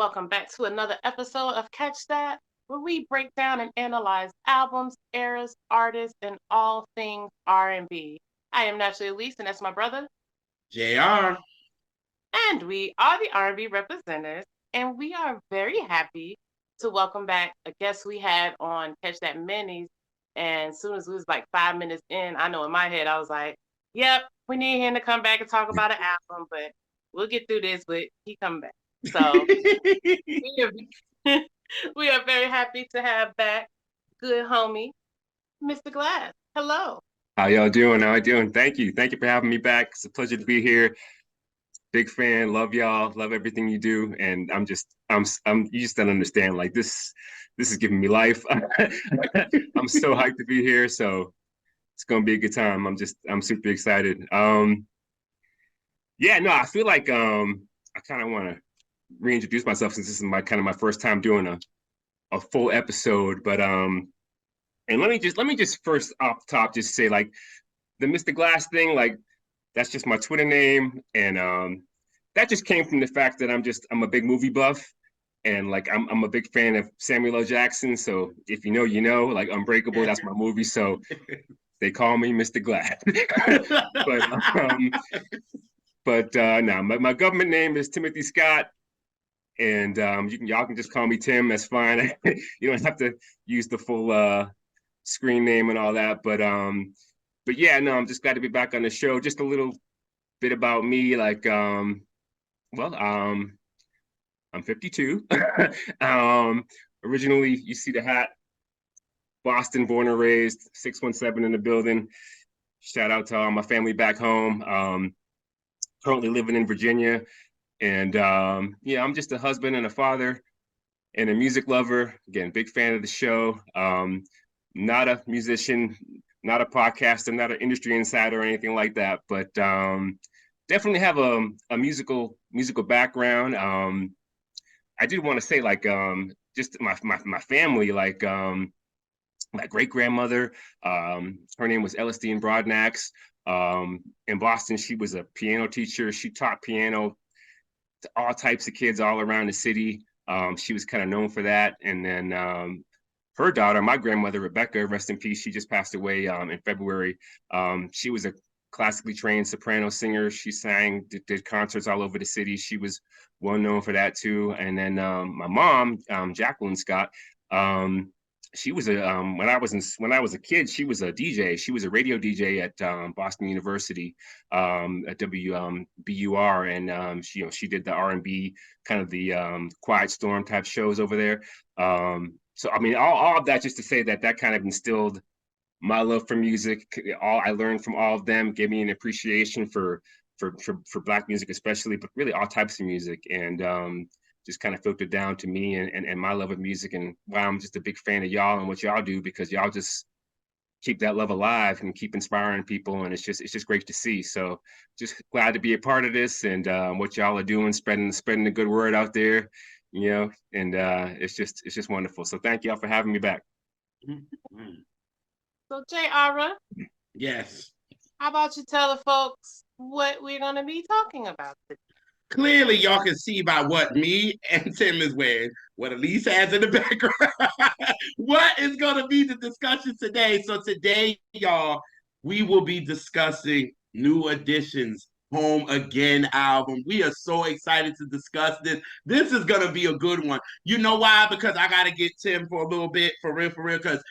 welcome back to another episode of Catch That, where we break down and analyze albums, eras, artists, and all things R&B. I am Naturally Elise, and that's my brother. JR. And we are the R&B representatives, and we are very happy to welcome back a guest we had on Catch That Minis. And as soon as we was like 5 minutes in, I know in my head I was like, "Yep, we need him to come back and talk about an album, but we'll get through this." But he come back, so we are, we are very happy to have back good homie, Mr. Glass. Hello. How y'all doing? How you doing? Thank you. Thank you for having me back. It's a pleasure to be here. Big fan. Love y'all. Love everything you do. And you just don't understand. Like this is giving me life. I'm so hyped to be here. So it's gonna be a good time. I'm super excited. Yeah, no, I feel like I kind of want to reintroduce myself since this is my first time doing a full episode. But and let me just first off the top just say like the Mr. Glass thing, like that's just my Twitter name, and that just came from the fact that I'm a big movie buff, and like I'm a big fan of Samuel L. Jackson. So if you know, you know, like Unbreakable, that's my movie. So they call me Mr. Glass. but no, my government name is Timothy Scott, and y'all can just call me Tim. That's fine. You don't have to use the full screen name and all that. But yeah, no, I'm just glad to be back on the show. Just a little bit about me, like well, I'm 52. Originally, you see the hat, Boston, born and raised, 617 in the building. Shout out to all my family back home. Currently living in Virginia, and yeah, I'm just a husband and a father and a music lover. Again, big fan of the show. Not a musician, not a podcaster, not an industry insider or anything like that, but definitely have a musical background. I did want to say like just my family, like my great grandmother, her name was Elistine Broadnax. In Boston, she was a piano teacher. She taught piano to all types of kids all around the city. She was kind of known for that. And then her daughter, my grandmother, Rebecca, rest in peace, she just passed away in February. She was a classically trained soprano singer. She sang, did concerts all over the city. She was well known for that too. And then my mom, Jacqueline Scott, she was when I was a kid, she was a DJ. She was a radio DJ at Boston University at WBUR, and she did the R&B kind of the Quiet Storm type shows over there. So I mean, all of that just to say that kind of instilled my love for music. All I learned from all of them gave me an appreciation for Black music especially, but really all types of music, and just kind of filtered down to me and my love of music, and why I'm just a big fan of y'all and what y'all do, because y'all just keep that love alive and keep inspiring people, and it's just great to see. So just glad to be a part of this, and what y'all are doing, spreading the good word out there, you know, and it's just wonderful. So thank y'all for having me back. So, J.R., Yes. how about you tell the folks what we're going to be talking about today? Clearly, y'all can see by what me and Tim is wearing, what Elise has in the background. What is going to be the discussion today? So today, y'all, we will be discussing New Edition's Home Again album. We are so excited to discuss this. This is going to be a good one. You know why? Because I got to get Tim for a little bit, for real, because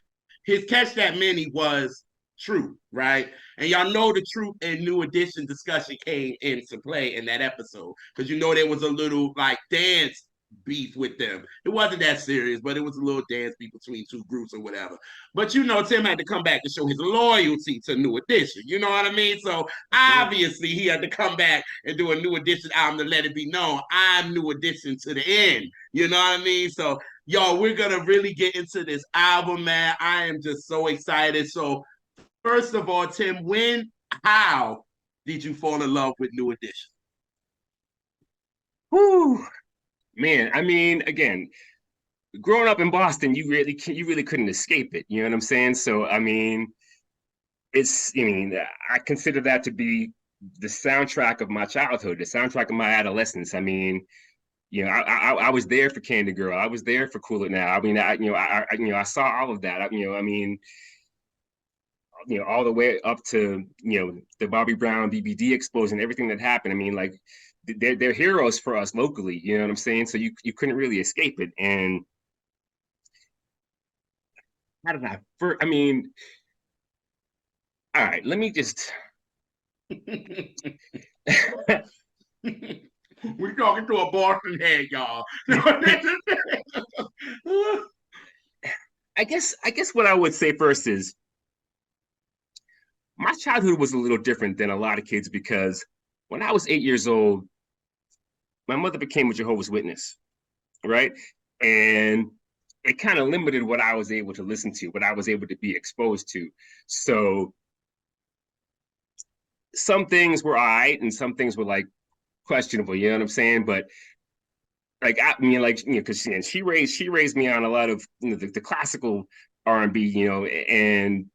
his Catch That Mini was Truth, right? And y'all know the Truth and New Edition discussion came into play in that episode, because you know there was a little like dance beef with them. It wasn't that serious, but it was a little dance beef between two groups or whatever. But you know, Tim had to come back to show his loyalty to New Edition. You know what I mean? So obviously he had to come back and do a New Edition album to let it be known I'm New Edition to the end. You know what I mean? So y'all, we're gonna really get into this album, man. I am just so excited. So first of all, Tim, how did you fall in love with New Edition? Whew, man. I mean, again, growing up in Boston, you really couldn't escape it. You know what I'm saying? So I mean, I consider that to be the soundtrack of my childhood, the soundtrack of my adolescence. I mean, You know, I was there for Candy Girl. I was there for Cool It Now. I mean, I saw all of that. I mean, all the way up to, the Bobby Brown BBD explosion, everything that happened. I mean, like, they're heroes for us locally. You know what I'm saying? So you couldn't really escape it. And how did I first? I mean, all right, let me just. We're talking to a Boston head, y'all. I guess what I would say first is my childhood was a little different than a lot of kids because when I was 8 years old, my mother became a Jehovah's Witness, right? And it kind of limited what I was able to listen to, what I was able to be exposed to. So some things were all right and some things were like questionable, you know what I'm saying? But like, I mean, like, because she raised me on a lot of, the classical R&B, and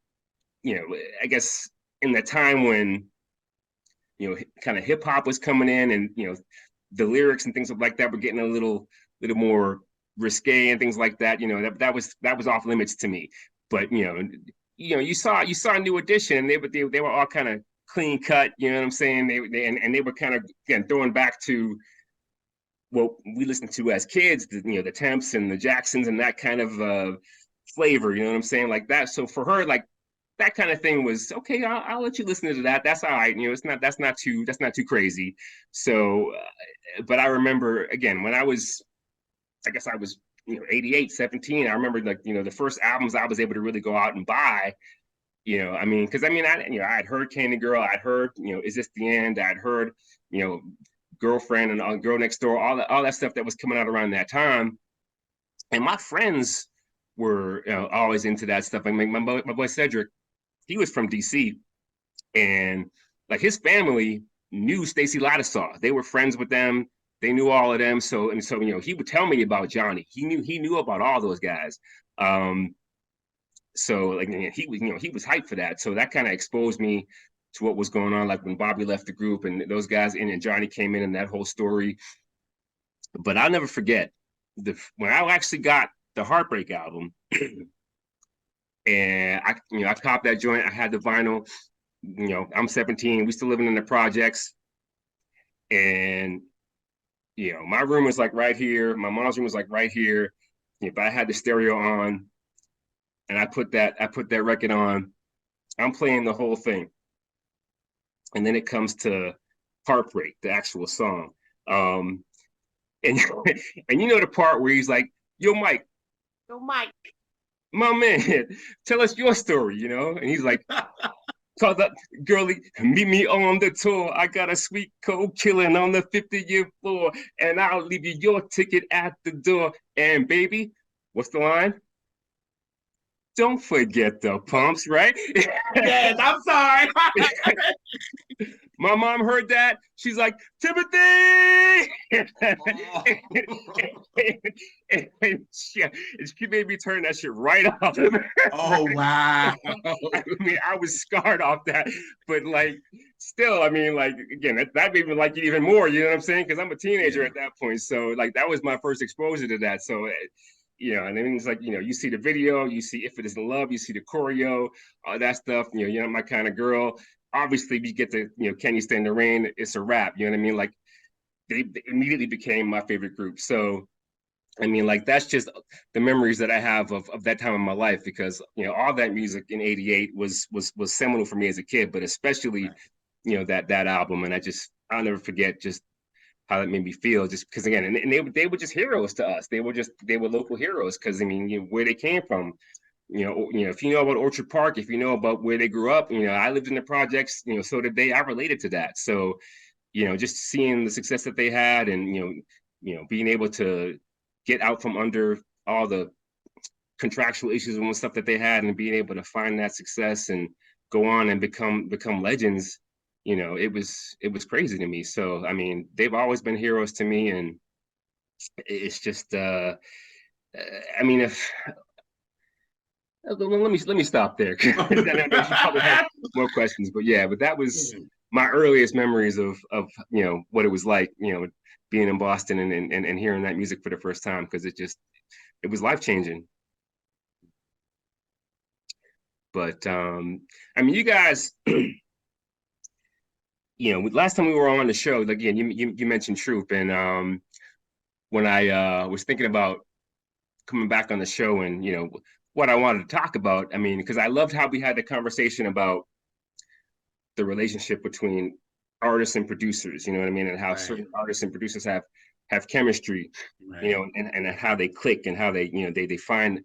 I guess in the time when kind of hip hop was coming in, and the lyrics and things like that were getting a little more risque and things like that. That was off limits to me. But you saw New Edition, and they were all kind of clean cut. You know what I'm saying? They were kind of, again, throwing back to what we listened to as kids, the Temps and the Jacksons and that kind of flavor. You know what I'm saying? Like that. So for her, like, that kind of thing was okay. I'll let you listen to that. That's all right. That's not too crazy. So, but I remember, again, when I was, I guess I was, 88, 17. I remember, like, the first albums I was able to really go out and buy. I mean, because I had heard Candy Girl. I'd heard, Is This the End? I'd heard, Girlfriend and Girl Next Door. All that stuff that was coming out around that time. And my friends were, always into that stuff. I mean, my boy Cedric, he was from DC, and like his family knew Stacey Lattisaw. They were friends with them. They knew all of them. So he would tell me about Johnny. He knew about all those guys. So like he was hyped for that. So that kind of exposed me to what was going on. Like when Bobby left the group and those guys in and Johnny came in and that whole story. But I'll never forget when I actually got the Heartbreak album. And I copped that joint. I had the vinyl. I'm 17. We still living in the projects, and my room was like right here. My mom's room was like right here. But I had the stereo on, and I put that record on. I'm playing the whole thing, and then it comes to Heartbreak, the actual song. And and the part where he's like, "Yo, Mike." Yo, Mike. My man, tell us your story, And he's like, call up, girlie, meet me on the tour. I got a sweet cold killing on the 50th floor, and I'll leave you your ticket at the door. And baby, what's the line? Don't forget the pumps, right? Yes, I'm sorry. My mom heard that. She's like, Timothy! and she made me turn that shit right off. Oh, wow. I mean, I was scarred off that. But, like, still, I mean, like, again, that made me like it even more. You know what I'm saying? Because I'm a teenager at that point. So, like, that was my first exposure to that. So, and then it's like, you see the video, you see If It Isn't Love, you see the choreo, all that stuff. You're not my kind of girl. Obviously, we get to, Can You Stand the Rain? It's a wrap. You know what I mean? Like, they immediately became my favorite group. So, I mean, like, that's just the memories that I have of that time in my life, because, all that music in '88 was seminal for me as a kid, but especially, that album. And I'll never forget just how that made me feel, just because, again, and they were just heroes to us. They were local heroes, because, I mean, where they came from. If you know about Orchard Park, if you know about where they grew up, I lived in the projects, so did they. I related to that. So, just seeing the success that they had, and being able to get out from under all the contractual issues and stuff that they had, and being able to find that success and go on and become legends, it was crazy to me. So, I mean, they've always been heroes to me, and it's just, I mean, if let me stop there. I know you probably have more questions, but yeah, but that was my earliest memories of what it was like, being in Boston and hearing that music for the first time, because it was life changing. But I mean, you guys, last time we were on the show, again, you mentioned Troop, and when I was thinking about coming back on the show and what I wanted to talk about, I mean, because I loved how we had the conversation about the relationship between artists and producers, you know what I mean, and how certain artists and producers have chemistry, and how they click and how they find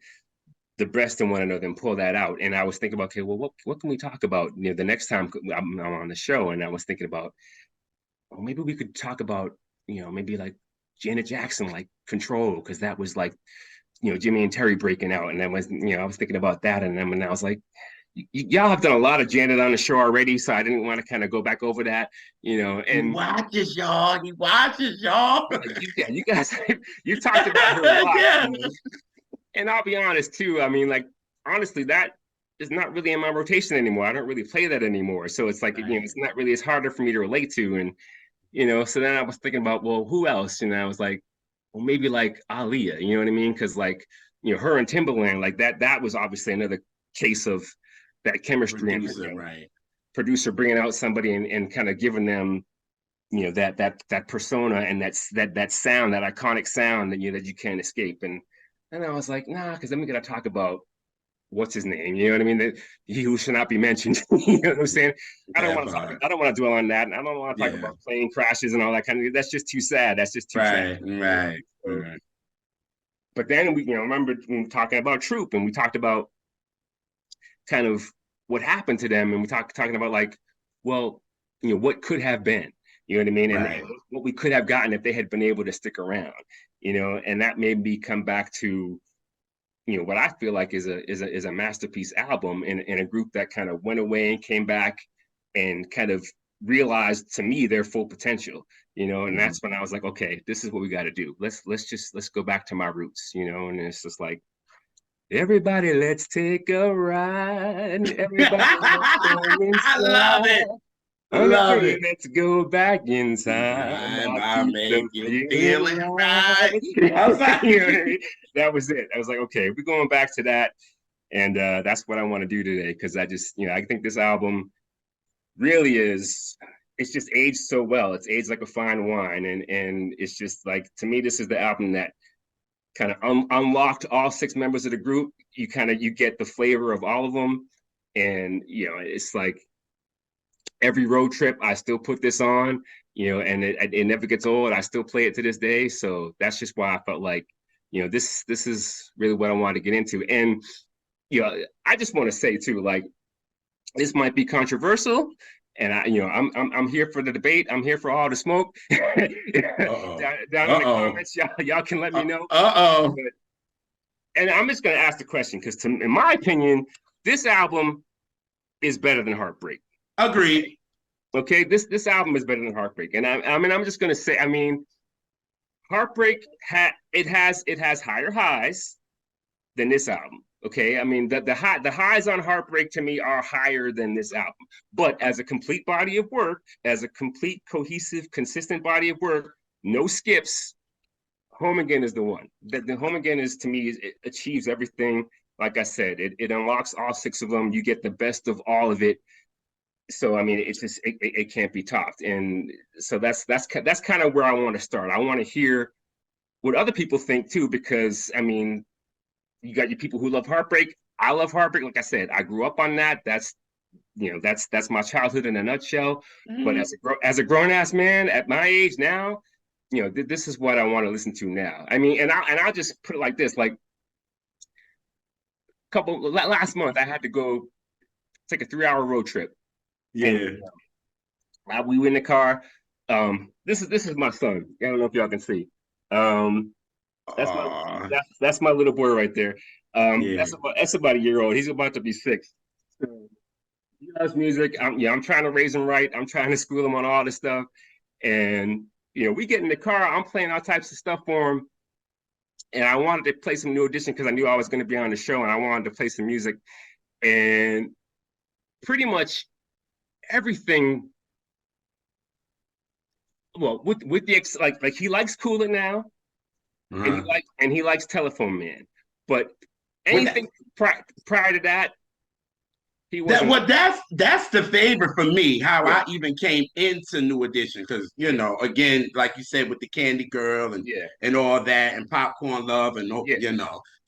the best in one another and pull that out. And I was thinking about, okay, well, what can we talk about the next time I'm on the show? And I was thinking about, well, maybe we could talk about maybe like Janet Jackson, like Control, because that was like Jimmy and Terry breaking out, and then I was thinking about that, and then I was like, y'all have done a lot of Janet on the show already, so I didn't want to kind of go back over that, and he watches y'all. He watches y'all. You guys, you talked about her a lot. Yeah. And I'll be honest too. I mean, like, honestly, that is not really in my rotation anymore. I don't really play that anymore. So it's like, it's not really, it's harder for me to relate to. And, so then I was thinking about, well, who else? And I was like, well, maybe like Aaliyah, you know what I mean? Because like, her and Timbaland, like that was obviously another case of that chemistry producer bringing out somebody and kind of giving them that persona and that sound, that iconic sound that you can't escape. And I was like, nah, because then we got to talk about what's his name, you know what I mean, that he who should not be mentioned. You know what I'm saying? I don't want to dwell on that, and I don't want to talk about plane crashes and all that kind of. That's just too sad. That's just too sad. Right. But then we, remember talking about Troop, and we talked about kind of what happened to them, and we talking about like, well, what could have been, you know what I mean, and what we could have gotten if they had been able to stick around, and that made me come back to, what I feel like is a masterpiece album, and a group that kind of went away and came back and kind of realized, to me, their full potential, and that's when I was like, okay, this is what we got to do. Let's go back to my roots, and it's just like, everybody, let's take a ride. Everybody, I love it. Love it. Let's go back in time. I'll make you feel it right. I was like, that was it. I was like, okay, we're going back to that, and that's what I want to do today, because I just, I think this album really is. It's just aged so well. It's aged like a fine wine, and it's just like, to me, this is the album that kind of unlocked all 6 members of the group. You get the flavor of all of them, and it's like, every road trip I still put this on, and it never gets old. I still play it to this day. So that's just why I felt like, this is really what I wanted to get into. And I just want to say too, like, this might be controversial, and I'm here for the debate. I'm here for all the smoke. down in the comments, y'all can let me know. And I'm just gonna ask the question, because in my opinion, this album is better than Heartbreak. Agreed. Okay, this album is better than Heartbreak, and I mean, I'm just gonna say, I mean, Heartbreak has higher highs than this album. Okay, I mean, the highs on Heartbreak to me are higher than this album, but as a complete body of work, as a complete, cohesive, consistent body of work, no skips, Home Again is the one. The Home Again is, to me, it achieves everything. Like I said, it unlocks all 6 of them. You get the best of all of it. So I mean, it's just, it can't be topped. And so that's kind of where I want to start. I want to hear what other people think too, because I mean, you got your people who love Heartbreak. I love Heartbreak. Like I said, I grew up on that. That's my childhood in a nutshell. But as a grown ass man at my age now, this is what I want to listen to now. I mean, and I'll just put it like this: like, last month, I had to go take a 3-hour road trip. And, we were in the car. This is my son. I don't know if y'all can see. That's my little boy right there. That's about a year old. He's about to be 6. So he loves music. I'm trying to raise him right. I'm trying to school him on all this stuff. And we get in the car. I'm playing all types of stuff for him. And I wanted to play some New Edition because I knew I was going to be on the show, and I wanted to play some music. And pretty much everything well, with the like he likes Cooler now, Uh-huh. and he likes Telephone Man, but Well, that, anything prior to that, he that wasn't. well, that's the favorite for me. How Yeah, I even came into New Edition, because yeah, again, like you said, with the Candy Girl yeah, and all that, and Popcorn Love, and yeah,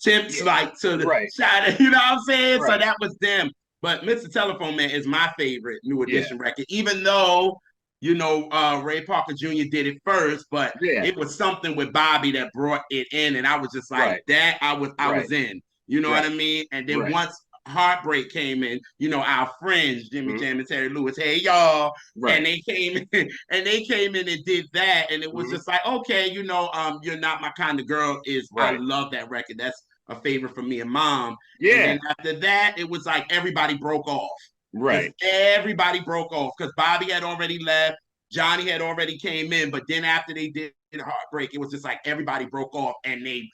tips yeah. like to the Right, shot. You know what I'm saying? So right. that was them. But Mr. Telephone Man is my favorite New Yeah, Edition record, even though Ray Parker Jr. did it first, but yeah. it was something with Bobby that brought it in, and I was just like Right, that. I was right, in. You know what right, I mean? And then right. once Heartbreak came in, our friends Jimmy Mm-hmm. Jam and Terry Lewis, hey y'all, and Right. they came in, and did that, and it was Mm-hmm. just like, okay, you're not my kind of girl. I Right. love that record. That's a favorite for me and mom. And Yeah. then after that, it was like everybody broke off, because Right. everybody broke off, because Bobby had already left, Johnny had already came in, but then after they did Heartbreak, it was just like everybody broke off, and they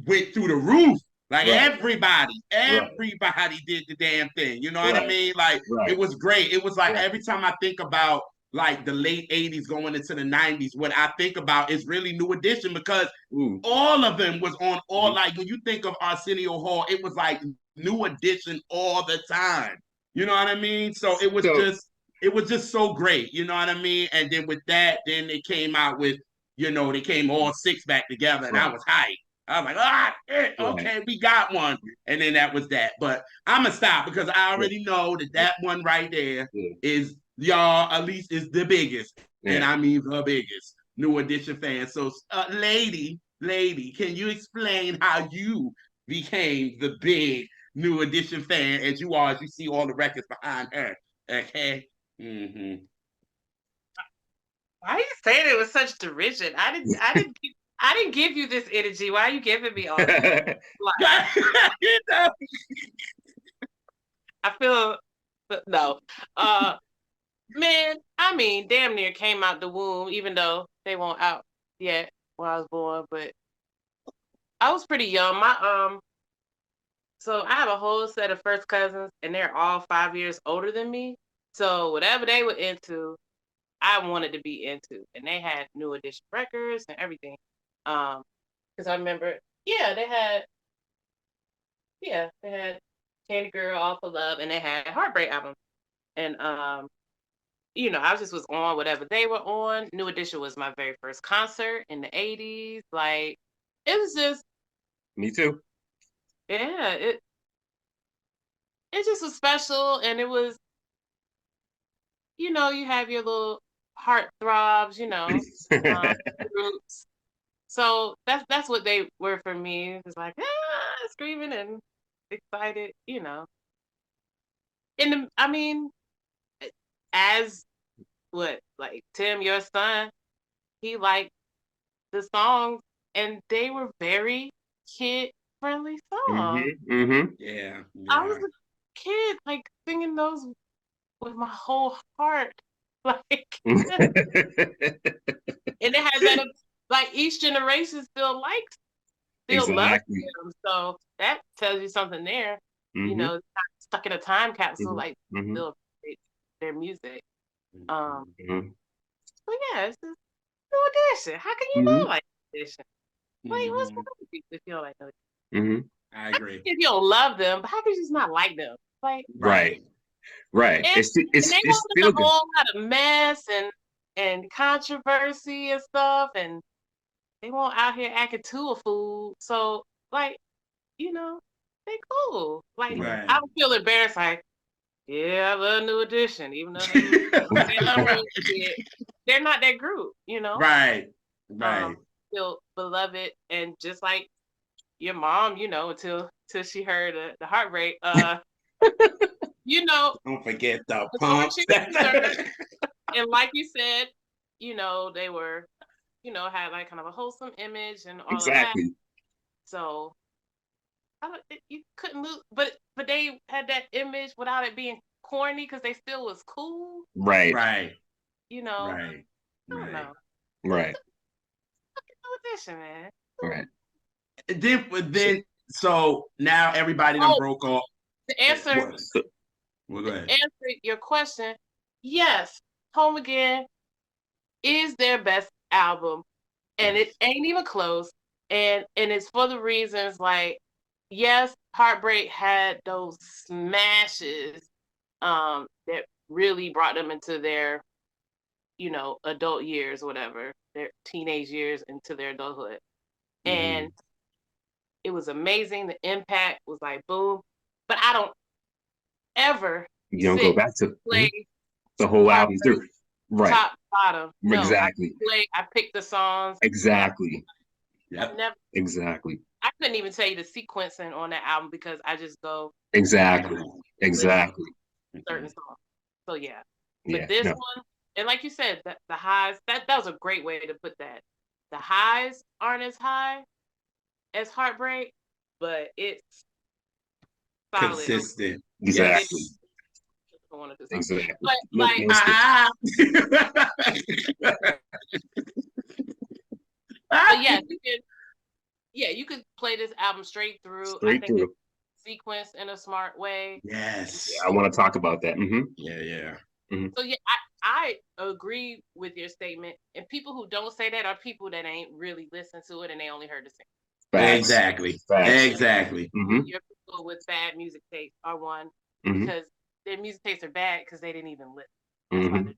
went through the roof. Like Right. Right. everybody did the damn thing. You know what I Right. mean? Like it Right. was great. It was like Right. every time I think about like the late 80s going into the 90s, what I think about is really New Edition, because Ooh. all of them was on all, Mm-hmm. like when you think of Arsenio Hall, it was like New Edition all the time. You know what I mean? So So it was just so great. You know what I mean? And then with that, then they came out with, they came all six back together, and I right. was hyped. I was like, Right. okay, we got one. And then that was that. But I'm going to stop, because I Yeah. already know that Yeah. that one right there Yeah. is, y'all, at least is the biggest. And Yeah. I mean the biggest New Edition fan. So, lady, can you explain how you became the big New Edition fan as you see all the records behind her? Okay. Mm-hmm. Why are you saying it with such derision? I didn't give you this energy. Why are you giving me all this? Like, You know? I feel no. Man, I mean, damn near came out the womb, even though they weren't out yet when I was born. But I was pretty young. So I have a whole set of first cousins, and they're all 5 years older than me. So whatever they were into, I wanted to be into, and they had New Edition records and everything. Because I remember, yeah, they had Candy Girl, All for Love, and they had Heartbreak album. And I just was on whatever they were on. New Edition was my very first concert in the '80s. Like, it was just, Me too. yeah, it just was special, and it was, you have your little heart throbs, groups. So that's what they were for me. It was like, screaming and excited. I mean, as what, like Tim, your son, he liked the songs, and they were very kid friendly songs. Mm-hmm. Mm-hmm. Yeah, I was yeah. a kid, like singing those with my whole heart, like, and it had that, like, each generation still loves Exactly. them. So that tells you something there. Mm-hmm. It's not stuck in a time capsule, Mm-hmm. like, Mm-hmm. still appreciate their music. Um, Mm-hmm. so yeah, it's just New Edition. How can you Mm-hmm. not like Edition? Like, what's Mm-hmm. wrong with you if you don't like New Edition? Mm-hmm. I agree. If you don't love them, but how can you just not like them? Like, Right. Right. Right. and It's they it's want still a good. whole lot of mess and controversy and stuff, and they won't out here acting too a fool. So, like, you know, they cool. Like, Right. I Right. don't feel embarrassed. Like, yeah, I love New Edition, even though they love real shit. They're not that group. Right. Um, Right. Still beloved, and just like your mom, until she heard the heartbreak. You know, Don't forget the the pumps. torture concern, and like you said, they were, had like kind of a wholesome image and all of that. Exactly. So you couldn't lose, but they had that image without it being corny because they still was cool. Right. Right. You know, Right. I don't Right. know. Right. New Edition, man. Right. So, Then so now everybody done Oh, broke off. to answer What? so Well, go to ahead. answer your question, yes, Home Again is their best album, and it ain't even close. And it's for the reasons like, yes, Heartbreak had those smashes that really brought them into their, adult years, whatever, their teenage years into their adulthood. And it was amazing. The impact was like boom. But I don't ever You don't go back to play the whole album Heartbreak through. Right. top bottom. No, exactly. I picked the songs. Exactly. I've never. Exactly. I couldn't even tell you the sequencing on that album because I just go exactly. Exactly. certain songs. So yeah. Yeah. But this one, and like you said, the highs, that was a great way to put that. The highs aren't as high as Heartbreak, but it's solid. Consistent. Exactly. Exactly. But like, but yeah, you could play this album straight through. I think it's sequenced in a smart way. Yes. Yeah, I want to talk about that. Yeah. So yeah, I agree with your statement. And people who don't say that are people that ain't really listened to it and they only heard the same. Facts. Exactly. Your people with bad music taste are one because their music tastes are bad because they didn't even listen.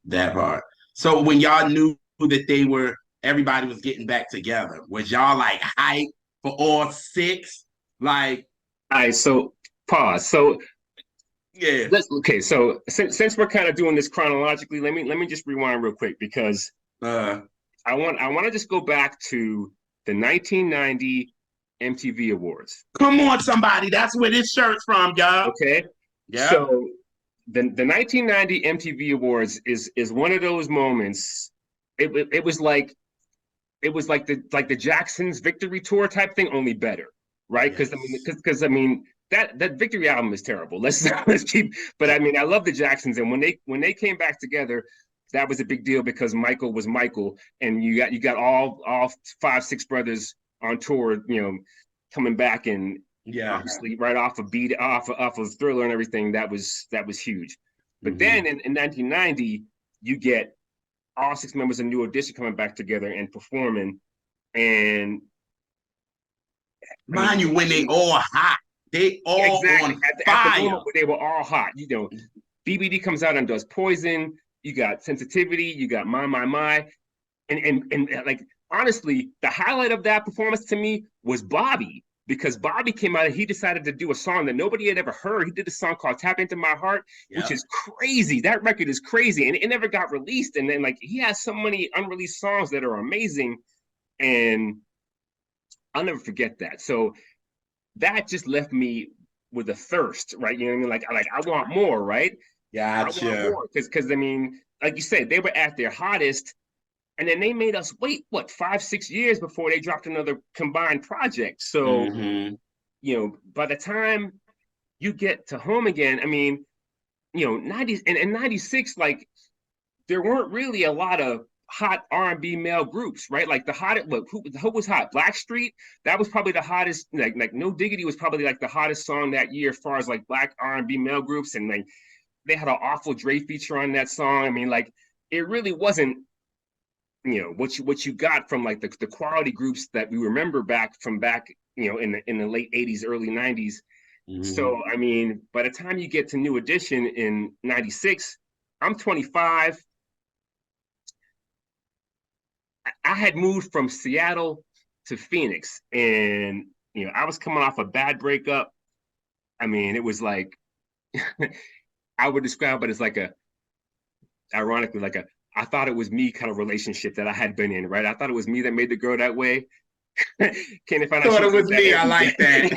That part. So when y'all knew that everybody was getting back together, was y'all like hype for all six? Like, all right. So pause. So yeah. Okay. So since we're kind of doing this chronologically, let me just rewind real quick because I want to just go back to the 1990 MTV Awards. Come on, somebody. That's where this shirt's from, y'all. Okay. Yeah. So the 1990 MTV Awards is one of those moments. It was like the Jacksons victory tour type thing, only better, right? Because I mean that victory album is terrible. Let's keep. But I mean, I love the Jacksons, and when they came back together, that was a big deal because Michael was Michael, and you got all 5-6 brothers on tour, coming back, and obviously right off of Thriller and everything. That was huge. But then in 1990, you get all 6 members of New Edition coming back together and performing, and mind you, when they all hot, they all on fire. At the moment, they were all hot. BBD comes out and does Poison. You got Sensitivity. You got My, and like honestly, the highlight of that performance to me was Bobby, because Bobby came out and he decided to do a song that nobody had ever heard. He did a song called Tap Into My Heart, which is crazy. That record is crazy, and it never got released. And then he has so many unreleased songs that are amazing, and I'll never forget that. So that just left me with a thirst, right? You know what I mean? Like I want more, right? Gotcha. I want more because I mean, like you said, they were at their hottest. And then they made us wait, 5-6 years before they dropped another combined project. So, by the time you get to Home Again, I mean, 90s and 96, there weren't really a lot of hot R&B male groups, right? Like the hottest, who was hot? Blackstreet, that was probably the hottest. Like No Diggity was probably the hottest song that year as far as black R&B male groups, and they had an Awful Dre feature on that song. I mean, it really wasn't. What you got from the quality groups that we remember back in the late 80s, early 90s. So I mean, by the time you get to New Edition in 96, I'm 25. I had moved from Seattle to Phoenix, and I was coming off a bad breakup. I mean, it was I would describe it as ironically, I thought it was me kind of relationship that I had been in, right? I thought it was me that made the girl that way. Can't find out. Thought it was me. I like that.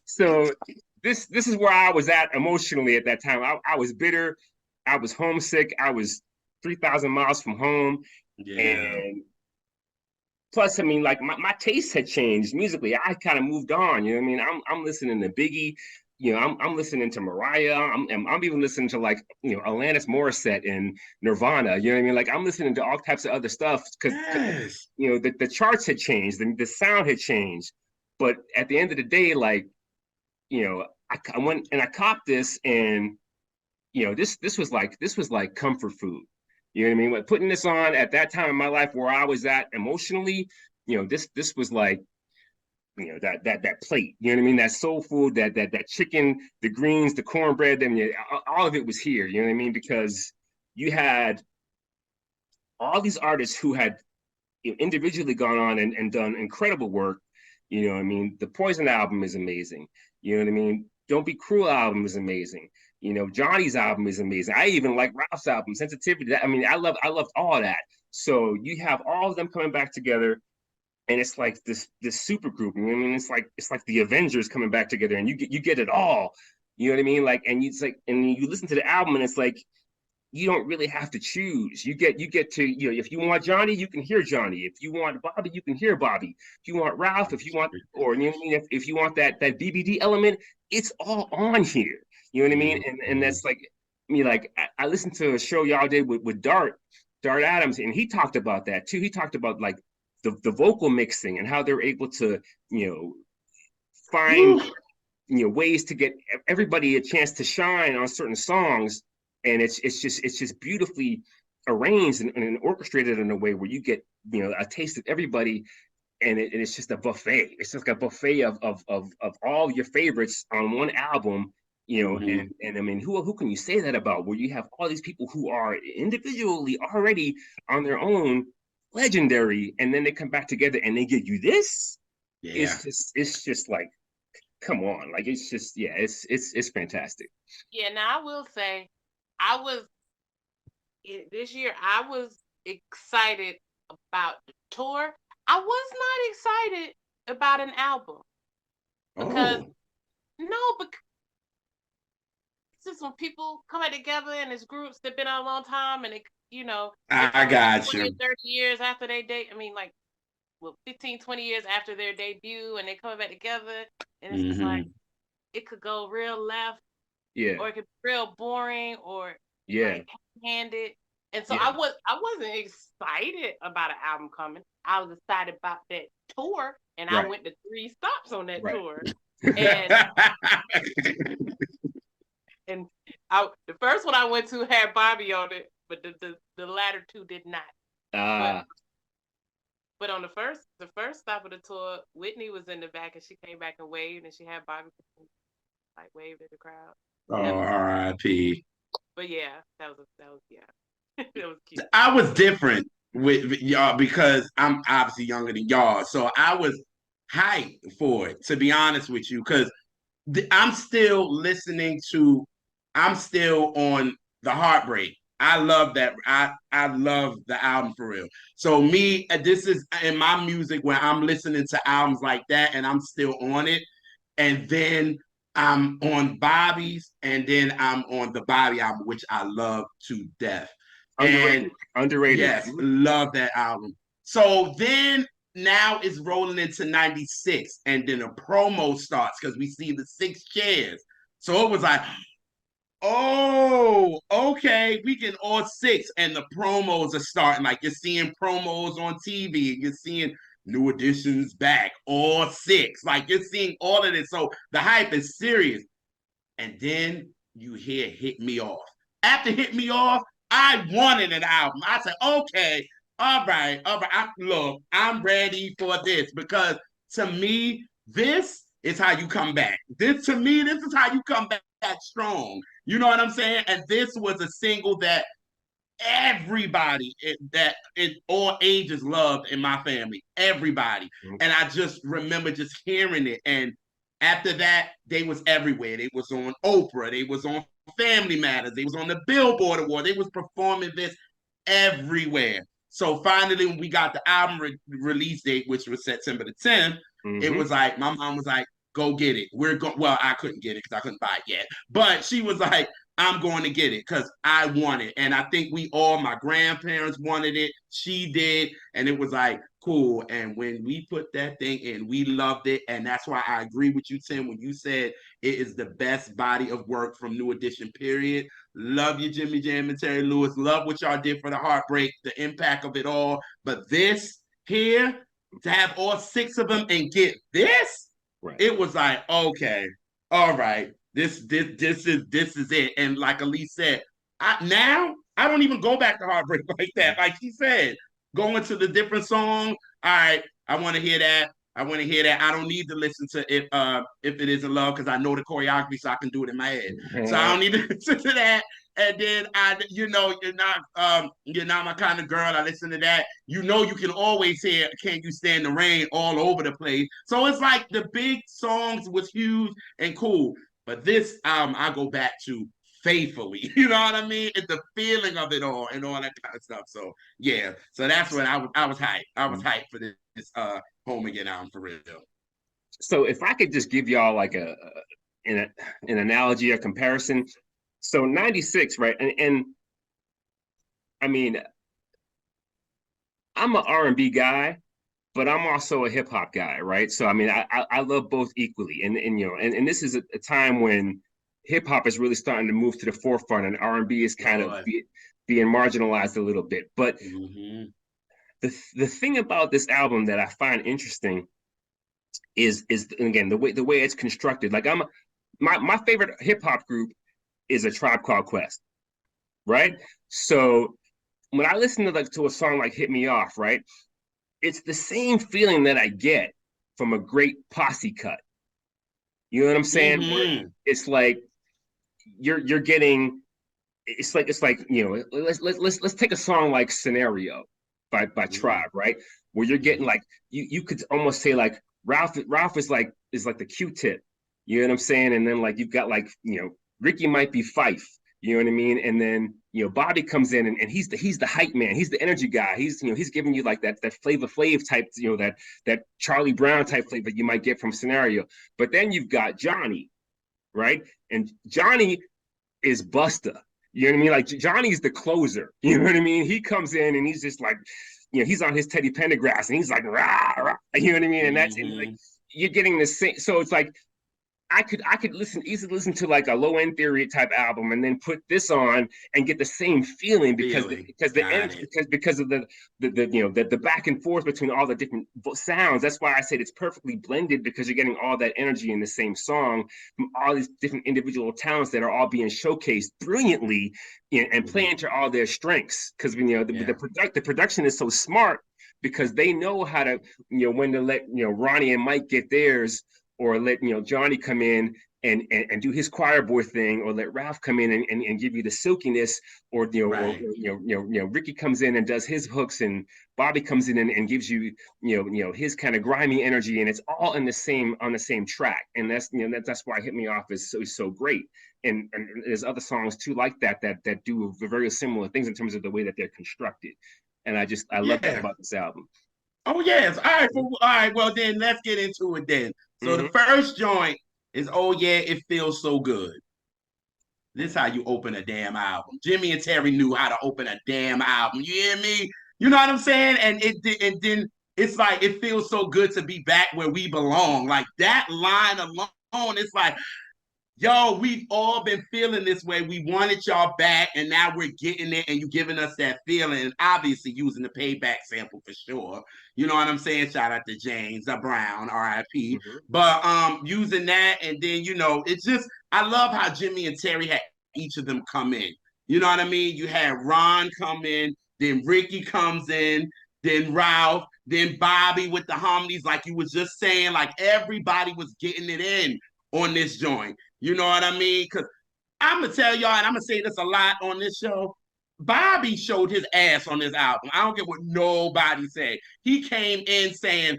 So this is where I was at emotionally at that time. I was bitter. I was homesick. I was 3,000 miles from home. And plus, I mean, my taste had changed musically. I kind of moved on. You know what I mean? I'm listening to Biggie. I'm listening to Mariah. I'm even listening to Alanis Morissette and Nirvana. You know what I mean? I'm listening to all types of other stuff because the charts had changed, the sound had changed. But at the end of the day, I went and I copped this, and this was like comfort food. You know what I mean? Like putting this on at that time in my life where I was at emotionally, this was like, that plate. You know what I mean? That soul food, that chicken, the greens, the cornbread, and all of it was here. You know what I mean? Because you had all these artists who had individually gone on and done incredible work. You know what I mean? The Poison album is amazing. You know what I mean? Don't Be Cruel album is amazing. Johnny's album is amazing. I even like Ralph's album, Sensitivity. I mean, I loved all that. So you have all of them coming back together, and it's like this super group. You know what I mean? It's like the Avengers coming back together, and you get it all. You know what I mean? Like, and you listen to the album, and it's like you don't really have to choose. You get to, if you want Johnny, you can hear Johnny. If you want Bobby, you can hear Bobby. If you want Ralph, if you want, or you know what I mean, if you want that BBD element, it's all on here. You know what I mean? And that's like me. Like I listened to a show y'all did with Dart Adams, and he talked about that too. He talked about like the vocal mixing and how they're able to find ways to get everybody a chance to shine on certain songs, and it's just beautifully arranged and orchestrated in a way where you get a taste of everybody, and it's just a buffet. It's just like a buffet of all your favorites on one album. And I mean, who can you say that about? Where you have all these people who are individually already on their own legendary, and then they come back together and they give you this. Yeah. It's just like, come on, like it's just it's fantastic. Yeah, now I will say, this year I was excited about the tour. I was not excited about an album because because just when people come out together and it's groups that been out a long time and I got 20 you. or 30 years after they date. I mean, like, 15, 20 years after their debut, and they come back together, and it's just like it could go real left, or it could be real boring, or like handed. And so I wasn't excited about an album coming. I was excited about that tour, and I went to 3 stops on that tour. And the first one I went to had Bobby on it, but the latter 2 did not. But on the first stop of the tour, Whitney was in the back, and she came back and waved, and she had Bobby like waved at the crowd. R.I.P. But yeah, that was that was cute. I was different with y'all because I'm obviously younger than y'all, so I was hyped for it, to be honest with you, because I'm still listening to. I'm still on the Heartbreak. I love that. I love the album for real. So me, this is in my music where I'm listening to albums like that, and I'm still on it. And then I'm on Bobby's, and then I'm on the Bobby album, which I love to death. Underrated. Yes, love that album. So then now it's rolling into 96, and then a promo starts because we see the 6 chairs. So it was like, oh, okay, we get all 6, and the promos are starting. Like you're seeing promos on TV, you're seeing New Editions back, all 6. Like you're seeing all of this. So the hype is serious. And then you hear Hit Me Off. After Hit Me Off, I wanted an album. I said, okay, all right. Look, I'm ready for this because to me, this is how you come back. This is how you come back strong. You know what I'm saying? And this was a single that everybody that in all ages loved in my family. Everybody. And I just remember just hearing it. And after that, they was everywhere. They was on Oprah. They was on Family Matters. They was on the Billboard Award. They was performing this everywhere. So finally, when we got the album release date, which was September the 10th, it was like, my mom was like, go get it. We're going, well, I couldn't get it because I couldn't buy it yet. But she was like, I'm going to get it because I want it. And I think my grandparents wanted it. She did. And it was like, cool. And when we put that thing in, we loved it. And that's why I agree with you, Tim, when you said it is the best body of work from New Edition, period. Love you, Jimmy Jam and Terry Lewis. Love what y'all did for the Heartbreak, the impact of it all. But this here, to have all 6 of them and get this, it was like, okay, all right. This is it. And like Elise said, I don't even go back to Heartbreak like that. Like she said, going to the different song. All right, I want to hear that. I want to hear that. I don't need to listen to if it isn't love because I know the choreography, so I can do it in my head. So I don't need to listen to that. And then you're not my kind of girl. I listen to that. You know, you can always hear "Can You Stand the Rain" all over the place. So it's like the big songs was huge and cool. But this album, I go back to faithfully. You know what I mean? It's the feeling of it all and all that kind of stuff. So yeah, so that's when I was hyped. I was hyped for this Home Again album for real. So if I could just give y'all like an analogy, a comparison. So 96, right? And I mean, I'm an R&B guy, but I'm also a hip hop guy, right? So I mean, I love both equally, and you know, and this is a time when hip hop is really starting to move to the forefront, and R&B is kind of being marginalized a little bit. But the thing about this album that I find interesting is again the way it's constructed. Like my favorite hip hop group is A Tribe Called Quest, right? So when I listen to a song like "Hit Me Off," right, it's the same feeling that I get from a great posse cut. You know what I'm saying? It's like you're getting. It's like you know. Let's take a song like "Scenario" by Tribe, right? Where you're getting like you could almost say like Ralph is like the Q-tip. You know what I'm saying? And then like you've got like Ricky might be Fife. You know what I mean? And then Bobby comes in and he's the hype man. He's the energy guy. He's giving you like that Flavor Flav type, that Charlie Brown type flavor you might get from Scenario. But then you've got Johnny, right? And Johnny is Busta. You know what I mean? Like Johnny's the closer. You know what I mean? He comes in and he's just like, he's on his Teddy Pendergrass and he's like, rah, rah. You know what I mean? And that's like you're getting the same. So it's like I could easily listen to like a Low End Theory type album and then put this on and get the same feeling because of the back and forth between all the different sounds. That's why I said it's perfectly blended because you're getting all that energy in the same song from all these different individual talents that are all being showcased brilliantly and playing to all their strengths. Because the production is so smart because they know how to when to let Ronnie and Mike get theirs, or let Johnny come in and do his choir boy thing, or let Ralph come in and give you the silkiness, or Ricky comes in and does his hooks, and Bobby comes in and gives you his kind of grimy energy, and it's all on the same track, and that's why Hit Me Off is so great, and there's other songs too like that do very similar things in terms of the way that they're constructed, and I love that about this album. Oh yes. All right. Well, then let's get into it then. So the first joint is "Oh Yeah, It Feels So Good." This is how you open a damn album. Jimmy and Terry knew how to open a damn album. You hear me? You know what I'm saying? And then it's like it feels so good to be back where we belong. Like that line alone, it's like, yo, we've all been feeling this way. We wanted y'all back, and now we're getting it, and you giving us that feeling. And obviously using the payback sample for sure. You know what I'm saying? Shout out to James Brown, R.I.P. But using that, and then it's just I love how Jimmy and Terry had each of them come in. You know what I mean? You had Ron come in, then Ricky comes in, then Ralph, then Bobby with the harmonies, like you was just saying, like everybody was getting it in on this joint. You know what I mean? Because I'm going to tell y'all, and I'm going to say this a lot on this show, Bobby showed his ass on this album. I don't care what nobody say. He came in saying,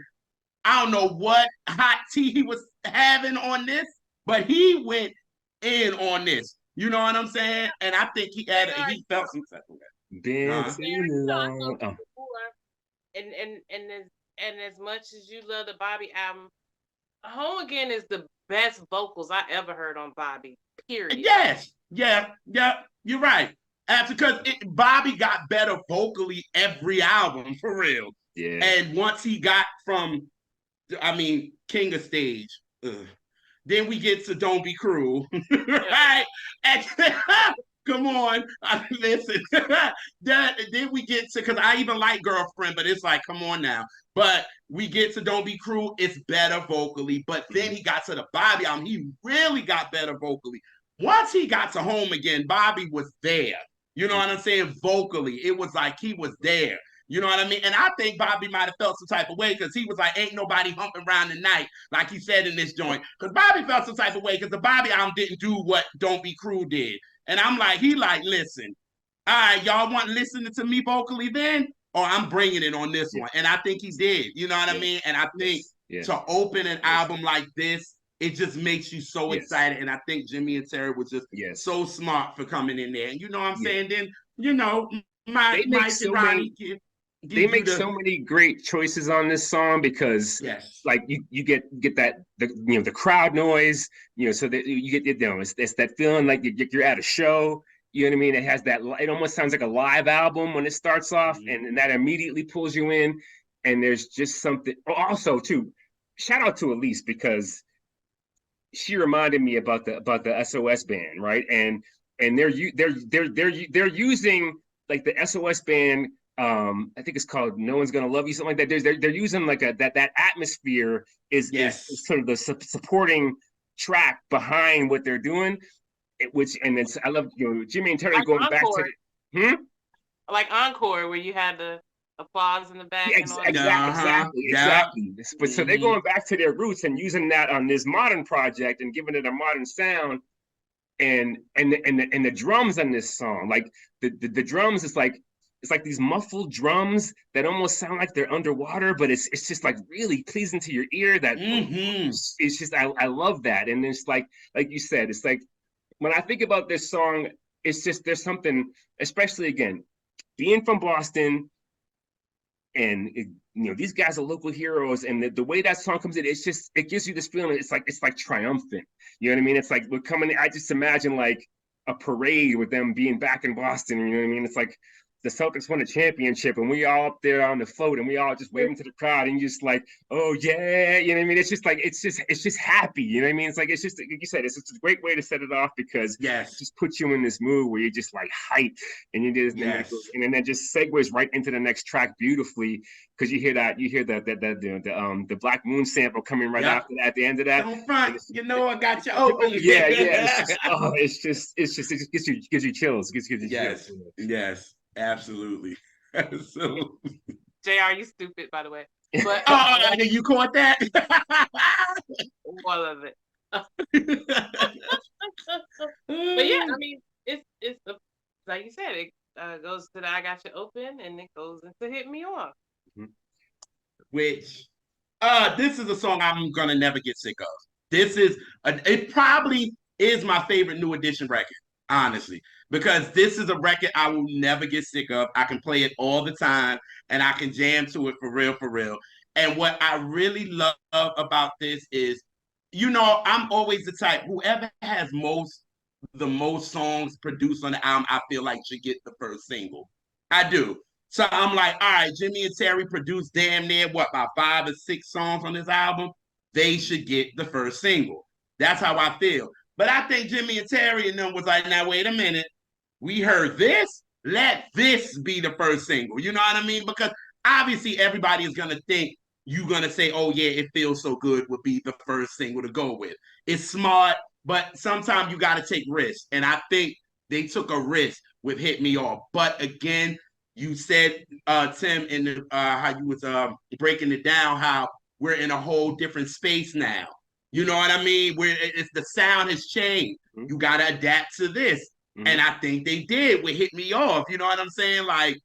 I don't know what hot tea he was having on this, but he went in on this. You know what I'm saying? And I think he felt some type of way. Been too long. And as much as you love the Bobby album, Home Again is the best vocals I ever heard on Bobby. Period. Yes. Yeah. You're right. Because Bobby got better vocally every album, for real. Yeah. And once he got from, King of Stage, then we get to Don't Be Cruel, right? Come on. Listen. Then we get to, because I even like Girlfriend, but it's like, come on now. But we get to Don't Be Cruel. It's better vocally. But then he got to the Bobby album. He really got better vocally. Once he got to Home Again, Bobby was there. You know what I'm saying? Vocally, it was like he was there. You know what I mean? And I think Bobby might have felt some type of way because he was like, ain't nobody humping around tonight, like he said in this joint. Because Bobby felt some type of way because the Bobby album didn't do what Don't Be Cruel did. And I'm like, he like, listen, all right, y'all want listening to me vocally then? Or I'm bringing it on this one. And I think he did. You know what I mean? And I think to open an album like this, it just makes you so excited. And I think Jimmy and Terry was just so smart for coming in there. And you know what I'm saying? Then, you know, Mike and Ronnie they make so many great choices on this song because like you get that the crowd noise, so that you get it's that feeling like you're at a show. You know what I mean? It has that, it almost sounds like a live album when it starts off, and that immediately pulls you in. And there's just something. Also, too, shout out to Elise because she reminded me about the SOS band, right? And they're using like the SOS band. I think it's called "No One's Gonna Love You," something like that. They're using like that atmosphere is sort of the supporting track behind what they're doing. And it's, I love Jimmy and Terry like going Encore. Back to like Encore, where you had the applause in the back. Exactly. But so they're going back to their roots and using that on this modern project and giving it a modern sound. And the drums on this song, like the drums, it's like these muffled drums that almost sound like they're underwater, but it's just like really pleasing to your ear. That it's just I love that. And it's like you said, it's like, when I think about this song, it's just, there's something, especially again, being from Boston, and these guys are local heroes, and the way that song comes in, it gives you this feeling. It's like triumphant. You know what I mean? It's like we're coming. I just imagine like a parade with them being back in Boston. You know what I mean? It's like the Celtics won a championship, and we all up there on the float, and we all just waving to the crowd, and just like, oh yeah, you know what I mean? It's just like it's just happy, you know what I mean? It's like, it's just like you said, it's just a great way to set it off because it just puts you in this mood where you're just like hyped, and you just and then that just segues right into the next track beautifully because you hear the Black Moon sample coming right after that, at the end of that. Don't front, I got you open. It just gives you chills. Gives you chills. Yes. Absolutely. JR, you stupid, by the way. But you caught that? All of it. But yeah, I mean, it's like you said, it goes to the I Got You Open, and it goes into Hit Me Off. Which this is a song I'm gonna never get sick of. It probably is my favorite New Edition record, honestly, because this is a record I will never get sick of. I can play it all the time, and I can jam to it for real. And what I really love about this is, I'm always the type, whoever has the most songs produced on the album, I feel like should get the first single. I do. So I'm like, all right, Jimmy and Terry produced damn near about 5 or 6 songs on this album. They should get the first single. That's how I feel. But I think Jimmy and Terry and them was like, now wait a minute. We heard this. Let this be the first single. You know what I mean? Because obviously everybody is going to think you're going to say, oh yeah, It Feels So Good would be the first single to go with. It's smart, but sometimes you got to take risks. And I think they took a risk with Hit Me Off. But again, you said, Tim, in how you was breaking it down, how we're in a whole different space now. You know what I mean? Where the sound has changed. You got to adapt to this. And I think they did with Hit Me Off. You know what I'm saying? Like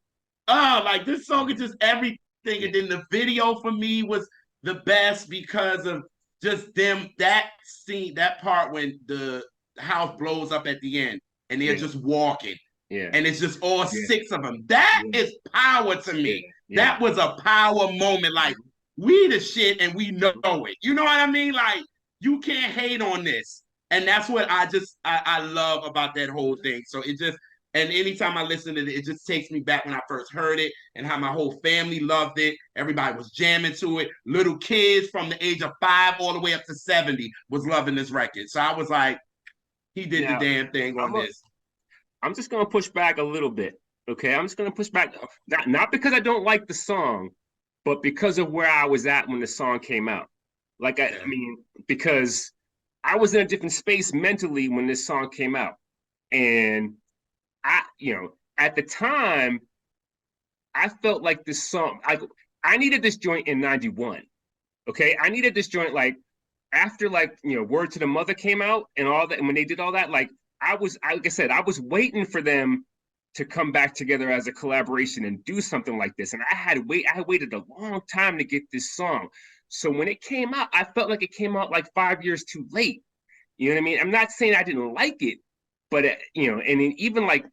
this song is just everything. And then the video for me was the best because of just them, that scene, that part when the house blows up at the end and they're just walking. Yeah. And it's just all 6 of them. That is power to me. Yeah. That was a power moment. Like, we the shit and we know it. You know what I mean? Like, you can't hate on this. And that's what I love about that whole thing. So it just, and anytime I listen to it, it just takes me back when I first heard it and how my whole family loved it. Everybody was jamming to it. Little kids from the age of 5 all the way up to 70 was loving this record. So I was like, he did the damn thing on this. I'm just gonna push back a little bit. Okay, I'm just gonna push back, not because I don't like the song, but because of where I was at when the song came out. Like I mean, because I was in a different space mentally when this song came out, and at the time, I felt like this song. I needed this joint in '91. Okay, I needed this joint like after Word to the Mother came out and all that, and when they did all that, like like I said, I was waiting for them to come back together as a collaboration and do something like this. And I had waited a long time to get this song. So when it came out, I felt like it came out like 5 years too late. You know what I mean? I'm not saying I didn't like it, but and even like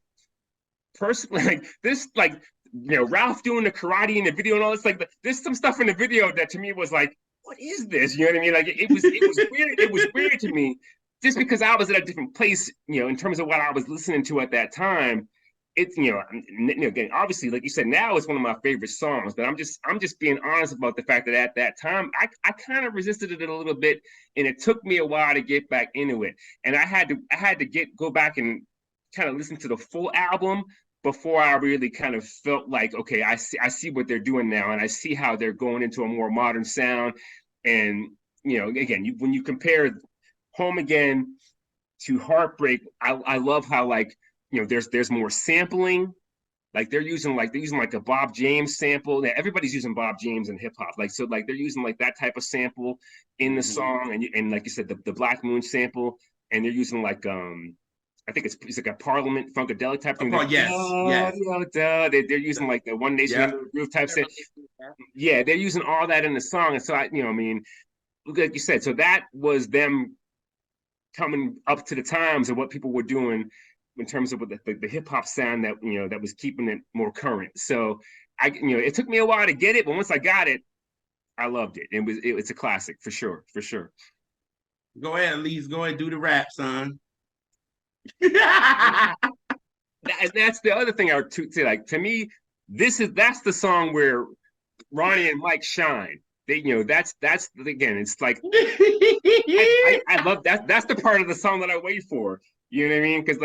personally, like this, like Ralph doing the karate in the video and all this, like there's some stuff in the video that to me was like, what is this? You know what I mean? Like it was weird. It was weird to me just because I was at a different place, in terms of what I was listening to at that time. It's again, obviously, like you said, now it's one of my favorite songs. But I'm just being honest about the fact that at that time I kind of resisted it a little bit, and it took me a while to get back into it. And I had to go back and kind of listen to the full album before I really kind of felt like, okay, I see what they're doing now, and I see how they're going into a more modern sound. And again, when you compare Home Again to Heartbreak, I love how there's more sampling. Like they're using like a Bob James sample. Everybody's using Bob James in hip hop. Like they're using like that type of sample in the song, and like you said, the Black Moon sample, and they're using like I think it's like a Parliament Funkadelic type thing. Yes. They're using like the One Nation Under the Groove type set. Yeah, they're using all that in the song, and so I mean, like you said, so that was them coming up to the times of what people were doing in terms of the hip hop sound that that was keeping it more current. So it took me a while to get it, but once I got it, I loved it. It's a classic for sure, for sure. Go ahead, Elise. Go ahead, do the rap, son. That's the other thing I would say. Like to me, that's the song where Ronnie and Mike shine. They, that's again. It's like I love that. That's the part of the song that I wait for. You know what I mean? Because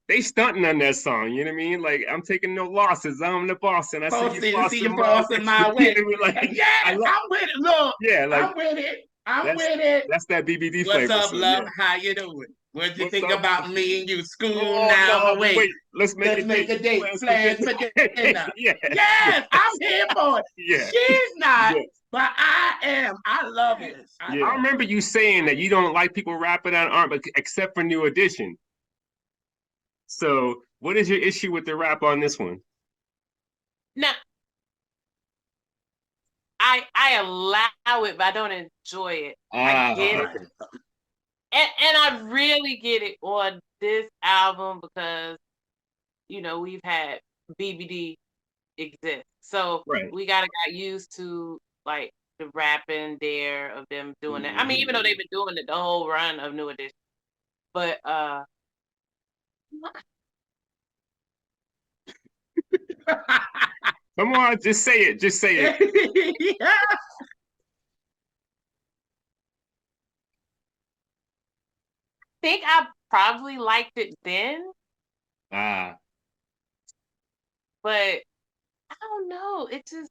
they stunting on that song. You know what I mean? Like I'm taking no losses. I'm the boss, and I see you bossing my way. You know I mean? Like, yeah, I'm with it. Look, yeah, like I'm with it. I'm with it. That's that BBD What's flavor. up, so, love? Yeah. How you doing? What you What's think up? about me and you? School Oh, now. Wait. Let's make a date. Plans for dinner. Yeah. Yes, I'm here for it. Yeah. She's not, Yeah. but I am. I love it. I remember you saying that you don't like people rapping on art, but except for New Edition. So, what is your issue with the rap on this one? Now, I allow it, but I don't enjoy it. I get it. And I really get it on this album because, we've had BBD exist. So we got used to like the rapping there of them doing that. I mean, even though they've been doing it the whole run of New Edition. But come on, just say it. Just say it. Yeah. I think I probably liked it then. But I don't know. It just,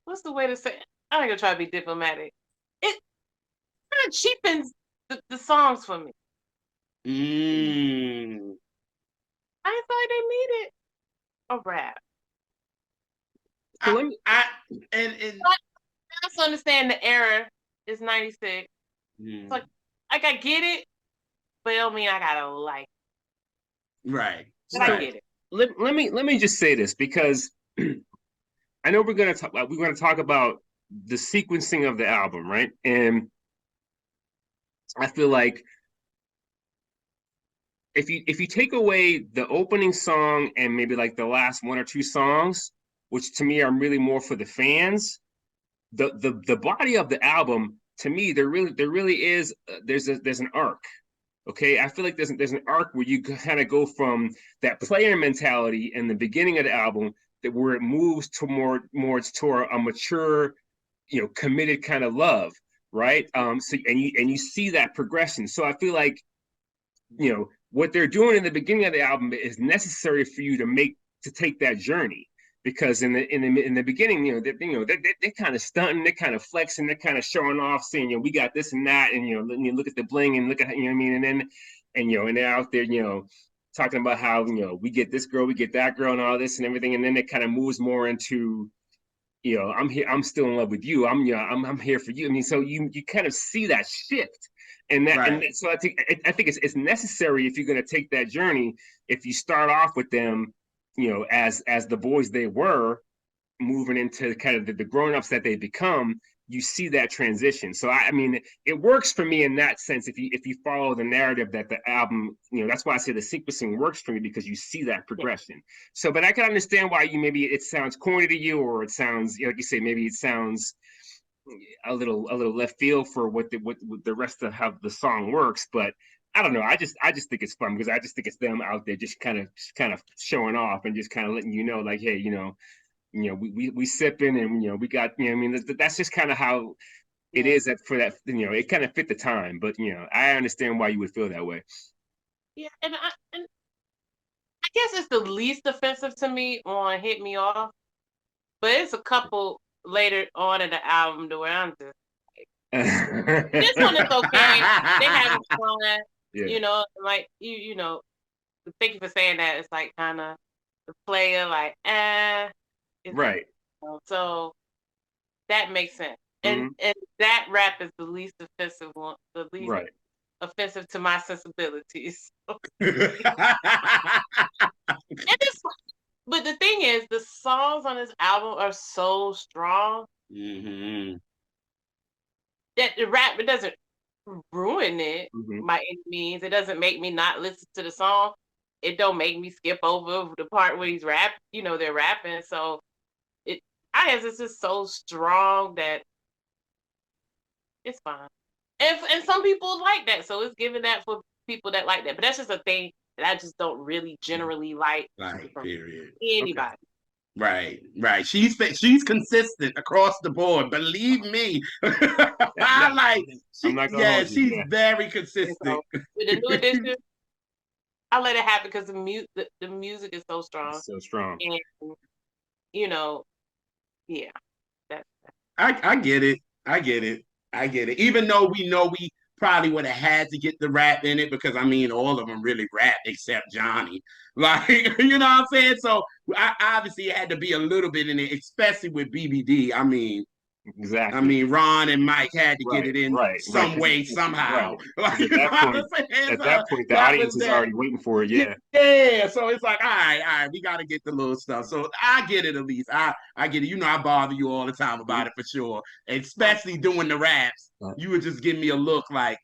what's the way to say it? I'm gonna try to be diplomatic. It kind of cheapens the songs for me. I thought they needed a rap. I also understand the era is 96. It's like I get it, but it don't mean I gotta like it. Right. But I get it. Let me just say this because I know we're gonna talk about the sequencing of the album, right? And I feel like if you take away the opening song and maybe like the last one or two songs, which to me are really more for the fans, the body of the album to me there really is there's an arc. Okay, I feel like there's an arc where you kind of go from that player mentality in the beginning of the album where it moves to more toward a mature, committed kind of love, right? So and you see that progression. So I feel like what they're doing in the beginning of the album is necessary for you to take that journey. Because in the beginning, they're kind of stunting, they're kind of flexing, they're kind of showing off, saying, we got this and that, and look at the bling and look at, what I mean, and then, and they're out there, talking about how we get this girl, we get that girl, and all this and everything, and then it kind of moves more into, I'm here, I'm still in love with you, I'm here for you. I mean, so you kind of see that shift. And that, right. And so I think it's necessary if you're going to take that journey. If you start off with them, as the boys they were, moving into kind of the grown-ups that they become, you see that transition. So I mean, it works for me in that sense. If you follow the narrative that the album, that's why I say the sequencing works for me, because you see that progression. So, but I can understand why maybe it sounds corny to you, or it sounds, like you say, maybe it sounds a little left field for what the rest of how the song works. But I don't know. I just think it's fun, because I just think it's them out there just kind of showing off and just kind of letting like, hey, we sipping, and we got, I mean, that's just kind of how it is for that, it kind of fit the time. But I understand why you would feel that way. Yeah, and I guess it's the least offensive to me on "Hit Me Off," but it's a couple later on in the album to where I'm just like, this one is okay. They having fun, like you thank you for saying that. It's like kind of the player, like, right. So that makes sense. And that rap is the least offensive one, the least offensive to my sensibilities. But the thing is, the songs on this album are so strong that the rap, it doesn't ruin it by any means. It doesn't make me not listen to the song. It don't make me skip over the part where he's they're rapping. So I guess it's just so strong that it's fine. And some people like that, so it's given that for people that like that. But that's just a thing that I just don't really generally like. Period. Anybody. Okay. Right. She's consistent across the board. Believe me. She's very consistent. So, with the new edition, I let it happen because the music is so strong. It's so strong. And yeah. I get it. Even though we know we probably would have had to get the rap in it, because I mean, all of them really rap except Johnny. Like, you know what I'm saying? So I obviously had to be a little bit in it, especially with BBD. I mean, exactly. I mean, Ron and Mike had to get it in some way, somehow. Like, at that point, the audience is already waiting for it. Yeah. Yeah. So it's like, all right, we got to get the little stuff. So I get it, at least. I get it. I bother you all the time about it for sure. Especially doing the raps. You would just give me a look like.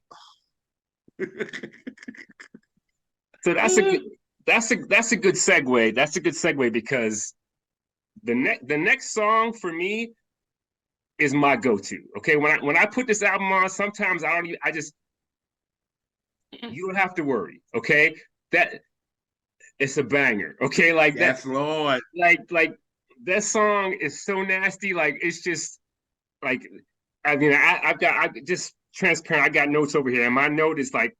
So that's a good segue. That's a good segue, because the next song for me is my go-to. Okay, when I put this album on, sometimes you don't have to worry. Okay, that it's a banger. Okay, like that's that, Lord. Like that song is so nasty. Like, it's just like, I mean, I just transparent. I got notes over here, and my note is like,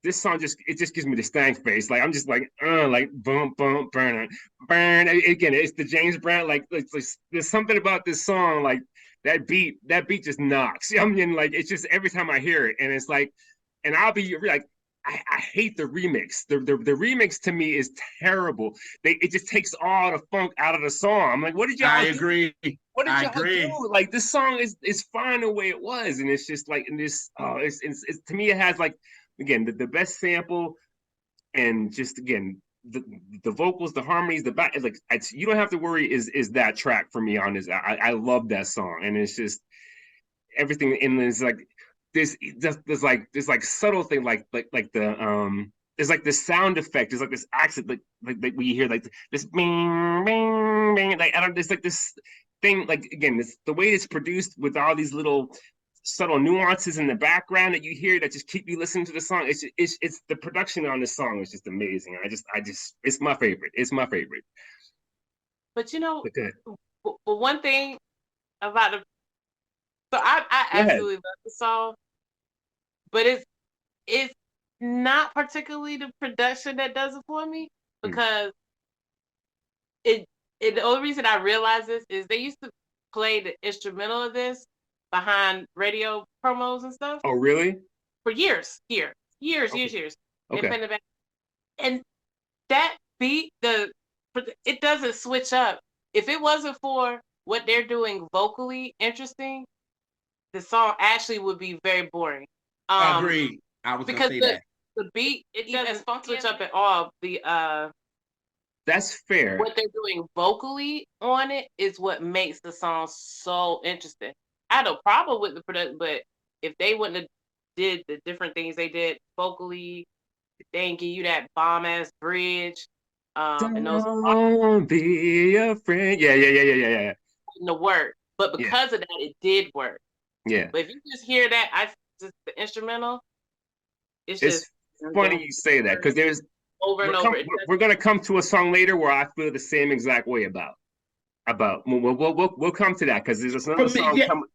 this song just gives me the stank face. Like, I'm just like bump, burn. Again, it's the James Brown. Like there's something about this song, like that beat just knocks. I mean, like, it's just every time I hear it, and it's like, and I'll be like, I hate the remix. The remix to me is terrible. It just takes all the funk out of the song. I'm like, what did y'all do? I agree. What did y'all do? Like, this song is fine the way it was, and it's just like, it's to me, it has, like, again, the best sample, and just, again, the vocals, the harmonies, the back, like, you don't have to worry is that track for me on this. I love that song, and it's just everything in this, like, there's like subtle thing, like the there's like this sound effect, there's like this accent, like when you hear like this bing bing bing, like, I don't, there's like this thing, like, again, this, the way it's produced with all these little subtle nuances in the background that you hear that just keep you listening to the song. It's the production on this song is just amazing. I just it's my favorite. But one thing about so I absolutely love the song, but it's not particularly the production that does it for me, because it the only reason I realize this is they used to play the instrumental of this behind radio promos and stuff Oh, really? for years. Okay. Years. They Okay. play in the back. And that beat, it doesn't switch up. If it wasn't for what they're doing vocally interesting, the song actually would be very boring. Agreed. I was gonna Because say that. the beat, it doesn't switch up at all. That's fair. What they're doing vocally on it is what makes the song so interesting. I had no problem with the production, but if they wouldn't have did the different things they did vocally, they ain't give you that bomb ass bridge, and those Don't be a friend. Yeah. the work. But Yeah. because of that, it did work. Yeah. But if you just hear that, just the instrumental, it's just funny you say that, because there's over and over. We're gonna come to a song later where I feel the same exact way about. We'll come to that, because there's another song coming.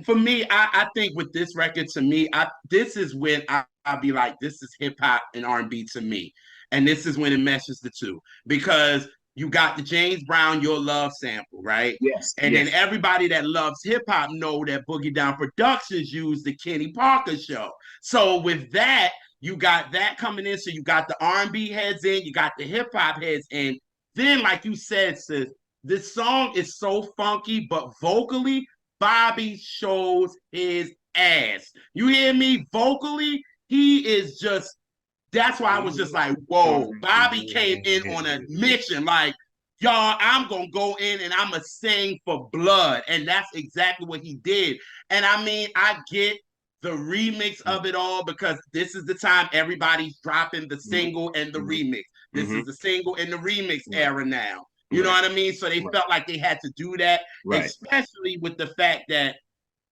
For me, I think with this record, to me, this is when I'll be like, this is hip hop and R&B to me, and this is when it meshes the two, because you got the James Brown "Your Love" sample, right? Yes. And then everybody that loves hip hop know that Boogie Down Productions used the Kenny Parker Show. So with that, you got that coming in. So you got the R&B heads in, you got the hip hop heads in. Then, like you said, sis, this song is so funky, but vocally, Bobby shows his ass. You hear me? Vocally, he is just, that's why I was just like, whoa, Bobby came in on a mission. Like, y'all, I'm going to go in and I'm going to sing for blood. And that's exactly what he did. And I mean, I get the remix of it all, because this is the time everybody's dropping the single and the remix. This is the single and the remix era now. You know what I mean? So they felt like they had to do that, especially with the fact that,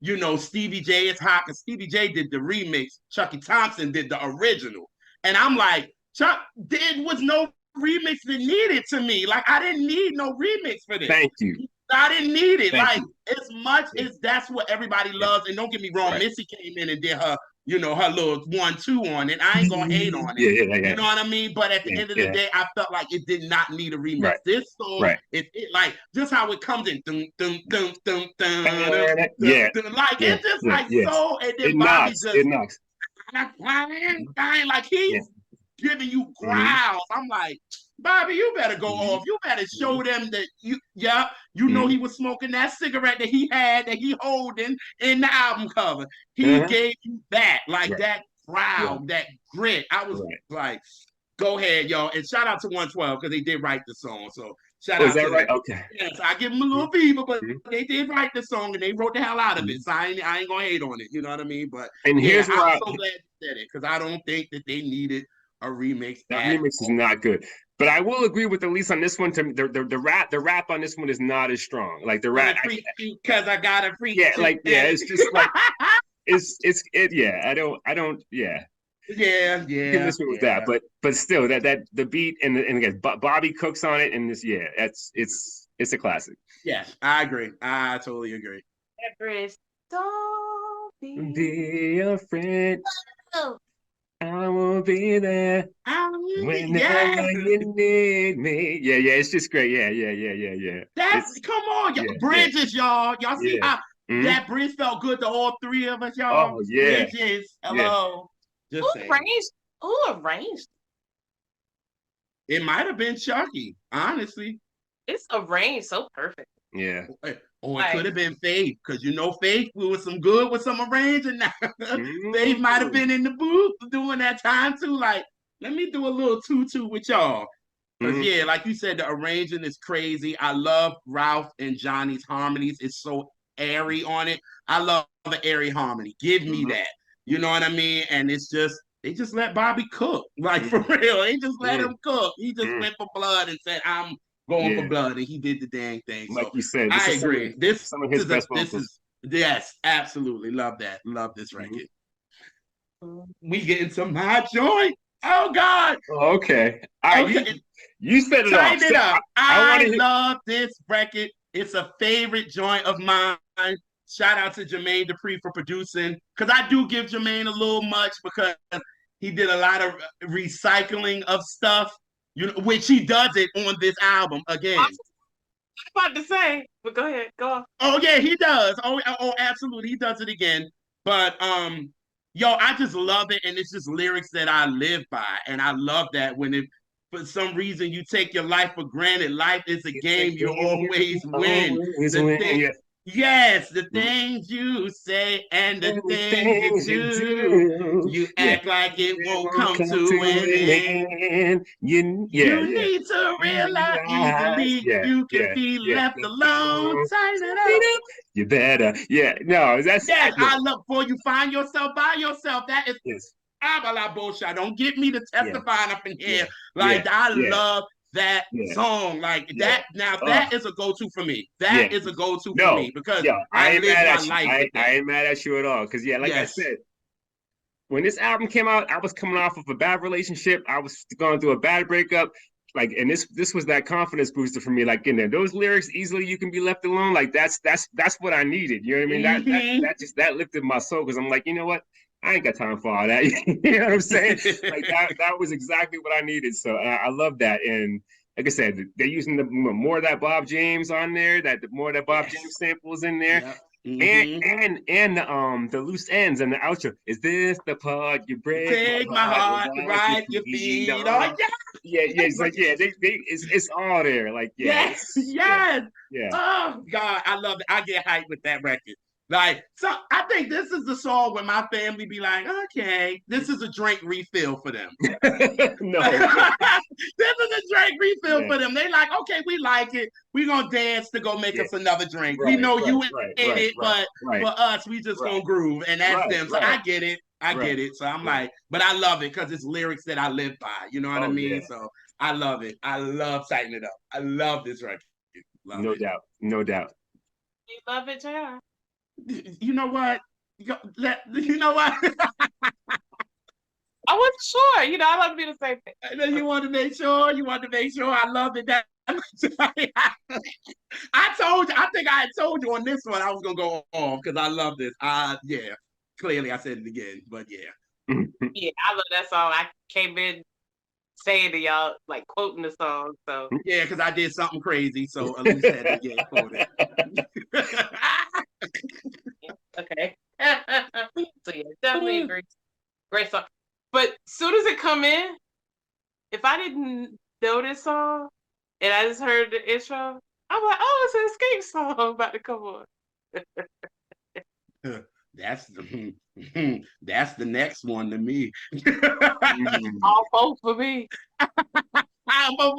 you know, Stevie J is hot, because Stevie J did the remix, Chucky Thompson did the original. And I'm like, Chuck, there was no remix that needed to me. Like, I didn't need no remix for this. Thank you. I didn't need it. Like, as much as that's what everybody loves, and don't get me wrong, Missy came in and did her, you know, her little 1-2 on it. I ain't gonna hate on it. You know what I mean? But at the end of the day, I felt like it did not need a remix. This song, it like just how it comes in, dun, dun, dun, dun, dun, dun, dun, like it's just like so, and then Bobby just it knocks. Like he's giving you growls. I'm like, Bobby, you better go off. You better show them that you know he was smoking that cigarette that he had, that he holding in the album cover. He gave you that, like that growl, that grit. I was like, go ahead, y'all. And shout out to 112, because they did write the song. So shout out to that right? Okay. Yes, I give them a little fever, but they did write the song and they wrote the hell out of it. So I ain't gonna hate on it. You know what I mean? But here's why I'm so glad you said it, because I don't think that they needed a remix. The remix is not good. But I will agree with, at least on this one, the rap on this one is not as strong. Like the rap, because I got a freak. Yeah, like it's just like I don't. Yeah. This with that, but still that the beat and again Bobby Cooks on it, and this it's a classic. Yes, I agree. I totally agree. Don't be a friend. I will be there whenever you need me. Yeah, it's just great. Yeah. Come on, y'all. Bridges, y'all. Y'all see how that bridge felt good to all three of us, y'all. Oh yeah. Bridges. Hello. Who arranged? It might have been Chucky, honestly. It's arranged so perfect. Yeah. Or it could have been Faith, because you know Faith was some good with some arranging now. Faith might have been in the booth doing that time too. Like, let me do a little 2-2 with y'all. Because yeah, like you said, the arranging is crazy. I love Ralph and Johnny's harmonies. It's so airy on it. I love an airy harmony. Give me that. You know what I mean? And it's just, they just let Bobby cook. Like, for real. They just let him cook. He just went for blood and said, I'm going for blood, and he did the dang thing. Like so you said, I agree. Some of his best vocals. Yes, absolutely. Love that. Love this record. We get into my joint. Oh God. Okay. All right. Okay. You set it Tighten it up. I love this record. It's a favorite joint of mine. Shout out to Jermaine Dupri for producing, because I do give Jermaine a little much, because He did a lot of recycling of stuff, which he does it on this album I again. was about to say, but go ahead, go on. Oh yeah, he does. Oh, absolutely, he does it again. But yo, I just love it, and it's just lyrics that I live by, and I love that when it. For some reason, you take your life for granted. Life is a It's a game you game always you win. always The win. thing, Yeah. yes, the Mhm. things you say and the And the things you things you do, do. you Yeah. act like it It won't won't come come to to an an end. end. Yeah, You yeah. need to You realize realize, easily yeah, you can yeah, be yeah. left alone. Tighten it up. You better, yeah. No, that's Yes, yeah, I love before you find yourself by yourself. That is yes, a la bullshit. Don't get me to yeah, testifying up in yeah, here. yeah, Like I yeah, love that yeah, song. Like yeah. that. Now Oh, that is a go-to for me. That yeah. is a go-to for No, me because yeah. I I ain't live mad my at you. life with I that. ain't mad at you at all. Cause yeah, like I Yes. said, when this album came out, I was coming off of a bad relationship. I was going through a bad breakup. Like, and this was that confidence booster for me. Like, in there, those lyrics, easily you can be left alone. Like, that's what I needed. You know what I mean? Mm-hmm. That lifted my soul because I'm like, you know what? I ain't got time for all that. You know what I'm saying? Like that was exactly what I needed. So I love that. And like I said, they're using the more of that Bob James on there. That the more of that Bob James Yes. samples in there Yep. and Mm-hmm. the loose ends and the outro. Is this the part you break my Take my heart heart, without your right your feet feet. Oh on? Yeah, yeah, it's like yeah, it's all there. Like yeah, yes, it's yeah, yes. yeah. Oh God, I love it. I get hyped with that record. Like, so I think this is the song where my family be like, okay, this is a drink refill for them. No, yeah, This is a drink refill yeah, for them. They like, okay, we like it. We gonna dance to go make yeah. us another drink. We Right, know right, you in right, right, it, right, but right, for us, we just right, gonna groove, and that's right, them. So right, I get it. I right, get it. So I'm right. like, but I love it because it's lyrics that I live by. You know what I Oh yeah, mean? So I love it. I love Tighten It Up. I love this record. Love no it. doubt, no doubt. You love it, Jar. You know what? You know what? I wasn't sure. I love to be the same thing. You want to make sure. You want to make sure. I love it. That I told you. I think I had told you on this one I was gonna go off because I love this. Yeah. Clearly, I said it again, but yeah. Yeah, I love that song. I came in saying to y'all, like quoting the song. So Yeah, because I did something crazy, so Elise had to get quoted. okay. So yeah, definitely agree. Great song. But soon as it come in, if I didn't know this song and I just heard the intro, I'm like, oh, it's an Escape song about to come on. That's the that's the next one to me. Mm. All both for me. I'm a both.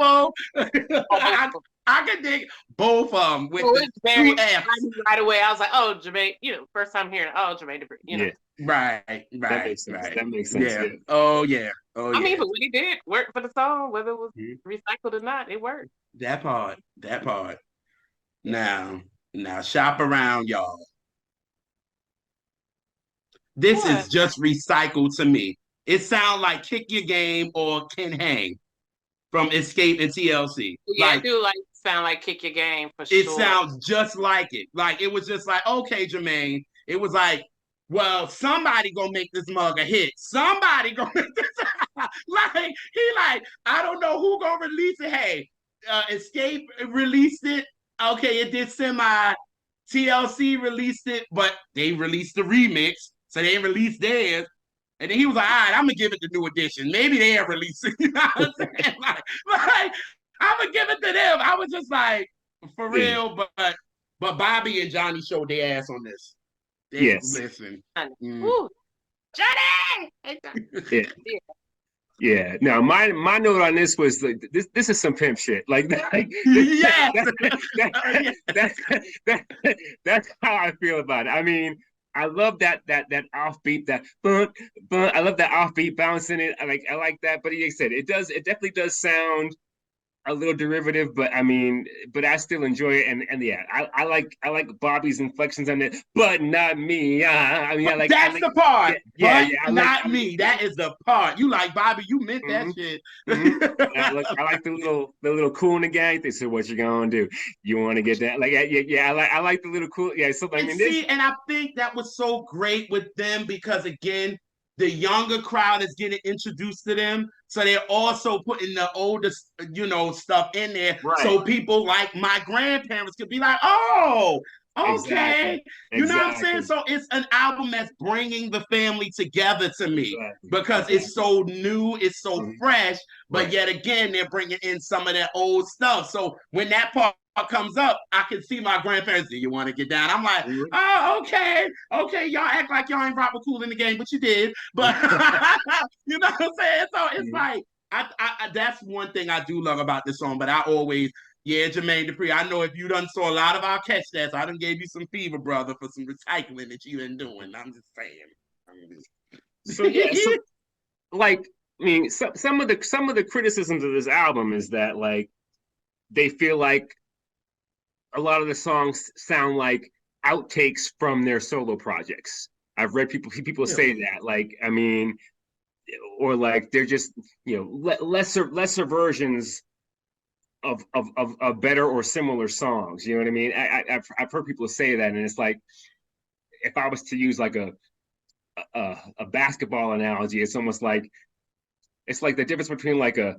All both I, for me. I can dig both of them with So the it's very, two I F's. knew right away. I was like, oh, Jermaine, first time hearing, oh, Jermaine Dupri. Yeah, Right, that right, makes sense. right. That makes sense. Yeah. Yeah. Oh yeah. Oh I mean, yeah. but what he did worked for the song, whether it was Mhm. recycled or not, it worked. That part. That part. Yeah. Now shop around, y'all. This What? is just recycled to me. It sounds like Kick Your Game or Can Hang from Escape and TLC. Yeah, it Like do sound like Kick Your Game for it sure. sounds just like it. Like it was just like, okay, Jermaine. It was like, well, somebody gonna make this mug a hit. Somebody gonna make this like I don't know who gonna release it. Hey, Escape released it. Okay, it did semi. TLC released it, but they released the remix, so they released theirs. And then he was like, all right, I'm gonna give it the new edition. Maybe they'll release it. You know what I'm saying? Like I'm gonna give it to them. I was just like, for Yeah. real, but Bobby and Johnny showed their ass on this. They Yes. listen. Woo. Johnny! Yeah. Yeah. Yeah. Now my note on this was like this is some pimp shit. Like, Yes. that's how I feel about it. I mean, I love that offbeat but I love that offbeat bounce in it. I like that. But like I said, it definitely does sound a little derivative, but I mean, but I still enjoy it, and yeah, I like Bobby's inflections on it, but not me. I mean, That's the part, yeah, but yeah, not me. That is the part. You like Bobby? You meant that mm-hmm, shit. mm-hmm. I like the little cool in the gang. They said, "What you gonna do? You want to get that?" Like, yeah, I like the little cool. Yeah, so I And mean, this, see, and I think that was so great with them because again, the younger crowd is getting introduced to them. So they're also putting the oldest, stuff in there. Right. So people like my grandparents could be like, oh, okay. Exactly. You know what I'm saying? So it's an album that's bringing the family together to me because it's so new, it's so fresh, but yet again, they're bringing in some of that old stuff. So when that part comes up, I can see my grandparents. Do you want to get down? I'm like, oh, okay. Y'all act like y'all ain't proper cool in the game, but you did. But you know what I'm saying? So it's like, I that's one thing I do love about this song. But I always, Jermaine Dupri, I know if you done saw a lot of our catch stats, I done gave you some fever, brother, for some recycling that you been doing. I'm just saying. So like, I mean, some of the criticisms of this album is that like they feel like a lot of the songs sound like outtakes from their solo projects. I've read people say that, like, I mean, or like they're just lesser versions of better or similar songs. You know what I mean? I've heard people say that, and it's like, if I was to use like a basketball analogy, it's almost like the difference between like a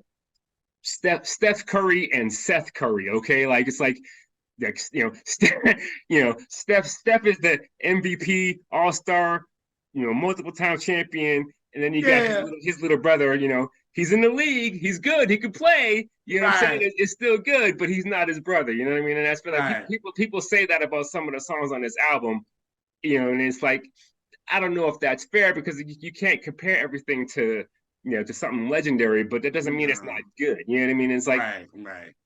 Steph Curry and Seth Curry. Okay, like it's like Steph is the MVP, All-Star, multiple time champion, and then you got his little brother. He's in the league, he's good, he could play. You know what I'm saying? It's still good, but he's not his brother. You know what I mean? And that's like people say that about some of the songs on this album. And it's like, I don't know if that's fair because you can't compare everything to something legendary, but that doesn't mean it's not good. You know what I mean? It's like,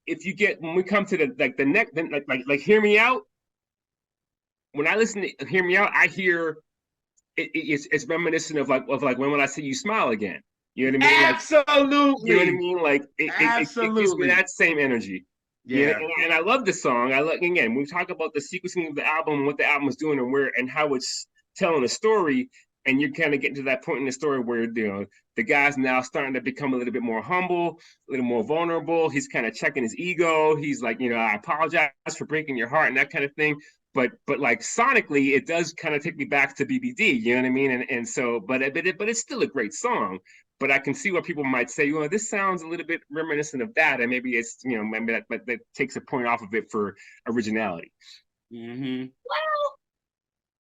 if you get, when we come to the next, like Hear Me Out, when I listen to Hear Me Out, I hear it's reminiscent of like When Will I See You Smile Again? You know what I mean? Absolutely. You know what I mean? Like it gives me that same energy. Yeah. And I love the song. Again, we talk about the sequencing of the album and what the album is doing and how it's telling a story. And you're kind of getting to that point in the story where the guy's now starting to become a little bit more humble, a little more vulnerable. He's kind of checking his ego. He's like, I apologize for breaking your heart and that kind of thing. But like sonically, it does kind of take me back to BBD. You know what I mean? And so, but it's still a great song. But I can see what people might say. This sounds a little bit reminiscent of that, and maybe it's maybe that takes a point off of it for originality. Mm-hmm. Well,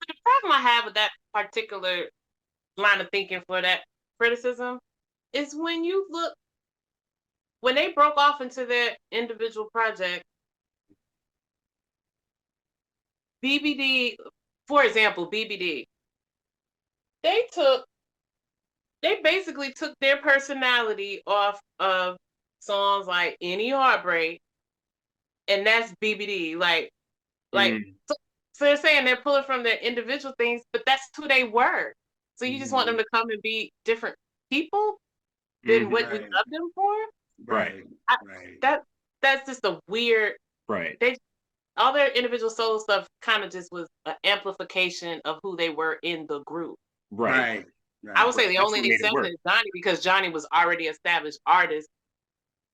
the problem I have with that particular line of thinking for that criticism is when they broke off into their individual project, BBD, for example, BBD, they basically took their personality off of songs like Any Heartbreak, and that's BBD. So they're saying they're pulling from their individual things, but that's who they were. So you just want them to come and be different people than what we love them for? Right. That's just a weird. Right. All their individual solo stuff kind of just was an amplification of who they were in the group. Right. I would say the only exception is Johnny, because Johnny was already established artist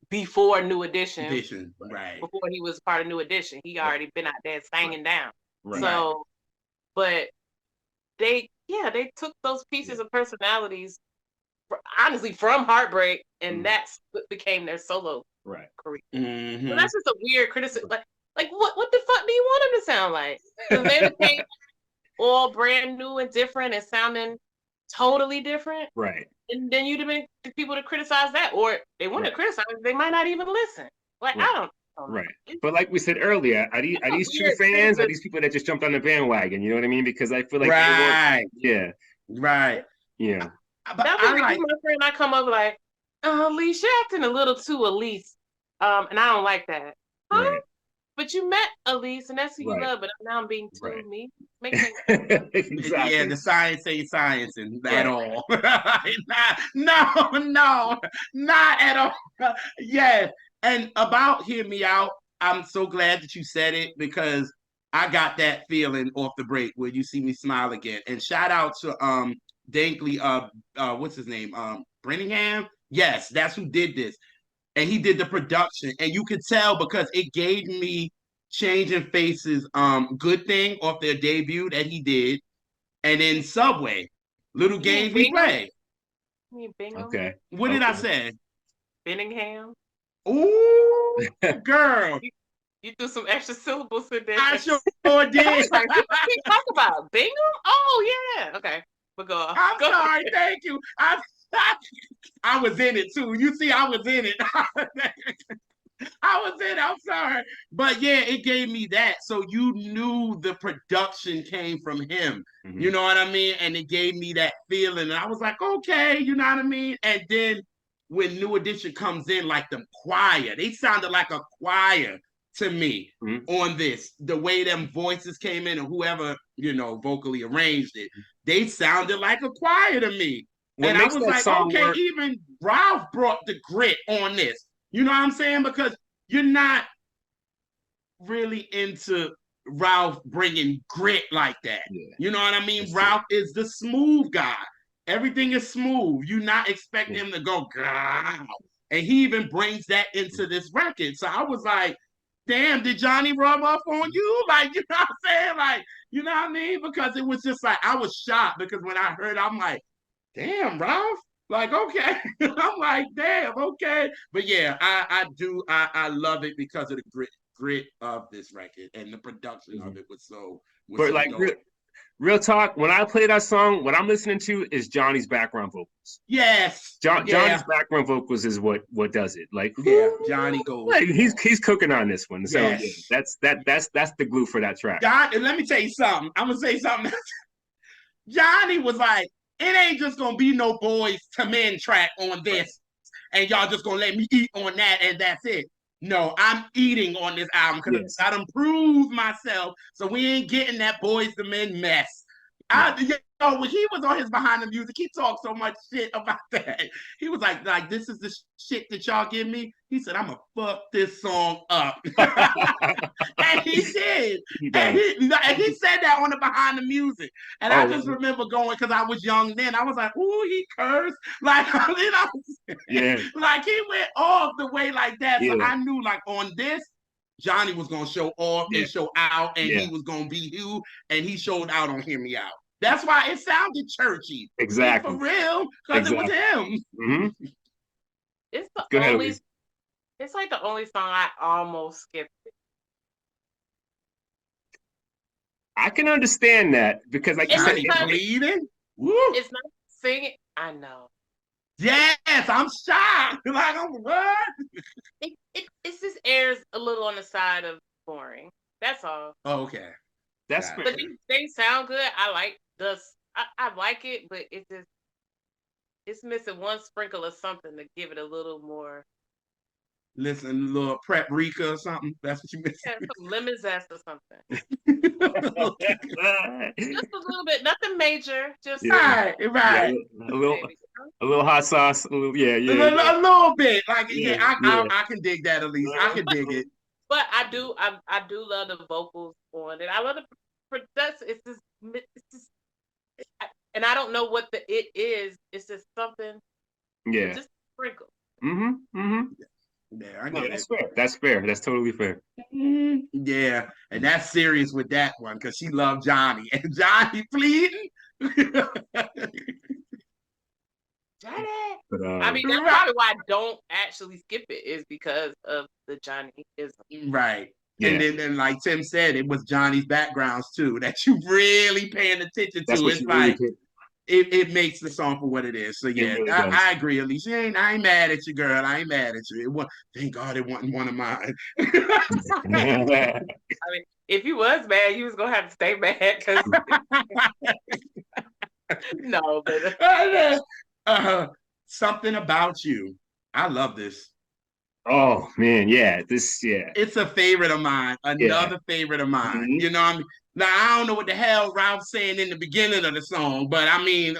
before New Edition. Before he was part of New Edition, he already been out there singing down. So, but they took those pieces of personalities, honestly, from Heartbreak, and that's what became their solo career. Mm-hmm. So that's just a weird criticism. Like what the fuck do you want them to sound like? Because they became all brand new and different and sounding totally different. Right. And then you'd have been the people to criticize that, or they want to criticize, they might not even listen. Like, I don't know. Right. But like we said earlier, are these true fans? Are these people that just jumped on the bandwagon? You know what I mean? Because I feel like Right. Yeah. That's what my friend I come up like, Elise, you're acting a little too Elise. And I don't like that. Huh? Right. But you met Elise, and that's who you love. But now I'm being too me. Exactly. Yeah, the science ain't science at all. No, not at all. Yeah, and about Hear Me Out, I'm so glad that you said it because I got that feeling off the break where you see me smile again. And shout out to Dankley, what's his name? Brenningham. Yes, that's who did this. And he did the production, and you could tell because it gave me Changing Faces Good Thing off their debut that he did, and then Subway. Little You mean games we Bingham? play. You mean Bingham? Okay. What did I say? Binningham? Ooh, girl. You threw some extra syllables in there. I sure I did. was like, what did we talk about? Bingham? Oh, yeah. Okay. But go I'm go sorry. ahead. Thank you. I was in it too. You see, I was in it. I was in it. I'm sorry. But yeah, it gave me that. So you knew the production came from him. Mm-hmm. You know what I mean? And it gave me that feeling. And I was like, okay, you know what I mean? And then when New Edition comes in, like the choir, they sounded like a choir to me Mm-hmm. on this. The way them voices came in and whoever, vocally arranged it, they sounded like a choir to me. What And I makes was that like, song okay, work? even Ralph brought the grit on this. You know what I'm saying? Because you're not really into Ralph bringing grit like that. Yeah, You know what I mean? that's true. Ralph is the smooth guy. Everything is smooth. You're not expecting Yeah. him to go, growl. And he even brings that into this record. So I was like, damn, did Johnny rub up on you? Like, you know what I'm saying? Like, you know what I mean? Because it was just like, I was shocked because when I heard, I'm like, damn, Ralph. Like, okay. I'm like, damn, okay. But yeah, I love it because of the grit of this record and the production Mm-hmm. of it was so But like dope. real talk, when I play that song, what I'm listening to is Johnny's background vocals. Yes. Johnny's background vocals is what does it. Like, yeah, Johnny goes. Like, he's cooking on this one. So yes. yeah, that's the glue for that track. John, and let me tell you something. I'm gonna say something. Johnny was like, it ain't just gonna be no boys to men track on this, and y'all just gonna let me eat on that, and that's it. No, I'm eating on this album because Yes. I done proved myself. So we ain't getting that boys to men mess. When he was on his behind the music, he talked so much shit about that. He was like this is the shit that y'all give me. He said, I'm gonna fuck this song up. And he did. And he said that on the behind the music. And I just remember going, because I was young then, I was like, ooh, he cursed. Like, you know, yeah. Like he went off the way like that. Yeah. So I knew like on this, Johnny was gonna show off and show out, and he was gonna be you, and he showed out on Hear Me Out. That's why it sounded churchy. Exactly. For real, because it was him. Mm-hmm. It's the only. It's like the only song I almost skipped. I can understand that because, like you said, he's bleeding. Woo. It's not singing. I know. Yes, I'm shocked. Like, what? It's just airs a little on the side of boring. That's all. Oh, okay. That's fair. But they sound good. I like I like it, but it's missing one sprinkle of something to give it a little more. Listen, a little paprika or something. That's what you missing. Yeah, some lemon zest or something. Just a little bit, nothing major. Just right. Yeah, a little hot sauce. A little bit. Like I can dig that at least. I can dig it. But I do love the vocals on it. I love the production. It's just, and I don't know what it is. It's just something. Yeah. Just sprinkle. Mm-hmm. Mm-hmm. Yeah, I get that's fair. That's fair. That's totally fair. Yeah, and that's serious with that one because she loved Johnny and Johnny pleading. Johnny. I mean, that's probably why I don't actually skip it is because of the Johnny-ism. Right. Yeah. And then, like Tim said, it was Johnny's backgrounds too that you really paying attention to. It's like it makes the song for what it is. So yeah, really I agree. At least I ain't mad at you, girl. I ain't mad at you. Thank God it wasn't one of mine. I mean, if you was mad, you was gonna have to stay mad because no, but Something About You. I love this. Oh man, yeah, it's a favorite of mine. Another favorite of mine. Mm-hmm. You know what I mean? Now I don't know what the hell Ralph's saying in the beginning of the song, but I mean,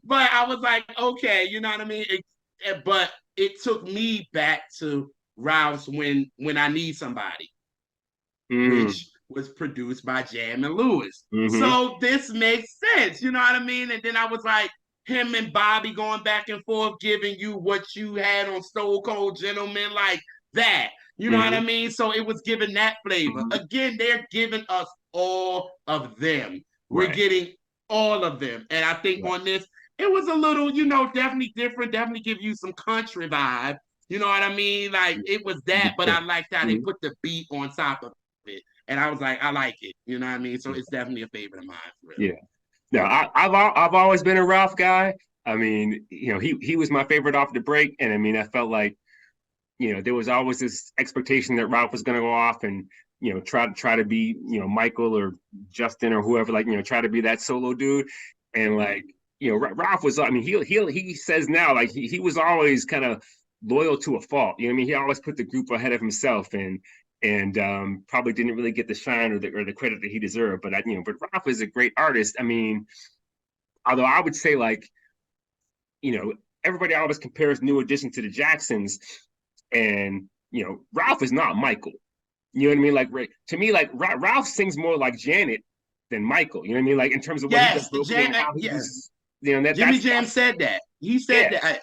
but I was like, okay, you know what I mean? But it took me back to Ralph's When I Need Somebody, which was produced by Jam and Lewis. Mm-hmm. So this makes sense, you know what I mean? And then I was like, him and Bobby going back and forth, giving you what you had on Stone Cold Gentleman, like that. You know what I mean? So it was giving that flavor. Again, they're giving us all of them We're getting all of them. And I think on this, it was a little, definitely different, definitely give you some country vibe. You know what I mean? Like it was that, but I liked how they put the beat on top of it. And I was like, I like it. You know what I mean? So it's definitely a favorite of mine. For real. Yeah. No, I've always been a Ralph guy. I mean, he was my favorite off the break. And I mean, I felt like, there was always this expectation that Ralph was going to go off and, try to be, Michael or Justin or whoever, like, try to be that solo dude. And like, Ralph was, I mean, he says now, like he was always kind of loyal to a fault. You know what I mean? He always put the group ahead of himself and probably didn't really get the shine or the credit that he deserved. But but Ralph is a great artist. I mean, although I would say like, everybody always compares New Edition to the Jacksons, and Ralph is not Michael. You know what I mean? Like to me, like Ralph sings more like Janet than Michael. You know what I mean? Like in terms of what he does, Janet, yes. Jimmy Jam said that. He said that.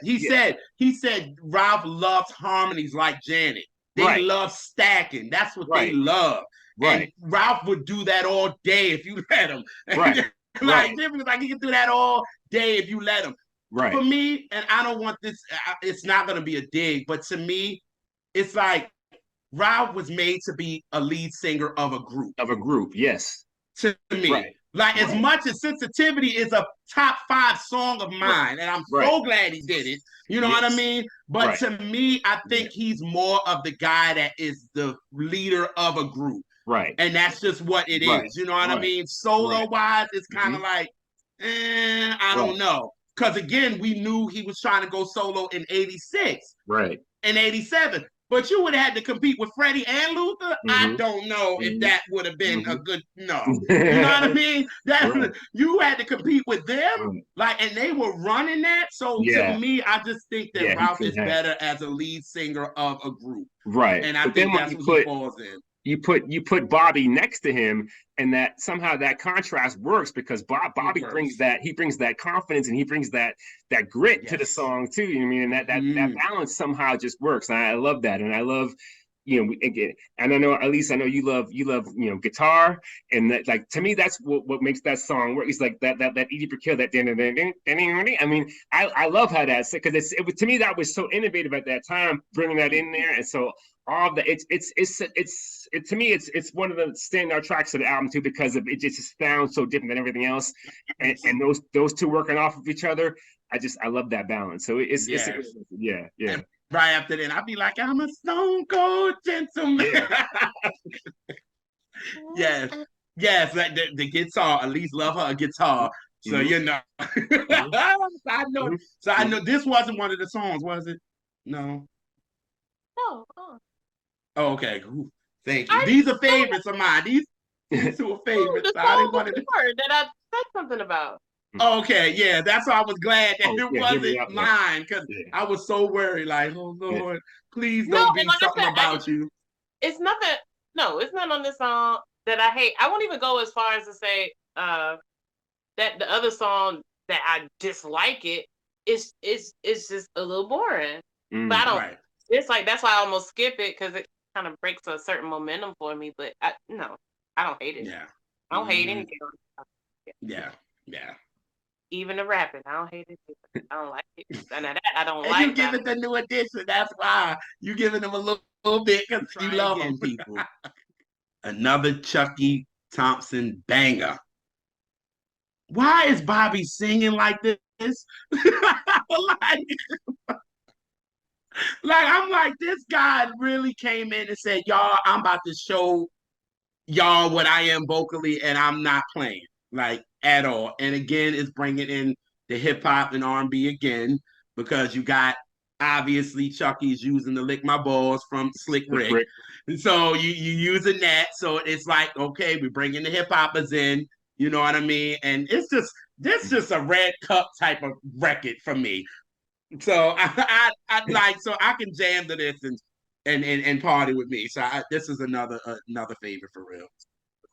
He said Ralph loves harmonies like Janet. They love stacking. That's what they love. Right. And Ralph would do that all day if you let him. Right. Like he can do that all day if you let him. Right. For me, and I don't want this, it's not going to be a dig, but to me, it's like Ralph was made to be a lead singer of a group. Of a group, yes. To me. Right. Like as much as Sensitivity is a top 5 song of mine, and I'm so glad he did it. You know what I mean? But to me, I think he's more of the guy that is the leader of a group. Right. And that's just what it is. You know what I mean? Solo wise, it's kind of like, I don't know. Because again, we knew he was trying to go solo in 86. Right. In 87. But you would have had to compete with Freddie and Luther. I don't know if that would have been a good no. You know what I mean? That you had to compete with them, like, and they were running that. So to me, I just think that Ralph is better as a lead singer of a group. Right. And I think that's what he falls in. You put Bobby next to him, and that somehow that contrast works because Bobby brings that confidence and he brings that grit to the song too. You know what I mean? And that balance somehow just works. And I love that, and I love again. And I know you love guitar, and that, like, to me that's what makes that song work. It's like that Edie Brickell, that I mean, I love how that's because it was, to me, that was so innovative at that time, bringing that in there. And so all of that, it's to me, it's one of the standout tracks of the album too, because it just sounds so different than everything else, and those two working off of each other. I love that balance. So it's yeah. And right after that, I'd be like, I'm a stone cold gentleman. Yeah. yes, like the guitar. At least love her a guitar. So I know this wasn't one of the songs, was it? No. No. Oh, okay. Ooh, thank you. These are favorites of mine. These two are favorites. The song that I said something about. Okay, yeah, that's why I was glad that it wasn't mine, because I was so worried, like, oh Lord, please don't be something about you. It's nothing. No, it's not on this song that I hate. I won't even go as far as to say that the other song that I dislike it's just a little boring. But I don't. It's like that's why I almost skip it, because it kind of breaks a certain momentum for me. But I don't hate it. Yeah, I don't hate anything. Yeah. Even the rapping, I don't hate it. I don't like it. And that I don't like. You give it the New Edition. That's why you giving them a little bit because you love them, people. Another Chucky Thompson banger. Why is Bobby singing like this? Like I'm like, this guy really came in and said, y'all, I'm about to show y'all what I am vocally, and I'm not playing like at all. And again, it's bringing in the hip hop and R&B again, because you got obviously Chucky's using the Lick My Balls from Slick Rick. And so you using that. So it's like, okay, we're bringing the hip hoppers in, you know what I mean? And it's just a red cup type of record for me. So I like, so I can jam to this and party with me. So this is another favorite for real.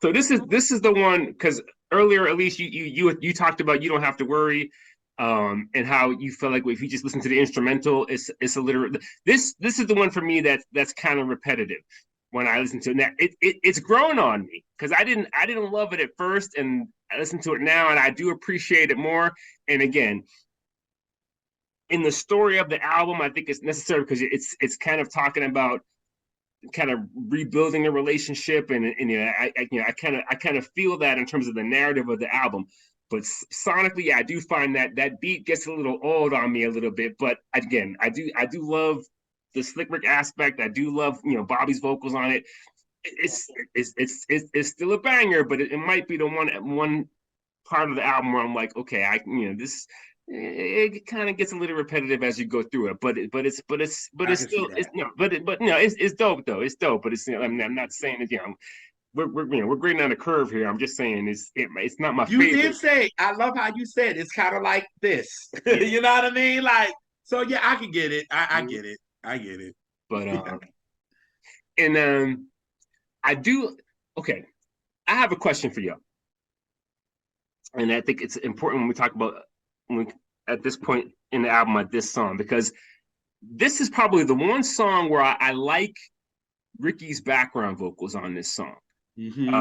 So this is the one, because earlier, at least you talked about You Don't Have to Worry, and how you feel like if you just listen to the instrumental, it's a little. This is the one for me that's kind of repetitive. when I listen to it now. It's grown on me because I didn't love it at first, and I listen to it now and I do appreciate it more. And again, in the story of the album, I think it's necessary because it's kind of talking about kind of rebuilding a relationship, and I kind of feel that in terms of the narrative of the album. But sonically, I do find that beat gets a little old on me a little bit. But again, I do love the Slick Rick aspect. I do love Bobby's vocals on it. It's still a banger, but it might be the one part of the album where I'm like, okay, this it kind of gets a little repetitive as you go through it, but it's still it's dope though. It's dope, but it's I'm not saying that we're grading on a curve here. I'm just saying it's not my favorite. You did say, I love how you said it's kind of like this. You know what I mean? Like, so yeah, I can get it. I get it. I get it. But and I do. Okay, I have a question for you, and I think it's important when we talk about at this point in the album at this song, because this is probably the one song where I like Ricky's background vocals on this song. Mm-hmm.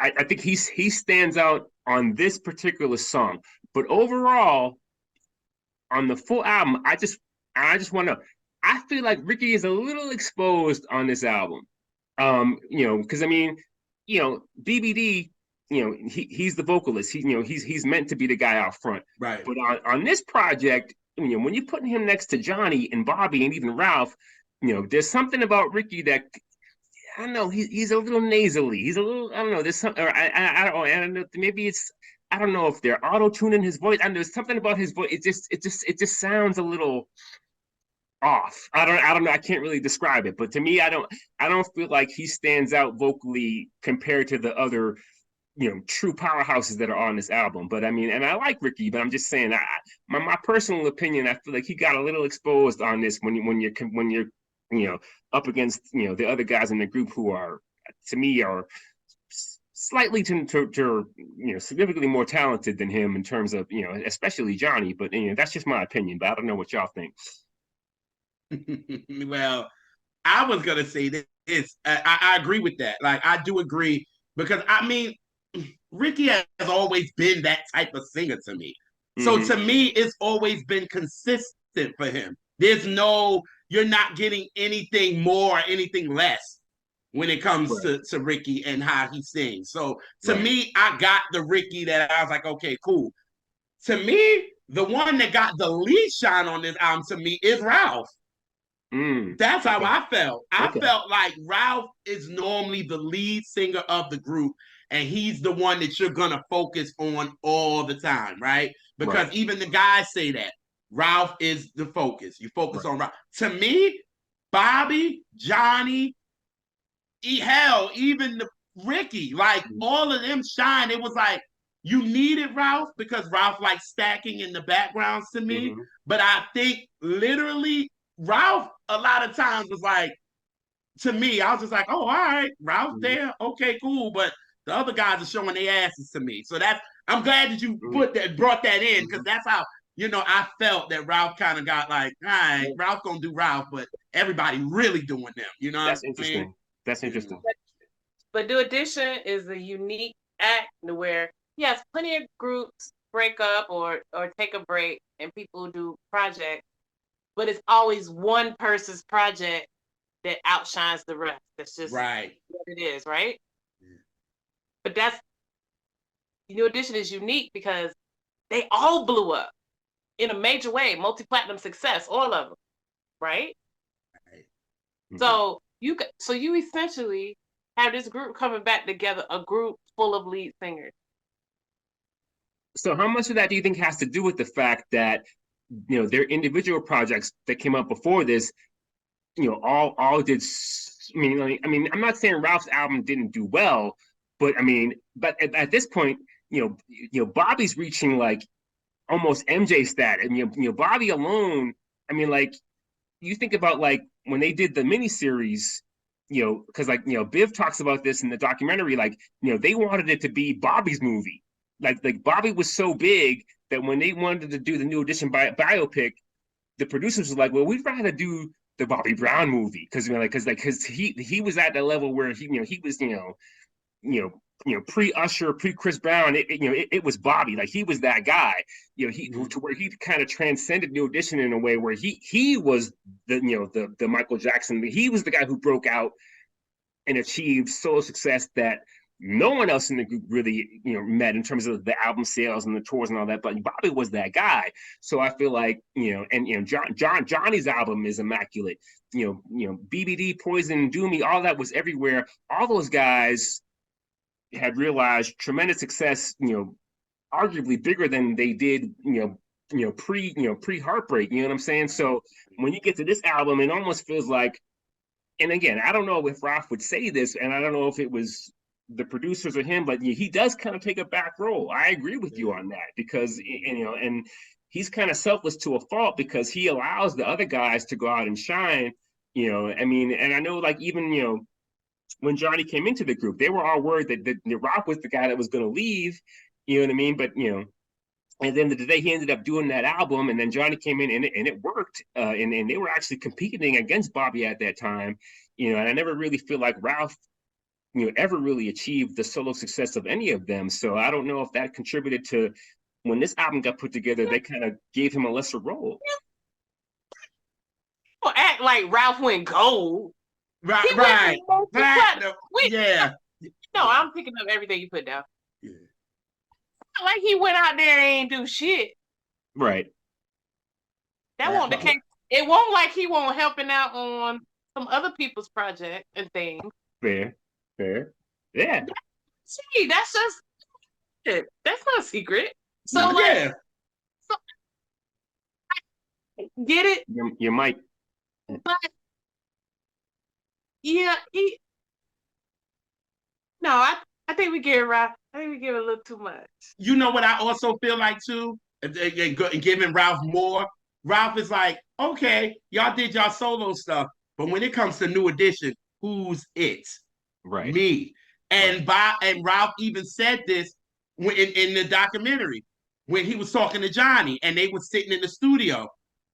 I think he stands out on this particular song, but overall on the full album, I just want to. I feel like Ricky is a little exposed on this album, because I mean, BBD, he's the vocalist. He's meant to be the guy out front, right? But on this project, when you're putting him next to Johnny and Bobby and even Ralph, there's something about Ricky that I don't know. He's a little nasally. He's a little. I don't know. There's some. Or I don't know. Maybe it's. I don't know if they're auto tuning his voice. And there's something about his voice. It just sounds a little off. I don't know. I can't really describe it. But to me, I don't feel like he stands out vocally compared to the other, true powerhouses that are on this album. But I mean, and I like Ricky, but I'm just saying, my personal opinion, I feel like he got a little exposed on this when you're up against the other guys in the group who are, to me, are slightly significantly more talented than him in terms of especially Johnny. But that's just my opinion. But I don't know what y'all think. Well, I was gonna say this. I agree with that. Like, I do agree, because I mean, Ricky has always been that type of singer to me. So to me, it's always been consistent for him. You're not getting anything more, anything less when it comes to Ricky and how he sings. So to me, I got the Ricky that I was like, okay, cool. To me, the one that got the least shine on this album to me is Ralph. That's how I felt. I felt like Ralph is normally the lead singer of the group, and he's the one that you're going to focus on all the time, right? Because even the guys say that. Ralph is the focus. You focus on Ralph. To me, Bobby, Johnny, hell, even Ricky, like all of them shine. It was like you needed Ralph because Ralph likes stacking in the backgrounds to me. But I think literally Ralph a lot of times was like, to me, I was just like, oh, all right, Ralph there, okay, cool. But the other guys are showing their asses to me. So I'm glad that you brought that in, because that's how I felt that Ralph kind of got like, all right, Ralph gonna do Ralph, but everybody really doing them. You know, that's interesting. I mean? That's interesting. But New Edition is a unique act where, yes, plenty of groups break up or take a break, and people do projects, but it's always one person's project that outshines the rest. That's just what it is, right? Yeah. But New Edition is unique because they all blew up in a major way, multi-platinum success, all of them, right? So you essentially have this group coming back together, a group full of lead singers. So how much of that do you think has to do with the fact that their individual projects that came up before this, all did? I mean, I'm not saying Ralph's album didn't do well, but I mean, at this point, Bobby's reaching like almost MJ status. And Bobby alone. I mean, like, you think about like when they did the miniseries, because like Biv talks about this in the documentary. Like, they wanted it to be Bobby's movie. Like Bobby was so big that when they wanted to do the New Edition biopic, the producers were like, well, we'd rather do the Bobby Brown movie, because he was at the level where he was pre-Usher, pre-Chris Brown. It was Bobby. Like, he was that guy. He to where he kind of transcended New Edition in a way where he was the Michael Jackson. He was the guy who broke out and achieved solo success that no one else in the group really met in terms of the album sales and the tours and all that. But Bobby was that guy. So I feel like Johnny's album is immaculate. BBD, Poison, Do Me, all that was everywhere. All those guys had realized tremendous success, arguably bigger than they did, pre Heartbreak. You know what I'm saying? So when you get to this album, it almost feels like, and again, I don't know if Ralph would say this, and I don't know if it was the producers or him, but he does kind of take a back role. I agree with you on that, because and he's kind of selfless to a fault, because he allows the other guys to go out and shine. And I know, like, even when Johnny came into the group, they were all worried that Ralph was the guy that was going to leave. You know what I mean? But and then the day he ended up doing that album, and then Johnny came in and it worked, and they were actually competing against Bobby at that time. And I never really feel like Ralph ever really achieved the solo success of any of them. So I don't know if that contributed to, when this album got put together, they kind of gave him a lesser role. Well, act like Ralph went gold. Right. Yeah. No, I'm picking up everything you put down. Yeah. Like he went out there and ain't do shit. Right. That won't the case. It won't like he won't helping out on some other people's project and things. Fair. Yeah. See, that's just it. That's not a secret. So yeah. So, get it? You might. But yeah, I think we give Ralph. I think we give a little too much. You know what I also feel like too? Giving Ralph more. Ralph is like, okay, y'all did y'all solo stuff, but when it comes to New Edition, who's it? Right. Me. And Ralph even said this in the documentary when he was talking to Johnny, and they were sitting in the studio,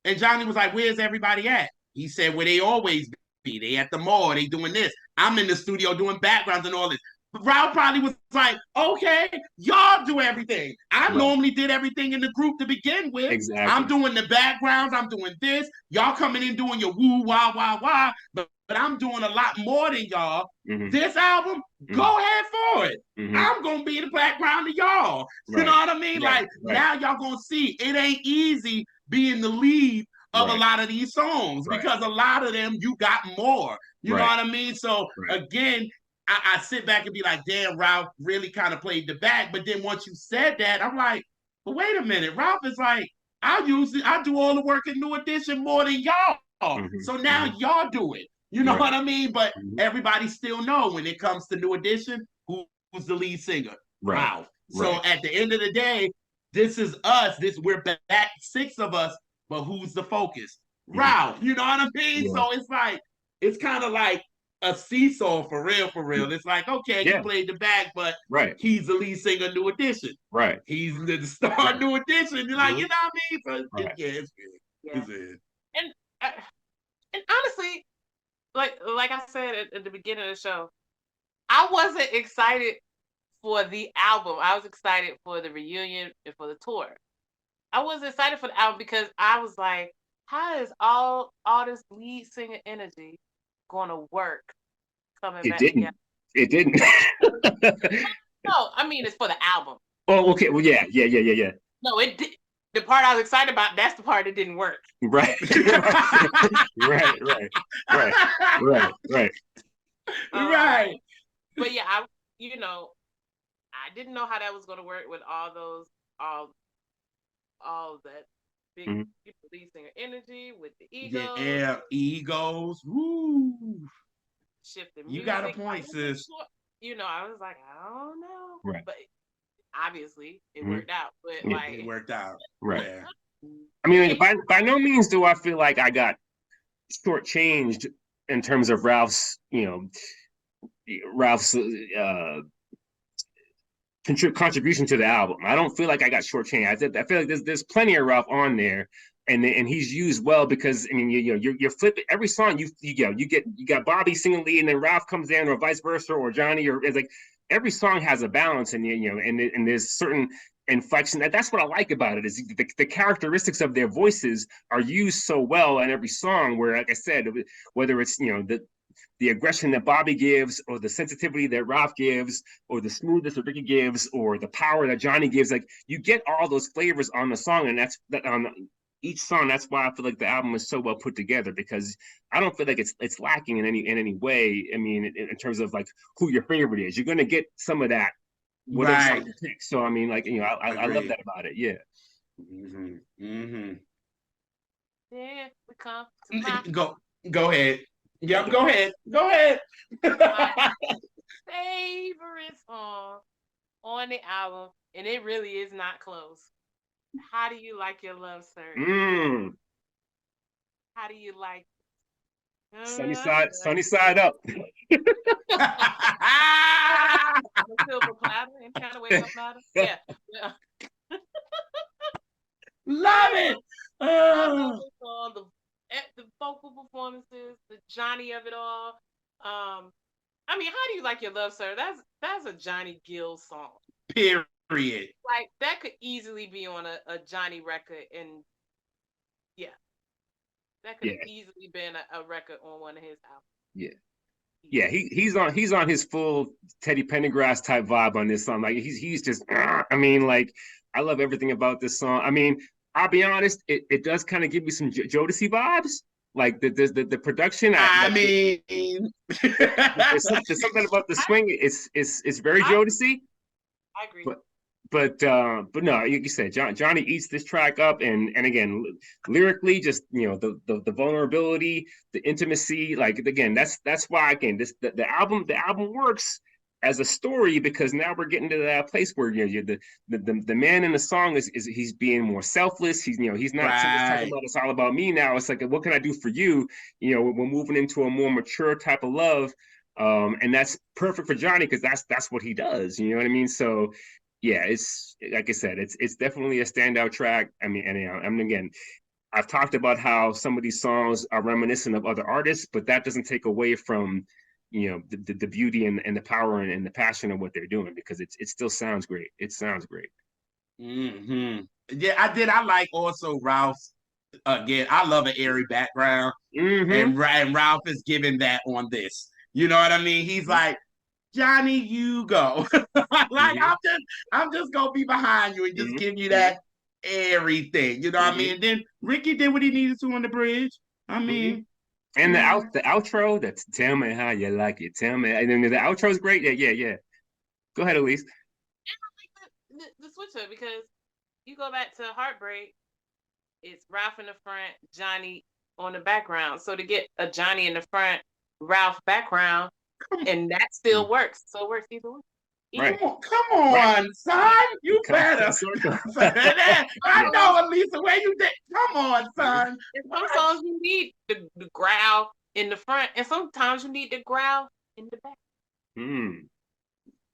and Johnny was like, "Where's everybody at?" He said, "Where they always be. They at the mall. They doing this. I'm in the studio doing backgrounds and all this." But Ralph probably was like, "Okay, y'all do everything. I normally did everything in the group to begin with. Exactly. I'm doing the backgrounds. I'm doing this. Y'all coming in doing your woo, wah, wah, wah. But I'm doing a lot more than y'all. Mm-hmm. This album, go ahead for it. Mm-hmm. I'm going to be the background of y'all." You know what I mean? Now y'all going to see it ain't easy being the lead of a lot of these songs, because a lot of them you got more. You know what I mean? So again, I sit back and be like, damn, Ralph really kind of played the back. But then once you said that, I'm like, but wait a minute. Ralph is like, I do all the work in New Edition more than y'all. Mm-hmm. So now y'all do it. You know what I mean? But everybody still know when it comes to New Edition, who's the lead singer? Ralph. So at the end of the day, this is us. We're back, 6 of us, but who's the focus? Ralph. You know what I mean? Yeah. So it's like, it's kind of like a seesaw for real. It's like, okay, you played the back, but he's the lead singer New Edition. Right. He's the star New Edition. You're like, you know what I mean? So it's good. Yeah. It's good. And honestly, like I said at the beginning of the show, I wasn't excited for the album. I was excited for the reunion and for the tour. I was excited for the album because I was like, how is all this lead singer energy going to work coming back together? It didn't. No, I mean, it's for the album. Oh, okay. Well, yeah. No, it did. The part I was excited about, that's the part that didn't work. Right. Right. But yeah, I didn't know how that was going to work with all that big people lead singer energy with the egos. Yeah, egos. Woo. Shifting music. You got a point, sis. I was like, I don't know. Right. But obviously it worked out. But it worked out. Right. Yeah. I mean, by no means do I feel like I got shortchanged in terms of Ralph's contribution to the album. I don't feel like I got shortchanged. I feel like there's plenty of Ralph on there, and he's used well because I mean you're flipping every song you got Bobby singing lead and then Ralph comes in or vice versa or Johnny or it's like every song has a balance and and there's certain inflection that's what I like about it is the characteristics of their voices are used so well in every song where like I said whether it's the aggression that Bobby gives, or the sensitivity that Ralph gives, or the smoothness that Ricky gives, or the power that Johnny gives. Like you get all those flavors on the song, and that's that on each song. That's why I feel like the album is so well put together because I don't feel like it's lacking in any way. I mean, in terms of like who your favorite is, you're gonna get some of that whatever song you pick. So I mean, like I love that about it. Yeah. Mm-hmm. Mm-hmm. Yeah, we come to my Go ahead. Yep, go ahead. Go ahead. my favorite song on the album, and it really is not close. How do you like your love, sir? How do you like Sunny side up. the silver platter and kind of wake up platter? Yeah. Yeah. Love it. I love this song. The vocal performances, the Johnny of it all. I mean, how do you like your love, sir? That's a Johnny Gill song. Period. Like that could easily be on a Johnny record, and yeah, that could have easily been a record on one of his albums. Yeah. Yeah, he's on his full Teddy Pendergrass type vibe on this song. Like he's just I mean, like I love everything about this song. I mean, I'll be honest, it does kind of give me some Jodeci vibes. Like the production. I mean, there's something about the swing. It's very Jodeci. I agree. But no, like you said, Johnny eats this track up, and again, lyrically, just the vulnerability, the intimacy, like again, that's why again the album works as a story because now we're getting to that place where the man in the song is he's being more selfless. He's he's not just talking about it's all about me now. It's like what can I do for you? We're moving into a more mature type of love, and that's perfect for Johnny because that's what he does. You know what I mean? So. Yeah, it's like I said, it's definitely a standout track. I mean, and again, I've talked about how some of these songs are reminiscent of other artists, but that doesn't take away from the beauty and the power and the passion of what they're doing because it still sounds great. It sounds great. Mm-hmm. Yeah, I did. I like also Ralph's. Again, I love an airy background, and Ralph is giving that on this. You know what I mean? He's like. Johnny, you go. Like I'm just gonna be behind you and just give you that everything. You know what I mean? And then Ricky did what he needed to on the bridge. I mean, and the outro. That's tell me how you like it. Tell me. And then the outro is great. Yeah. Go ahead, Elise. And I like the switcher because you go back to Heartbreak. It's Ralph in the front, Johnny on the background. So to get a Johnny in the front, Ralph background. And that still works. So it works either way. Right. Come on, son. You better. I know, Elisa, where you did. Come on, son. And some songs you need the growl in the front, and sometimes you need the growl in the back.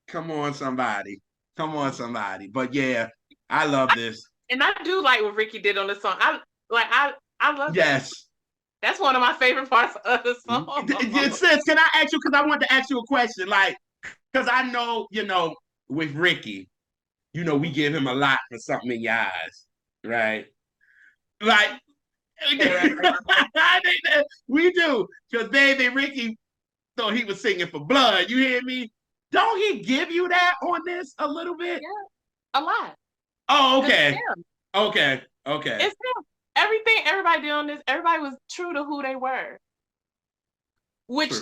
Come on, somebody. But yeah, I love this. And I do like what Ricky did on the song. I love yes. That. That's one of my favorite parts of the song. Sis, can I ask you, because I wanted to ask you a question, like, because I know, with Ricky, we give him a lot for something in your eyes, right? Like, we do, because baby, Ricky thought he was singing for blood, you hear me? Don't he give you that on this a little bit? Yeah, a lot. Oh, okay. Okay. It's him. Everything everybody did on this, everybody was true to who they were. Which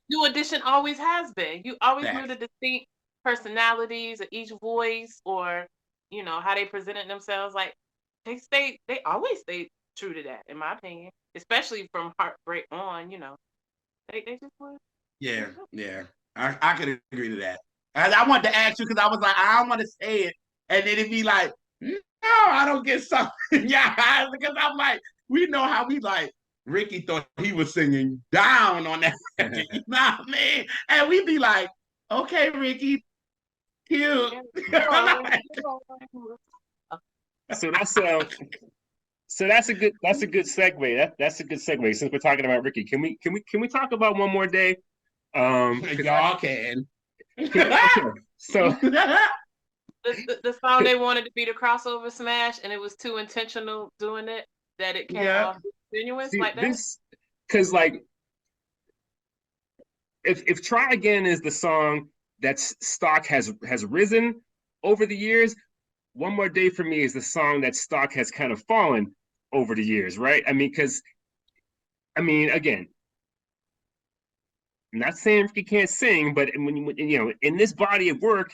New Edition always has been. You always knew the distinct personalities of each voice or, how they presented themselves. Like they always stayed true to that, in my opinion. Especially from Heartbreak on, They just were. Yeah. I could agree to that. I wanted to ask you because I was like, I don't want to say it. And then it'd be like, no, I don't get something in your eyes because I'm like, we know how we like. Ricky thought he was singing down on that. You know what I mean? And we'd be like, okay, Ricky, cute. So So that's a good segue. That's a good segue. Since we're talking about Ricky, can we talk about One More Day? Y'all can. Okay, so The song they wanted to be the crossover smash, and it was too intentional doing it that it came Yeah. off genuine see like that. this because like if Try Again is the song that's stock has risen over the years, One More Day for me is the song that stock has kind of fallen over the years, right? Again, I'm not saying Ricky can't sing, but when in this body of work,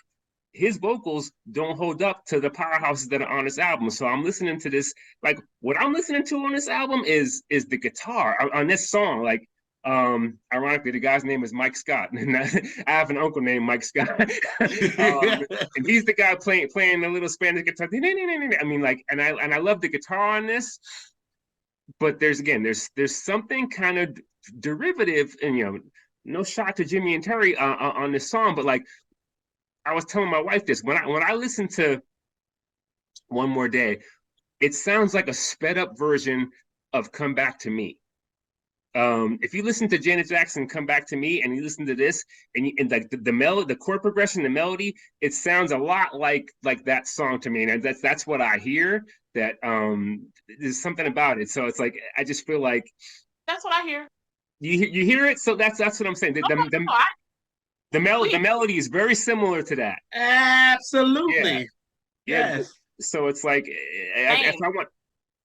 his vocals don't hold up to the powerhouses that are on this album. So I'm listening to this, like what I'm listening to on this album is the guitar on this song. Like, ironically, the guy's name is Mike Scott, and I have an uncle named Mike Scott, and he's the guy playing the little Spanish guitar. And I love the guitar on this, but there's something kind of derivative, and no shot to Jimmy and Terry on this song, but like I was telling my wife this when I listen to One More Day, it sounds like a sped up version of Come Back to Me. If you listen to Janet Jackson Come Back to Me and you listen to this and like the chord progression, the melody, it sounds a lot like that song to me, and that's what I hear. That there's something about it, so it's like I just feel like That's what I hear. you hear it. So that's what I'm saying. The melody is very similar to that. Absolutely. Yeah. Yes. So it's like if I want,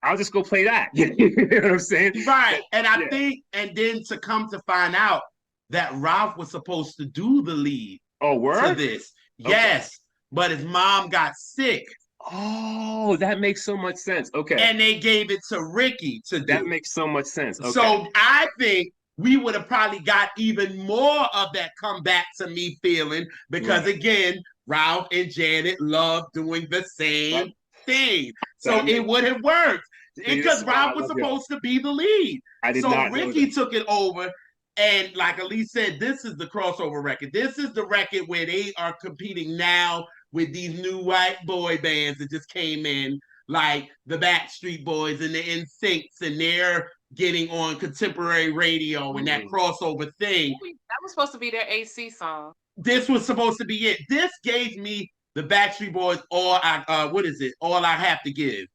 I'll just go play that. You know what I'm saying? Right. And I think, and then to come to find out that Ralph was supposed to do the lead to this. Yes. Okay. But his mom got sick. Oh, that makes so much sense. Okay. And they gave it to Ricky to do. That makes so much sense. Okay. So I think we would have probably got even more of that come back to me feeling because, again, Ralph and Janet love doing the same thing. So it would have worked because Ralph was supposed to be the lead. I did not know Ricky that. took it over. And like Elise said, this is the crossover record. This is the record where they are competing now with these new white boy bands that just came in, like the Backstreet Boys and the NSYNCs, and they're getting on contemporary radio and that crossover thing. That was supposed to be their AC song. This was supposed to be it. This gave me the Backstreet Boys All I Have to Give.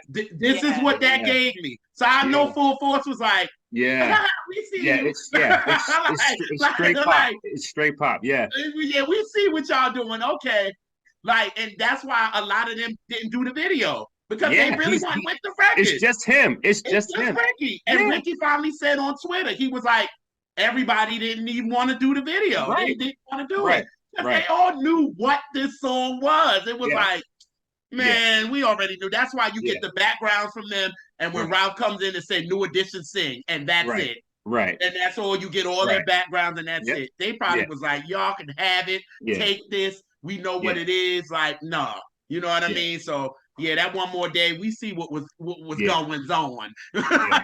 This is what that gave me. So I know Full Force was like, we see you. It's straight pop. It's straight pop. Yeah, we see what y'all doing. Okay, like, and that's why a lot of them didn't do the video because they really went with the record. It's just him. It's just him. Ricky. And Ricky finally said on Twitter, he was like, everybody didn't even want to do the video. Right. They didn't want to do it because they all knew what this song was. It was like, man, we already knew. That's why you get the backgrounds from them. And when Ralph comes in and say New Edition sing, and that's it. Right. And that's all you get, all their backgrounds, and that's it. They probably was like, y'all can have it. Take this. We know what it is. Like, nah. You know what I mean? So that One More Day, we see what was going on.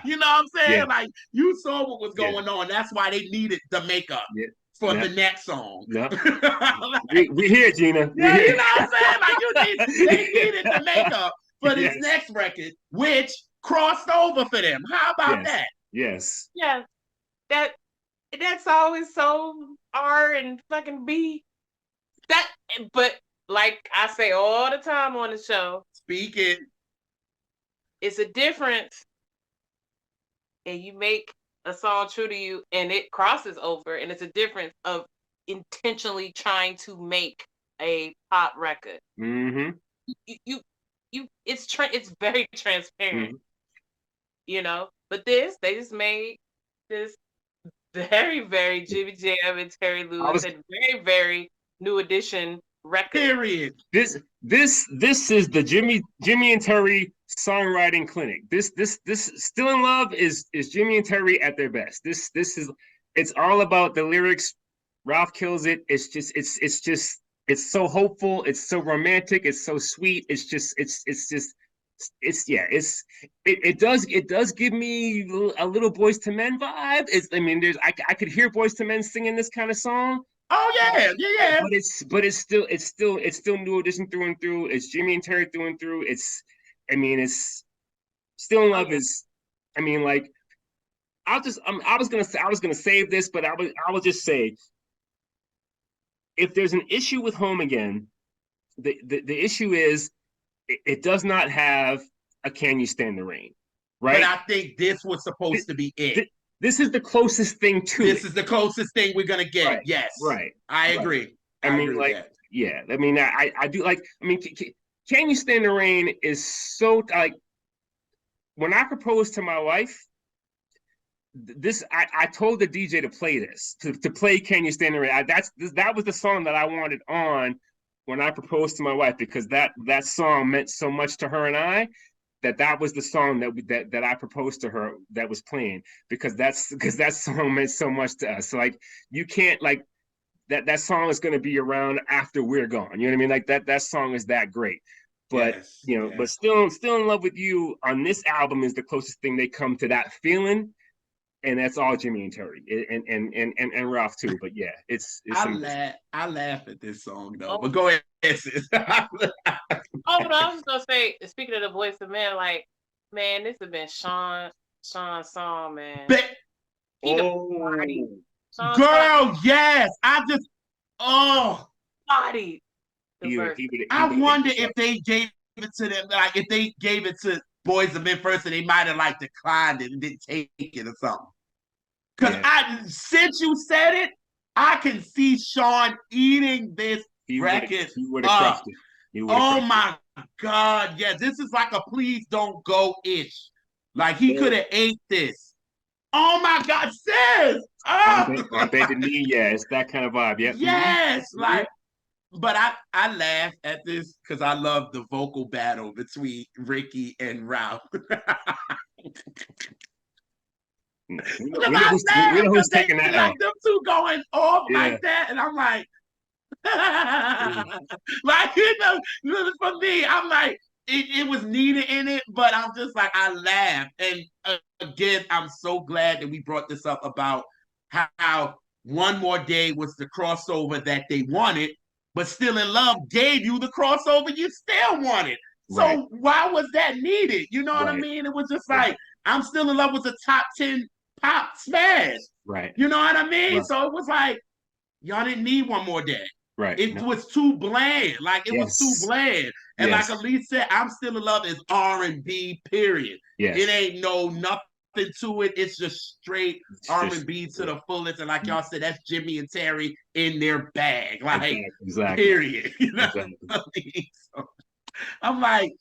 You know what I'm saying? Like, you saw what was going on. That's why they needed the makeup. For the next song. Like, we here, Gina. You know what I'm saying? Like, they needed the makeup for this next record, which crossed over for them. How about that? Yes. Yeah. That's always so R and fucking B. But like I say all the time on the show, speak it. It's a difference, and you make a song true to you and it crosses over, and it's a difference of intentionally trying to make a pop record. Mm-hmm. It's very transparent, but they just made this very, very Jimmy Jam and Terry Lewis and very, very New Edition record. Period. This is the Jimmy and Terry songwriting clinic. This Still in Love is Jimmy and Terry at their best. It's all about the lyrics. Ralph kills it. It's so hopeful. It's so romantic. It's so sweet. It does give me a little Boys to Men vibe. I could hear Boys to Men singing this kind of song. Oh yeah. But it's still New Edition through and through. It's Jimmy and Terry through and through. It's Still in Love is, I mean, like, I was gonna save this, but I will just say, if there's an issue with Home Again, the issue is it does not have a Can You Stand the Rain, right? But I think this was supposed to be it. This is the closest thing to this is the closest thing we're gonna get. Right. Yes, right. I agree. I mean, like, yeah. I mean, I do like. I mean, Can You Stand the Rain is so like. When I proposed to my wife, I told the DJ to play this to play Can You Stand the Rain. That was the song that I wanted on when I proposed to my wife, because that song meant so much to her and I, that was the song that I proposed to her that was playing, because that song meant so much to us. So, like, you can't, like, that song is going to be around after we're gone. You know what I mean? Like, that song is that great. But yes, but still in Love with You on this album is the closest thing they come to that feeling. And that's all Jimmy and Terry and Ralph too. But yeah, it's I laugh at this song though. But go ahead, sis. But I was just gonna say, speaking of the Voice of Men, like, man, this has been Sean's song, man. Girl, yes. I just body. I wonder if they gave it to them, like if they gave it to Boys of Men first, and they might have like declined it and didn't take it or something. Because since you said it, I can see Sean eating this record up. Oh my God, yeah, this is like a Please Don't Go ish. Like, he could have ate this. Oh my God, sis! On bended knee, yeah, it's that kind of vibe. Yeah. Yes, like. But I laugh at this because I love the vocal battle between Ricky and Ralph. We know who's taking that out. Like, them two going off like that, and I'm like, like, for me, I'm like, it was needed in it, but I'm just like, I laugh. And again, I'm so glad that we brought this up about how One More Day was the crossover that they wanted, but Still in Love gave you the crossover you still wanted. So why was that needed? You know what I mean? It was just like, I'm Still in Love was a top 10 pop smash. Right. You know what I mean? Right. So it was like, y'all didn't need One More Day. Right. It was too bland. Like, it was too bland. And like Elise said, I'm Still in Love is R&B, period. Yes. It ain't nothing to it. It's just straight R&B to the fullest. And like y'all said, that's Jimmy and Terry in their bag. Like, exactly. Period. You know what I mean? So, I'm like,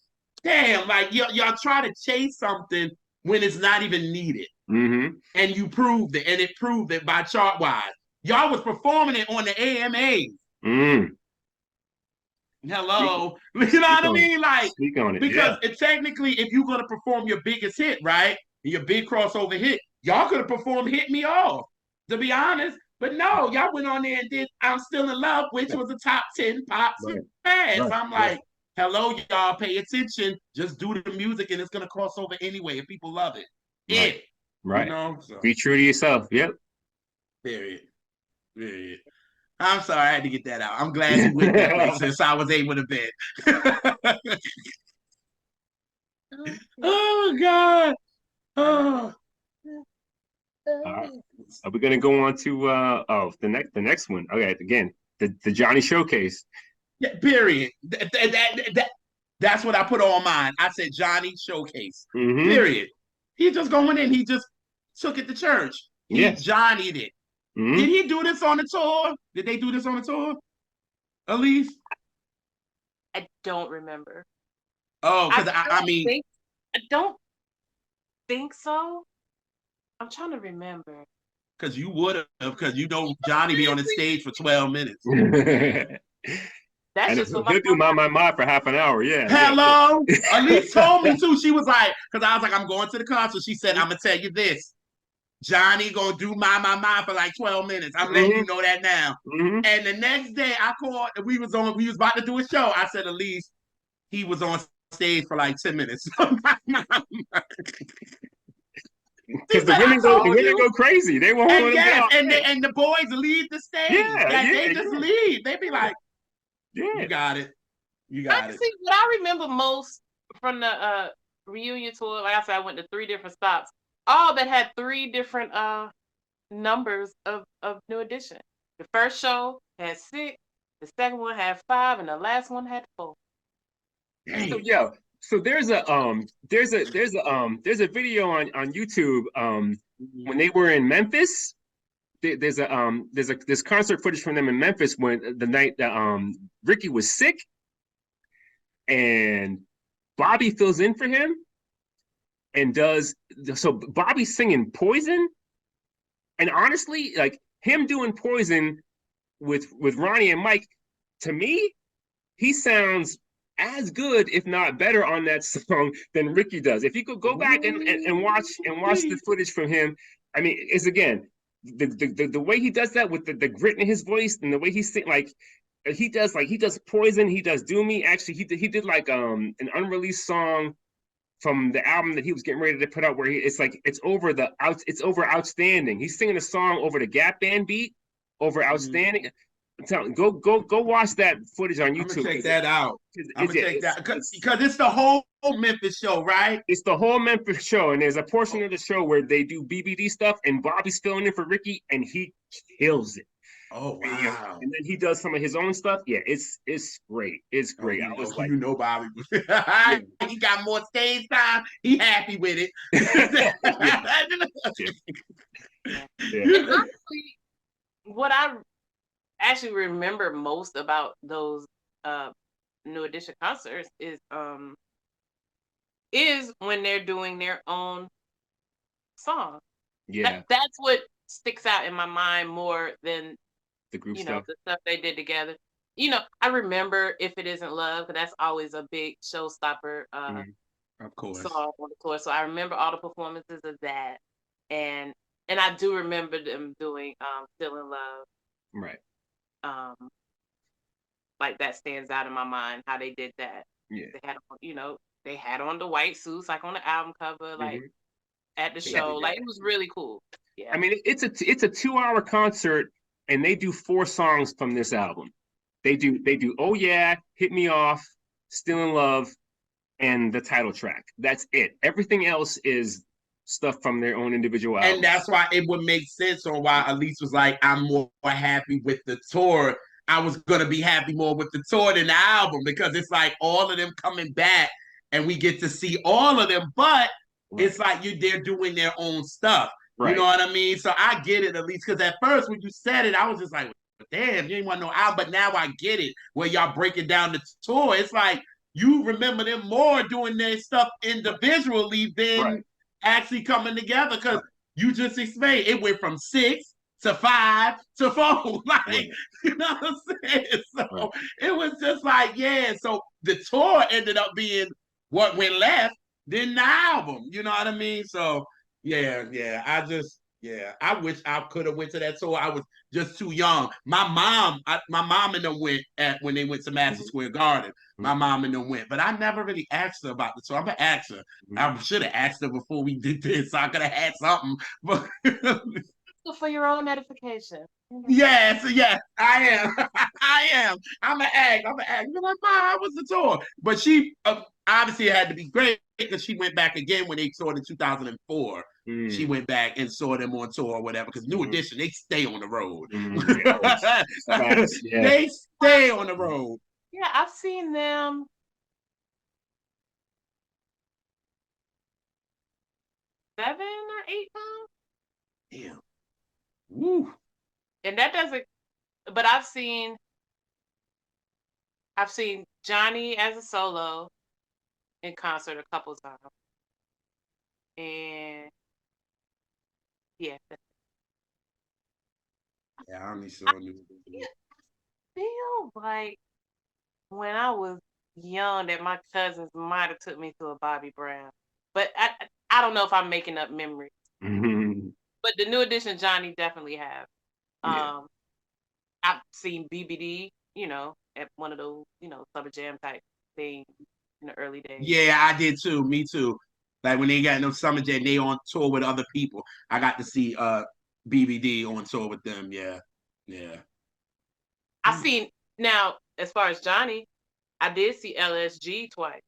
damn, like, y'all try to chase something when it's not even needed. Mm-hmm. And you proved it. And it proved it by chart-wise. Y'all was performing it on the AMAs. Mm. Hello. You know what I mean? Like, speak on it. Because technically, if you're going to perform your biggest hit, right? Your big crossover hit, y'all could have performed Hit Me Off, to be honest. But no, y'all went on there and did I'm Still in Love, which was a top 10 pop smash. So I'm like, hello, y'all, pay attention. Just do the music and it's going to cross over anyway if people love it. Right. You know? So. Be true to yourself. Yep. Period. I'm sorry, I had to get that out. I'm glad you went that way since I was able to bet. Oh, God. Oh. Are we gonna go on to the next one? Okay, again, the Johnny Showcase. Yeah, period. That's what I put on mine. I said Johnny Showcase. Mm-hmm. Period. He just going in. He just took it to church. He Johnny'd it. Mm-hmm. Did he do this on the tour? Did they do this on the tour? Elise? I don't remember. Oh, because I mean, I don't think so. I'm trying to remember. Because you would have, because you know Johnny be on the stage for 12 minutes. That's just he'll do my for half an hour. Yeah. Hello. Elise told me too. She was like, because I was like, I'm going to the concert. She said, I'm gonna tell you this. Johnny gonna do my for like 12 minutes. I'm letting you know that now. Mm-hmm. And the next day I called, we was about to do a show. I said, Elise, he was on stage for like 10 minutes. Because the women go crazy. They won't and and the boys leave the stage. They just leave. They be like, you got it. You got it. See, what I remember most from the reunion tour, like I said, I went to 3 different stops, all that had 3 different numbers of New Edition. The first show had 6, the second one had 5, and the last one had 4. So yeah, so there's a video on YouTube when they were in Memphis. There's concert footage from them in Memphis when the night that Ricky was sick and Bobby fills in for him and does so Bobby's singing Poison, and honestly, like him doing Poison with Ronnie and Mike, to me, he sounds as good, if not better, on that song than Ricky does. If you could go back and watch the footage from him, I mean, it's again the way he does that with the grit in his voice and the way he sing he does Poison, he does Do Me. Actually, he did like an unreleased song from the album that he was getting ready to put out where it's over Outstanding. He's singing a song over the Gap Band beat over Outstanding. I'm telling you, go watch that footage on YouTube. I'm gonna check that out. I'm gonna check that because it's the whole Memphis show, right? It's the whole Memphis show, and there's a portion of the show where they do BBD stuff, and Bobby's filling in for Ricky, and he kills it. Oh wow! And then he does some of his own stuff. Yeah, it's great. It's great. I was like, Bobby, he got more stage time. He happy with it. And honestly, what I actually remember most about those New Edition concerts is when they're doing their own song. Yeah, that's what sticks out in my mind more than the group stuff. The stuff they did together. I remember If It Isn't Love, because that's always a big showstopper of course song on the tour. So I remember all the performances of that, and I do remember them doing Still in Love. Right. Like that stands out in my mind how they did that. Yeah. They had on the white suits like on the album cover, like at the show. Like it was really cool. Yeah. I mean, it's a 2-hour concert, and they do 4 songs from this album. They do Oh Yeah, Hit Me Off, Still in Love, and the title track. That's it. Everything else is stuff from their own individual albums. And that's why it would make sense on why Elise was like, I'm more happy with the tour. I was going to be happy more with the tour than the album, because it's like all of them coming back and we get to see all of them, but it's like they're doing their own stuff. Right. You know what I mean? So I get it, at least, because at first when you said it, I was just like, damn, you ain't want no album. But now I get it, where y'all breaking down the tour. It's like you remember them more doing their stuff individually than actually coming together, because you just explained it went from 6 to 5 to 4. Like, you know what I'm saying? So it was just like, so the tour ended up being what went left than the album. You know what I mean? So I wish I could have went to that tour. I was just too young. My mom and them went when they went to Madison Square Garden. My mom and them went, but I never really asked her about the tour. I'm gonna ask her. I should have asked her before we did this, so I could have had something. But for your own edification. Yes, I am. I am. I'm gonna ask. You're like, Mom, how was the tour? But she obviously it had to be great, because she went back again when they toured in 2004. She went back and saw them on tour or whatever, because New Edition, they stay on the road. They stay on the road. Yeah, I've seen them 7 or 8 times. Damn. Woo. And that doesn't, but I've seen Johnny as a solo in concert a couple times. And I only saw New Edition. I feel like when I was young that my cousins might have took me to a Bobby Brown. But I don't know if I'm making up memories. But the New Edition Johnny definitely have. I've seen BBD, at one of those, Summer Jam type things in the early days. Yeah, I did too. Me too. Like when they got no Summer Jam, they on tour with other people. I got to see BBD on tour with them. Yeah. I seen, now as far as Johnny, I did see LSG twice.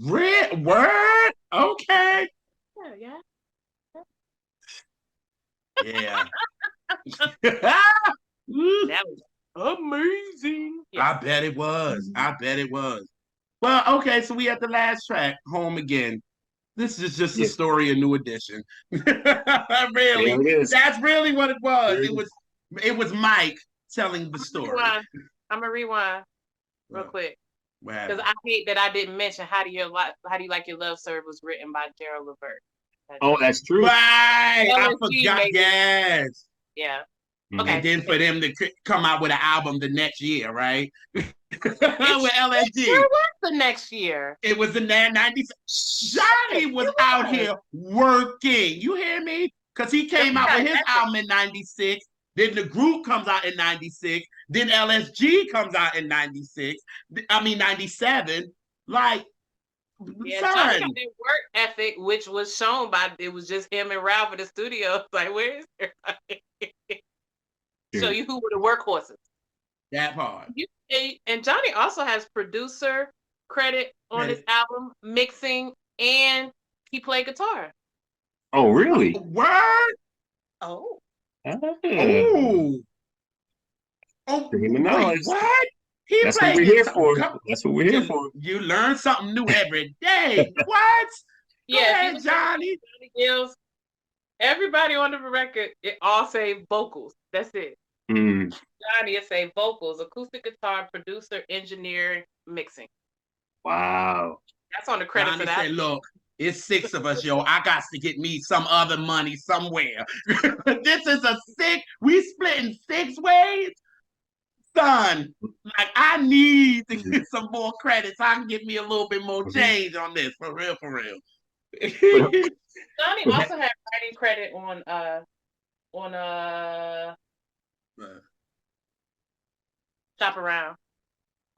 Red word? Okay. Yeah, Yeah. that was amazing. Yeah. I bet it was. I bet it was. Well, okay, so we at the last track, Home Again. This is just the Yeah, story of New Edition. there Really, it is. that's really what it was. There it It is. was it was Mike telling the story. Rewind. I'm gonna rewind real Well, quick what because happened? I hate that I didn't mention How Do You Like Your Love Serve was written by Gerald Levert. That Oh, is that's true. Right, I LSG forgot. made it. Yes, Yeah. Mhm. and Okay. then for them to come out with an album the next year, right? With It LSG. sure was the next year. It was in there 90s. Johnny It was out was. here working. You hear me? Because he Johnny came out got with his ethics. album in 96. Then the group comes out in 96. Then LSG comes out in 96. I mean, 97. Like, Yeah, Johnny got son, that work ethic, which was shown by it was just him and Ralph in the studio. Like, where is everybody? Show Dude. you who were the workhorses. that part. And Johnny also has producer credit on this Credit. album, mixing, and he played guitar. Oh, really? Word? Oh, Ah, Oh. Oh, bring the wait, knowledge. what? He That's what played we're here guitar. for. That's what we're here You, for. you learn something new every day. What? Go yeah. If you ahead, listen to Johnny. Johnny Gills, everybody on the record, it all say vocals. That's it. Mm, Johnny, it say vocals, acoustic guitar, producer, engineer, mixing. wow. That's on the credits Johnny of that. said, look, it's six of us, yo. I got to get me some other money somewhere. This is a six. We split in 6 ways. Son, like I need to Mhm. get some more credits. I can get me a little bit more Mhm. change on this. For real, for real. But, Johnny but also had writing credit on Shop Around.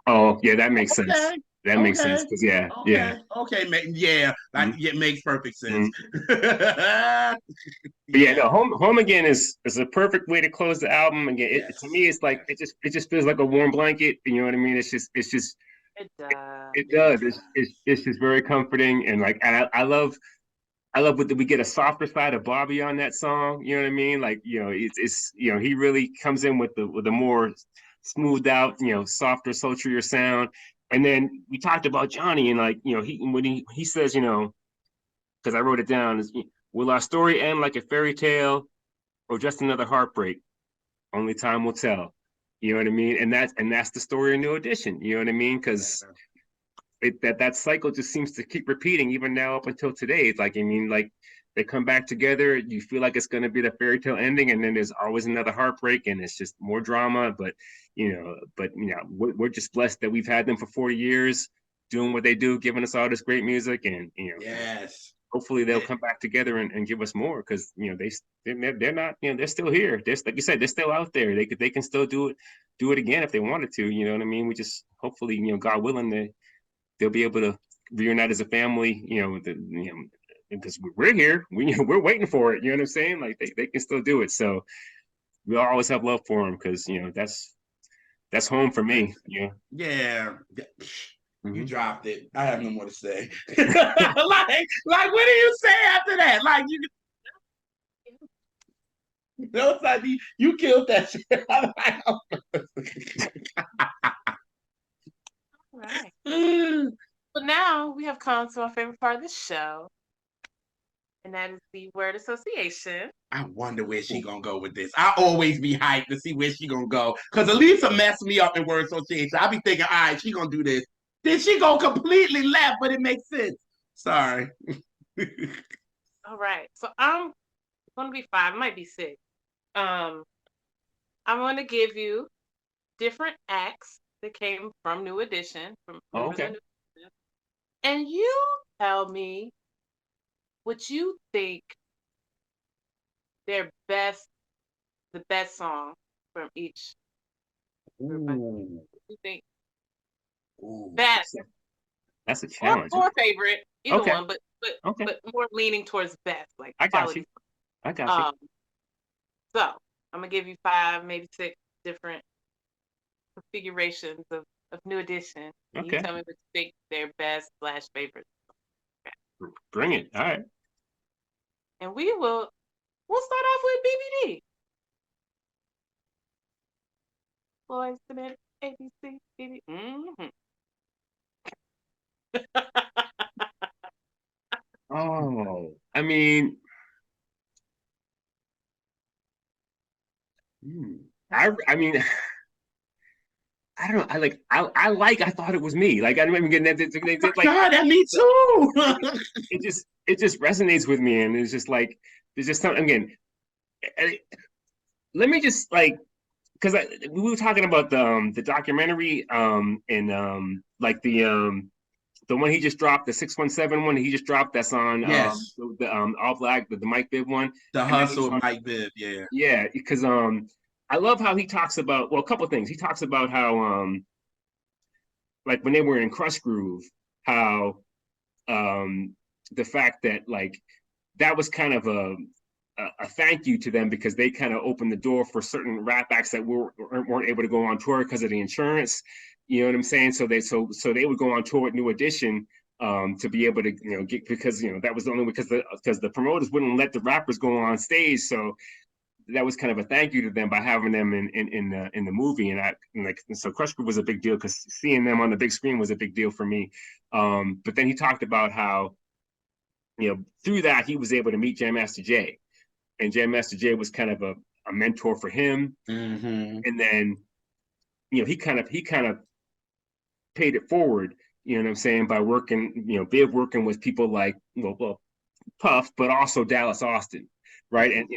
oh, yeah, that makes sense. Okay. That makes sense. Okay. Because yeah, yeah. Okay. Okay. Yeah. Like Mhm. it makes perfect sense. Mhm. But yeah, no, Yeah. home again is a perfect way to close the album. Again, to Yes. me, it's like Yes. it just feels like a warm blanket. You know what I mean? It's just It it It does. does. It's just very comforting and like and I love what we get a softer side of Bobby on that song. You know what I mean? Like it's he really comes in with a more smoothed out softer sultrier sound. And then we talked about Johnny and like he when he says because I wrote it down is will our story end like a fairy tale or just another heartbreak? Only time will tell. You know what I mean? And that's the story of New Edition. You know what I mean? Because that cycle just seems to keep repeating even now up until today. It's like I mean, like they come back together, you feel like it's going to be the fairy tale ending, and then there's always another heartbreak, and it's just more drama. But we're just blessed that we've had them for 40 years doing what they do, giving us all this great music, and Yes. hopefully they'll come back together and give us more because they're not they're still here. They're like you said, they're still out there. They can still do it again if they wanted to. You know what I mean? We just hopefully God willing they'll be able to reunite as a family. Because we're here, we're waiting for it. You know what I'm saying? Like they can still do it. So we'll always have love for them because that's home for me. Yeah. Yeah. You Mm-hmm. dropped it. I have no more to say. like, what do you say after that? Like, you killed that shit. All right. But now we have come to our favorite part of the show, and that is the word association. I wonder where she gonna go with this. I always be hyped to see where she gonna go. Cause Elisa messed me up in word association. I be thinking, all right, she gonna do this. Then she go completely left, but it makes sense. Sorry. All right. So I'm gonna be 5, it might be 6. Um, I'm gonna give you different acts that came from New Edition, from Oh, members of okay. New Edition, and you tell me what you think their the best song from each group. Ooh. You think Ooh. best That's a or challenge. favorite, either Okay. one, but Okay. more leaning towards best, like I got you. quality. I got you. Um, so I'm gonna give you 5, maybe 6 different configurations of of New Edition. And you Okay. tell me what you think their best / favorite. Bring it. All right. And we'll start off with BBD. Boys to Men, ABC, BB. Mm-hmm. Oh, I mean, I mean, I don't know. I thought it was me. Like I remember getting that. Like God, that me too. it just resonates with me, and it's just like there's just something again. Let me just like because we were talking about the documentary and like the one he just dropped, the 617 one he just dropped that's on Yes, the All Black, the Mike Bibb one. the And then he hustle of talked, Mike Bibb. Yeah, yeah, because I love how he talks about, well, a couple of things. He talks about how like when they were in Crush Groove, how the fact that like that was kind of a thank you to them because they kind of opened the door for certain rap acts that weren't able to go on tour because of the insurance. You know what I'm saying? So they would go on tour with New Edition to be able to get, because that was the only way, because the promoters wouldn't let the rappers go on stage. So that was kind of a thank you to them by having them in the movie. So Crush Group was a big deal because seeing them on the big screen was a big deal for me. But then he talked about how through that he was able to meet Jam Master Jay, and Jam Master Jay was kind of a mentor for him. mm-hmm. And then he kind of paid it forward. You know what I'm saying, by working, Biv working with people like Puff, but also Dallas Austin, right? And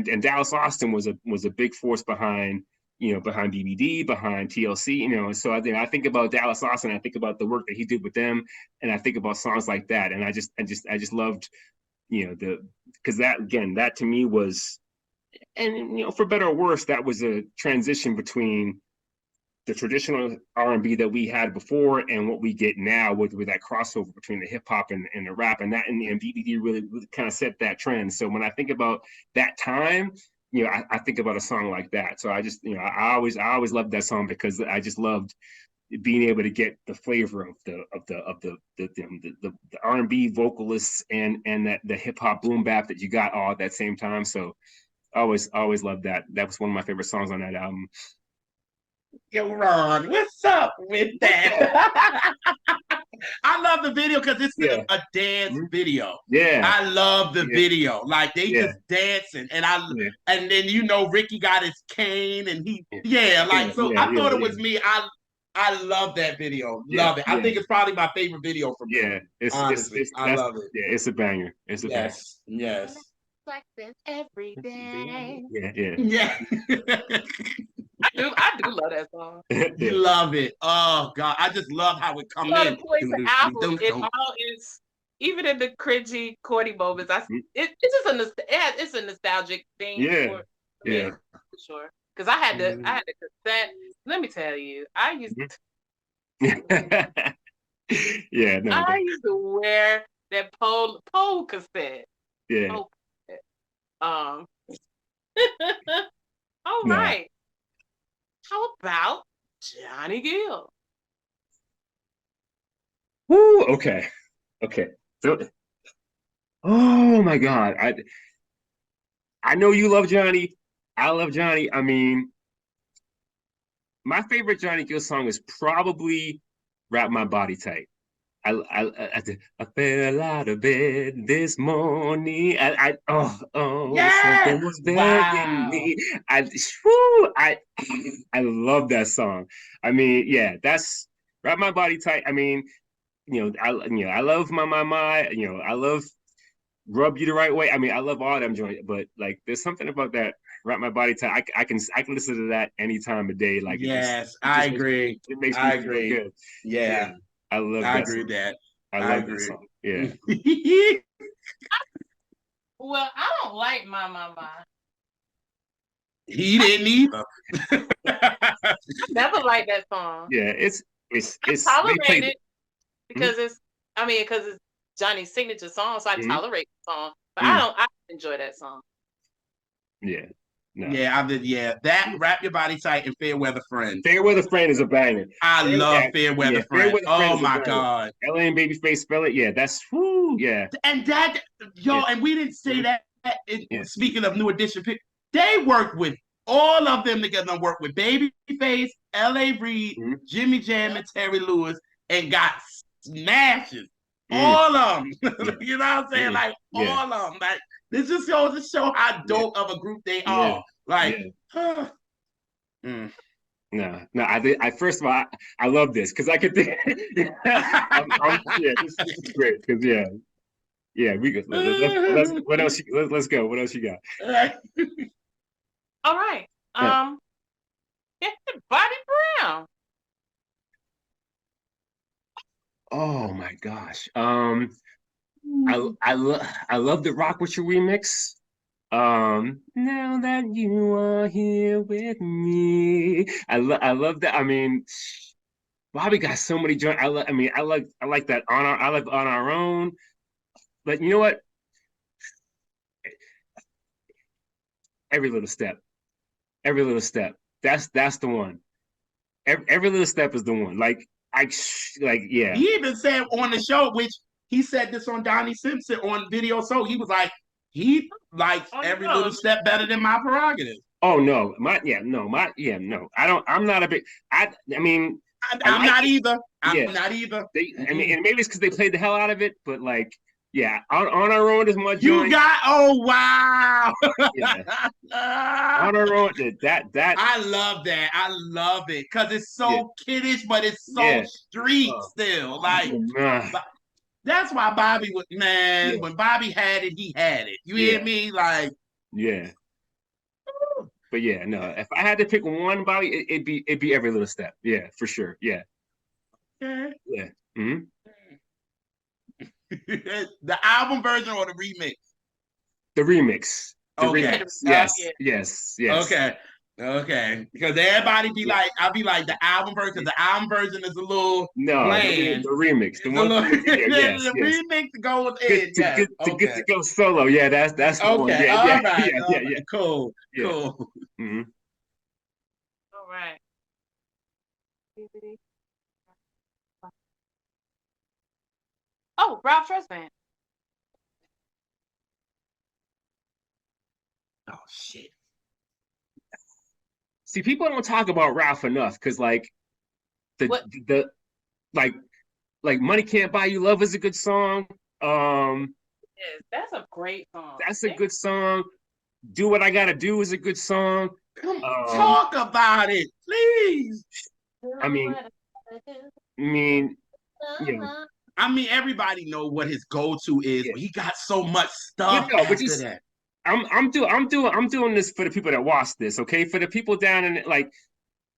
and Dallas Austin was a big force behind behind BBD, behind TLC, So I think about Dallas Austin, I think about the work that he did with them, and I think about songs like that, and I just loved because that to me was, and for better or worse, that was a transition between the traditional R&B that we had before and what we get now with that crossover between the hip hop and the rap, and BBD really kind of set that trend. So when I think about that time, I think about a song like that. So I just I always loved that song because I just loved being able to get the flavor of the R&B vocalists and that the hip hop boom bap that you got all at that same time. So I always loved that. That was one of my favorite songs on that album. Yo, Ron, what's up with that? I love the video because it's a dance video. Yeah. I love the video. Like they just dancing, and and then Ricky got his cane, and I thought it was me. I love that video. Love it. I think it's probably my favorite video from him. Yeah, honestly, I love it. Yeah, it's a banger. It's a banger. Yes. Like this every day. Yeah. I do love that song. You love it. Oh God, I just love how it comes in. The album, it all is, even in the cringy, corny moments. It's a nostalgic thing. For me, for sure. Because I had the cassette. Let me tell you, I used to wear that pole cassette. Yeah. All right. How about Johnny Gill? Woo. Okay. So, oh my God, I know you love Johnny. I love Johnny. I mean, my favorite Johnny Gill song is probably "Wrap My Body Tight." I fell out of bed this morning. Something was begging me. I love that song. I mean, yeah, that's "Wrap My Body Tight." I mean, I love my. I love "Rub You the Right Way." I mean, I love all them joints, but like, there's something about that "Wrap My Body Tight." I can listen to that any time of day. Like, I agree. It makes me feel good. Yeah. I love that. I agree with that. I love that song. Yeah. Well, I don't like My. He didn't either. I never liked that song. Yeah, it's tolerate it because it's Johnny's signature song, so I tolerate the song. But I don't enjoy that song. Yeah. no. Yeah, I did. Yeah, that Wrap Your Body Tight and Fair Weather Friend. Fair Weather Friend is a banger. I love Fair Weather Fair Friend. Weather Friend Oh is a my banger. God. LA and Babyface spell it. Yeah, that's whoo. Yeah. And that, yo, and we didn't say that. Speaking of New Edition, they worked with all of them together. Worked with Babyface, L.A. Reid, Jimmy Jam, and Terry Lewis, and got smashes. All of them. You know what I'm saying? Like all of them. Like this just goes to show how dope of a group they are. Like, No. I first of all, I love this because I could think. This is great because we go. What else? Let's go. What else you got? All right. Bobby Brown. Oh my gosh. I love the Rock With You remix. Now that you are here with me, I love that. I mean, Bobby got so many joints. I like that I like On Our Own. But you know what? Every little step. That's the one. Every little step is the one. Yeah. He even said on the show, which he said this on Donnie Simpson on Video Soul. He was like, he likes every little step better than My Prerogative. Oh no, no. I'm not a big. I mean, I'm not either. I'm not either. I mean, and maybe it's because they played the hell out of it, but like, yeah, on Our Own is my joint. You got, oh wow. On Our Own, that I love that. I love it because it's so kiddish, but it's so street still. Like that's why Bobby was, man. When Bobby had it, he had it. You hear me? Like But yeah, no. If I had to pick one Bobby, it'd be Every Little Step. Yeah, for sure. Yeah. Okay. Yeah. Mm-hmm. The album version or the remix? The remix. Okay. Yes. Okay. Because everybody be like, I'll be like the album version, because the album version is a little bland. The remix. The one. The remix goes in. To get to go solo. Yeah, that's the one. Okay. Yeah, All right. Cool. Mm-hmm. All right. Oh, Ralph Tresvant. Oh shit. See, people don't talk about Ralph enough because like the like Money Can't Buy You Love is a good song. Yes, that's a great song. That's a good song. Do What I Gotta Do is a good song. Talk about it, please. I mean, everybody know what his go-to is, but he got so much stuff after that. I'm doing this for the people that watch this, okay? For the people down in like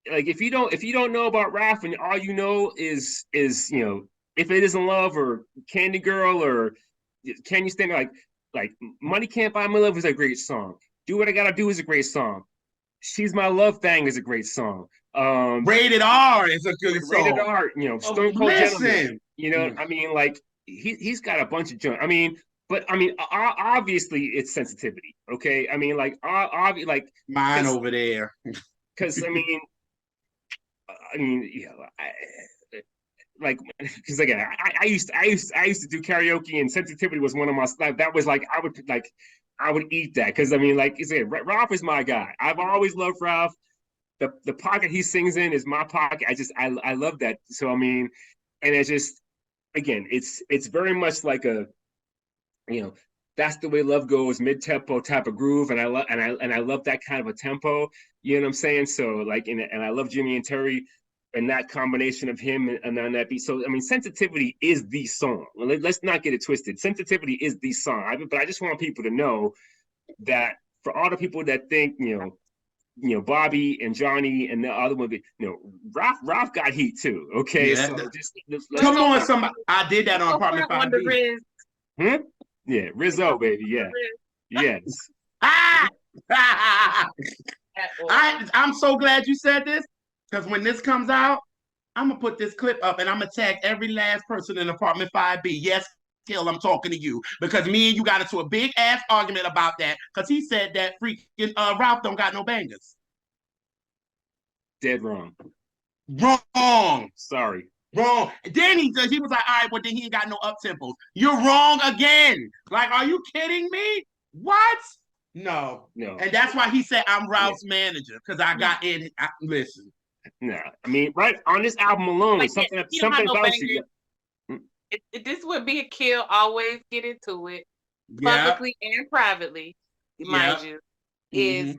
if you don't know about Ralph and all you know is If It Isn't Love or Candy Girl or Can You Stand, like Money Can't Buy My Love is a great song. Do What I Gotta Do is a great song. She's My Love Thing is a great song. Rated R is a good song. Rated R, Stone Cold Gentleman. I mean, like he's got a bunch of joints. But obviously it's sensitivity. Okay, I mean, like mine over there. Because because again, I used to do karaoke, and sensitivity was one of my, that was like I would eat that because like you said, Ralph is my guy. I've always loved Ralph. The pocket he sings in is my pocket. I love that. So and it's just, again, it's very much like a, that's the way love goes, mid tempo type of groove, and I love that kind of a tempo. You know what I'm saying? So and I love Jimmy and Terry and that combination of him and on that beat. So sensitivity is the song. Let's not get it twisted. Sensitivity is the song. But I just want people to know that for all the people that think Bobby and Johnny and the other one, Ralph got heat too. Okay, yeah, so come on, somebody. I did that on Apartment 5B. Yeah, Rizzo, baby. Yeah, yes. I'm so glad you said this, because when this comes out, I'm gonna put this clip up and I'm gonna tag every last person in Apartment 5B. Yes, Kill, I'm talking to you because me and you got into a big ass argument about that because he said that freaking Ralph don't got no bangers. Dead wrong. Wrong. Sorry. Wrong. Then he was like, all right, well, then he ain't got no up tempos. You're wrong again. Like, are you kidding me? What? No. And that's why he said I'm Ralph's manager, because I got in. Listen. Nah. I mean, right on this album alone, like, something about you. This would be a kill. Always get into it, publicly and privately, mind you. Is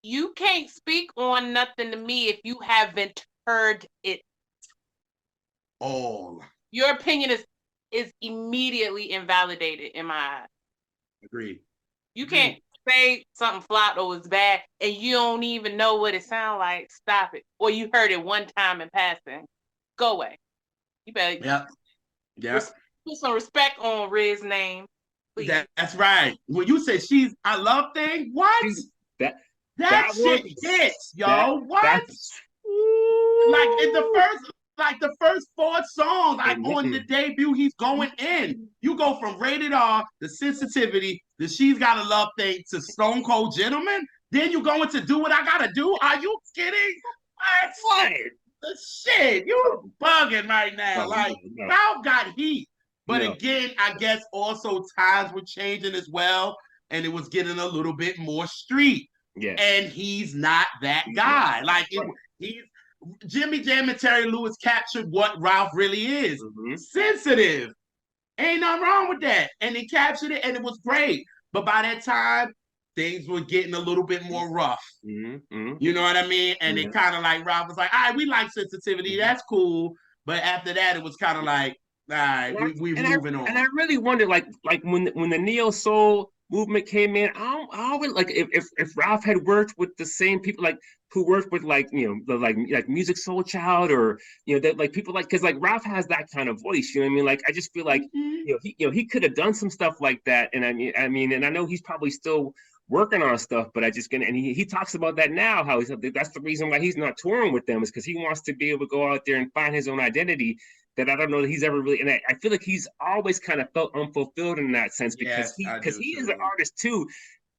you can't speak on nothing to me if you haven't heard it all. Your opinion is immediately invalidated in my eyes. Agreed. You can't say something flopped or was bad and you don't even know what it sounds like. Stop it. Or you heard it one time in passing. Go away. You better put some respect on Riz's name. Please. That's right. When you say she's I love thing, what? That shit hits, yo. What? Like in the first 4 songs, like on the debut, he's going in. You go from Rated R, the Sensitivity, the She's Got a Love Thing to Stone Cold Gentleman. Then you going to Do What I Gotta Do. Are you kidding? What? The shit. You bugging right now. Ralph got heat. But again, I guess also times were changing as well. And it was getting a little bit more street. Yeah. And he's not that guy. Like he's Jimmy Jam and Terry Lewis captured what Ralph really is. Sensitive. Ain't nothing wrong with that. And he captured it and it was great. But by that time, things were getting a little bit more rough. You know what I mean? And it kind of like Ralph was like, all right, we like Sensitivity. That's cool. But after that, it was kind of like, all right, we're moving on. And I really wonder, like when the neo soul movement came in, I always like if Ralph had worked with the same people like who worked with like like Music Soul Child or that like people like because like Ralph has that kind of voice, you know what I mean? Like I just feel like he could have done some stuff like that, and I mean, and I know he's probably still working on stuff, but I just and he talks about that now, how that's the reason why he's not touring with them is because he wants to be able to go out there and find his own identity. That I don't know that he's ever really, and I feel like he's always kind of felt unfulfilled in that sense because he is an artist too,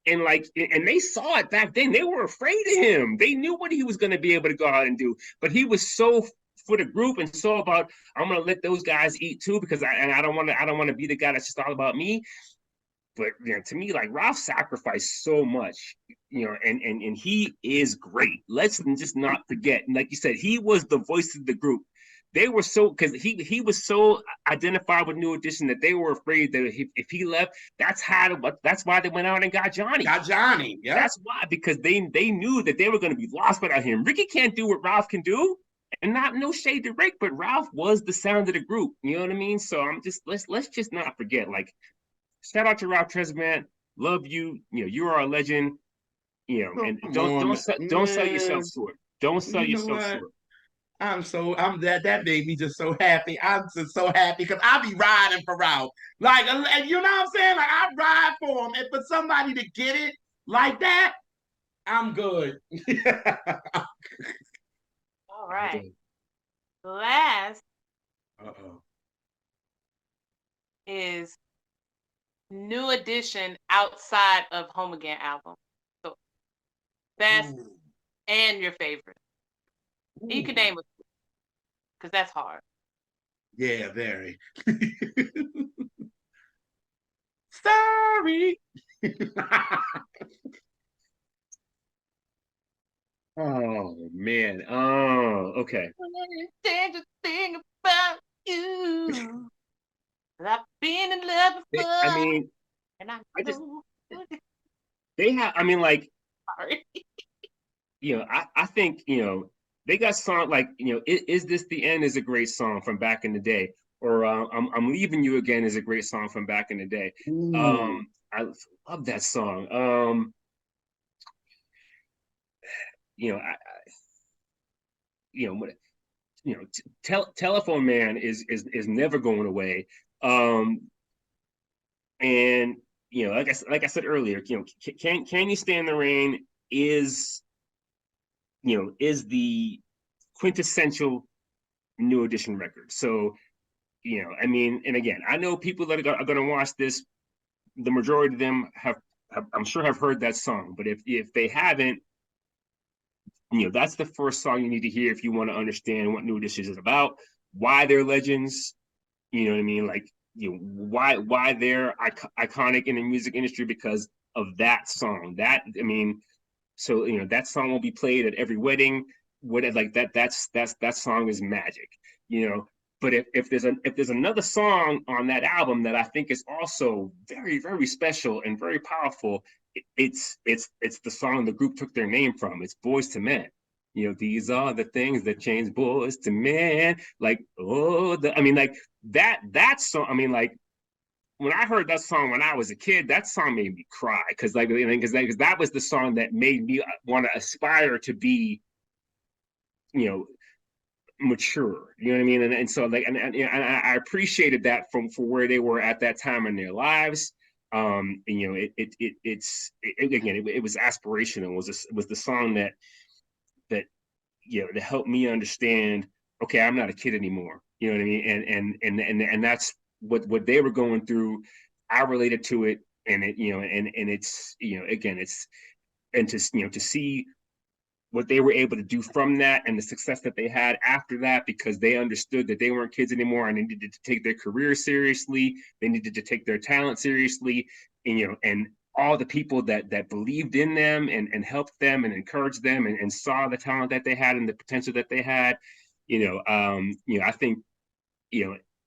and like, and they saw it back then. They were afraid of him. They knew what he was going to be able to go out and do, but he was so for the group and so about I'm going to let those guys eat too because I don't want to be the guy that's just all about me. But to me, like Ralph sacrificed so much, and he is great. Let's just not forget. And like you said, he was the voice of the group. They were so because he was so identified with New Edition that they were afraid that if he left, that's why they went out and got Johnny. Yeah. That's why, because they knew that they were going to be lost without him. Ricky can't do what Ralph can do, and no shade to Rick, but Ralph was the sound of the group. You know what I mean? So I'm just let's just not forget. Like, shout out to Ralph Tresvant. Love you. You are a legend. And don't sell yourself short. Don't sell yourself short. That made me just so happy. I'm just so happy because I be riding for Ralph. Like, you know what I'm saying? Like, I ride for him. And for somebody to get it like that, I'm good. All right. Last is New Edition outside of Home Again album. So best and your favorite. You can name it because that's hard. Yeah, very. Sorry. Oh man. Oh, okay. Strange thing about you. I've been in love before. I mean, and I they have. I mean, like, sorry. I think they got song like is this the end is a great song from back in the day, or I'm leaving you again is a great song from back in the day. I love that song. Telephone Man is never going away. And like I said earlier, can you stand the rain is the quintessential New Edition record. So I mean, and again, I know people that are going to watch this. The majority of them have, I'm sure, have heard that song. But if they haven't, that's the first song you need to hear if you want to understand what New Edition is about, why they're legends. You know what I mean? Like, why they're iconic in the music industry because of that song. That, I mean, so that song will be played at every wedding. What, like that song is magic. But if there's another song on that album that I think is also very, very special and very powerful, it's the song the group took their name from. It's Boys to Men. These are the things that change boys to men. Like, I mean, like that song. I mean, like, when I heard that song when I was a kid, that song made me cry because that was the song that made me want to aspire to be, mature. You know what I mean? And so like, and I appreciated that for where they were at that time in their lives. It was aspirational. It was the song that to help me understand, okay, I'm not a kid anymore. You know what I mean? And that's what they were going through. I related to it, and it's again, it's, and to see what they were able to do from that and the success that they had after that, because they understood that they weren't kids anymore and they needed to take their career seriously. They needed to take their talent seriously, and all the people that believed in them and helped them and encouraged them and saw the talent that they had and the potential that they had. I think,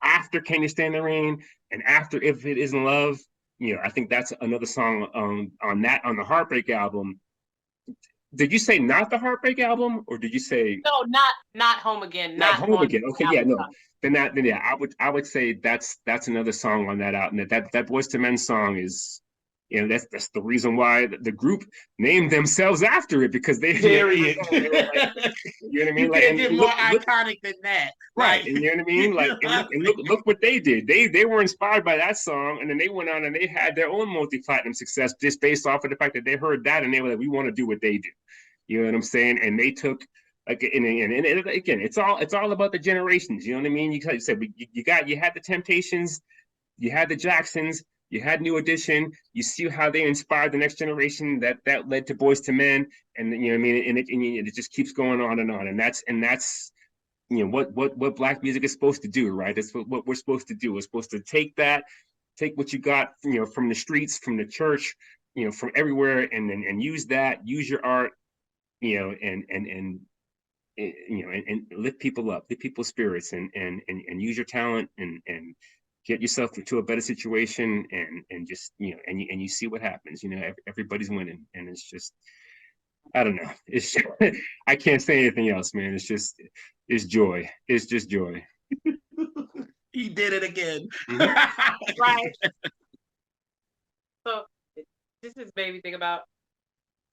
after Can You Stand the Rain and after If It Isn't Love, I think that's another song on the Heartbreak album. Did you say not the Heartbreak album, or did you say no, not Home Again? Not Home Again. Okay, yeah, no. Then yeah, I would say that's another song on that album. That Boyz II Men song is, that's the reason why the group named themselves after it, because they period. Like, you know what I mean? You Like, can't get more iconic than that, right? And you know what I mean? Like, and look what they did. They were inspired by that song, and then they went on and they had their own multi-platinum success just based off of the fact that they heard that and they were like, we want to do what they do. You know what I'm saying? And they took, like, and again, it's all about the generations. You know what I mean? You said you had the Temptations, you had the Jacksons, you had New Edition. You see how they inspired the next generation. That led to Boys to Men, and you know what I mean. And it just keeps going on and on. And that's what Black music is supposed to do, right? That's what we're supposed to do. We're supposed to take what you got, from the streets, from the church, from everywhere, and use your art, and lift people up, lift people's spirits, and use your talent, and get yourself to a better situation, and just and you see what happens. Everybody's winning, and it's just, I don't know. It's just, I can't say anything else, man. It's joy. It's just joy. He did it again. Right. So this is made me think about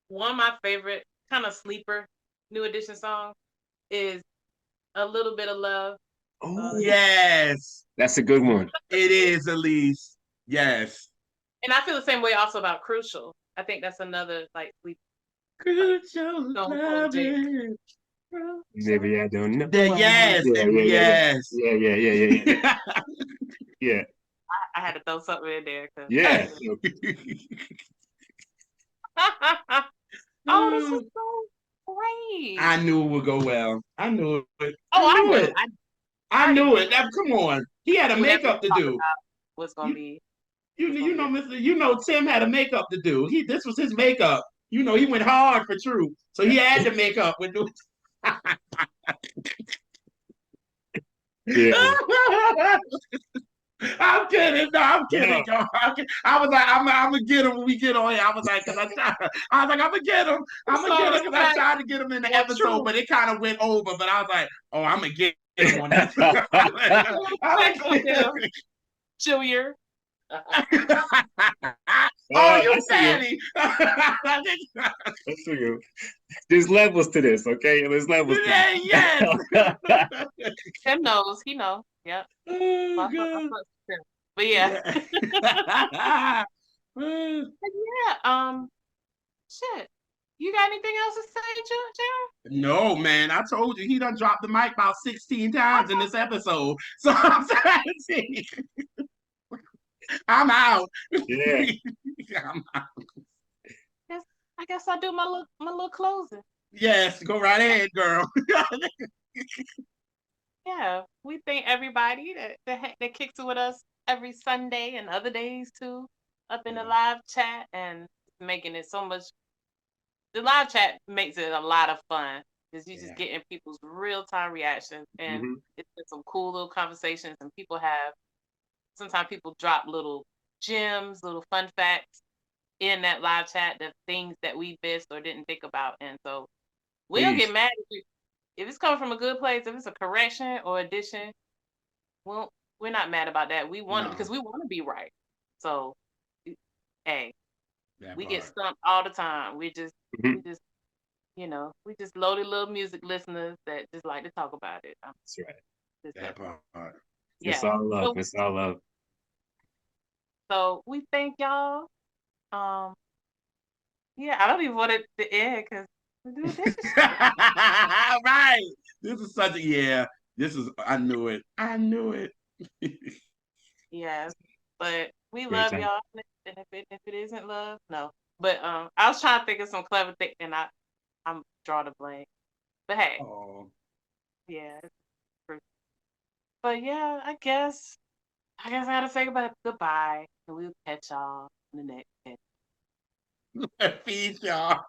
one of my favorite kind of sleeper New Edition songs is A Little Bit of Love. Oh, yes. That's a good one. It is, Elise. Yes. And I feel the same way also about Crucial. I think that's another like sleeper. Crucial loving. Maybe I don't know. Yes. Yes. Yeah. Yeah. I had to throw something in there. Yeah. Oh, this was so great. I knew it would go well. I knew it. I knew it. I knew it. Now, come on. He had a makeup to do. What's gonna be? Tim had a makeup to do. This was his makeup. He went hard for True, so he had to make up with. Yeah. I'm kidding. No, I'm kidding. Yeah. I was like, I'm gonna get him when we get on here. I was like, I'm gonna get him. I'm gonna get him because I tried to get him in the episode, but it kind of went over. But I was like, oh, I'm gonna get him on that. Junior. Oh, you're fatty. That's for you. There's levels to this, okay? There's levels. Yes. Tim knows. He knows. Yep. Oh, but yeah. Yeah. Shit. You got anything else to say, Jared? No, man. I told you he done dropped the mic about 16 times in this episode. So I'm saying, I'm out. Yeah. I'm out. I guess I'll do my little closing. Yes, go right ahead, girl. Yeah, we thank everybody that kicks it with us every Sunday and other days too, up in the live chat and making it so much. The live chat makes it a lot of fun because you just getting people's real time reactions and it's been some cool little conversations and sometimes people drop little gems, little fun facts in that live chat, the things that we missed or didn't think about, and so we don't get mad if it's coming from a good place, if it's a correction or addition, well, we're not mad about that. We want it because we want to be right. So, hey, we get stumped all the time. We just, we just loaded little music listeners that just like to talk about it. That's right. That part. Yeah. It's all love. It's all love. So we thank y'all. Yeah, I don't even want it to end because right. This is such a I knew it. Yes, but we love y'all. And if it isn't love, no. But I was trying to think of some clever thing, and I'm drawing a blank. But hey, yeah. But yeah, I guess I gotta say goodbye, and we'll catch y'all in the next. Peace, y'all.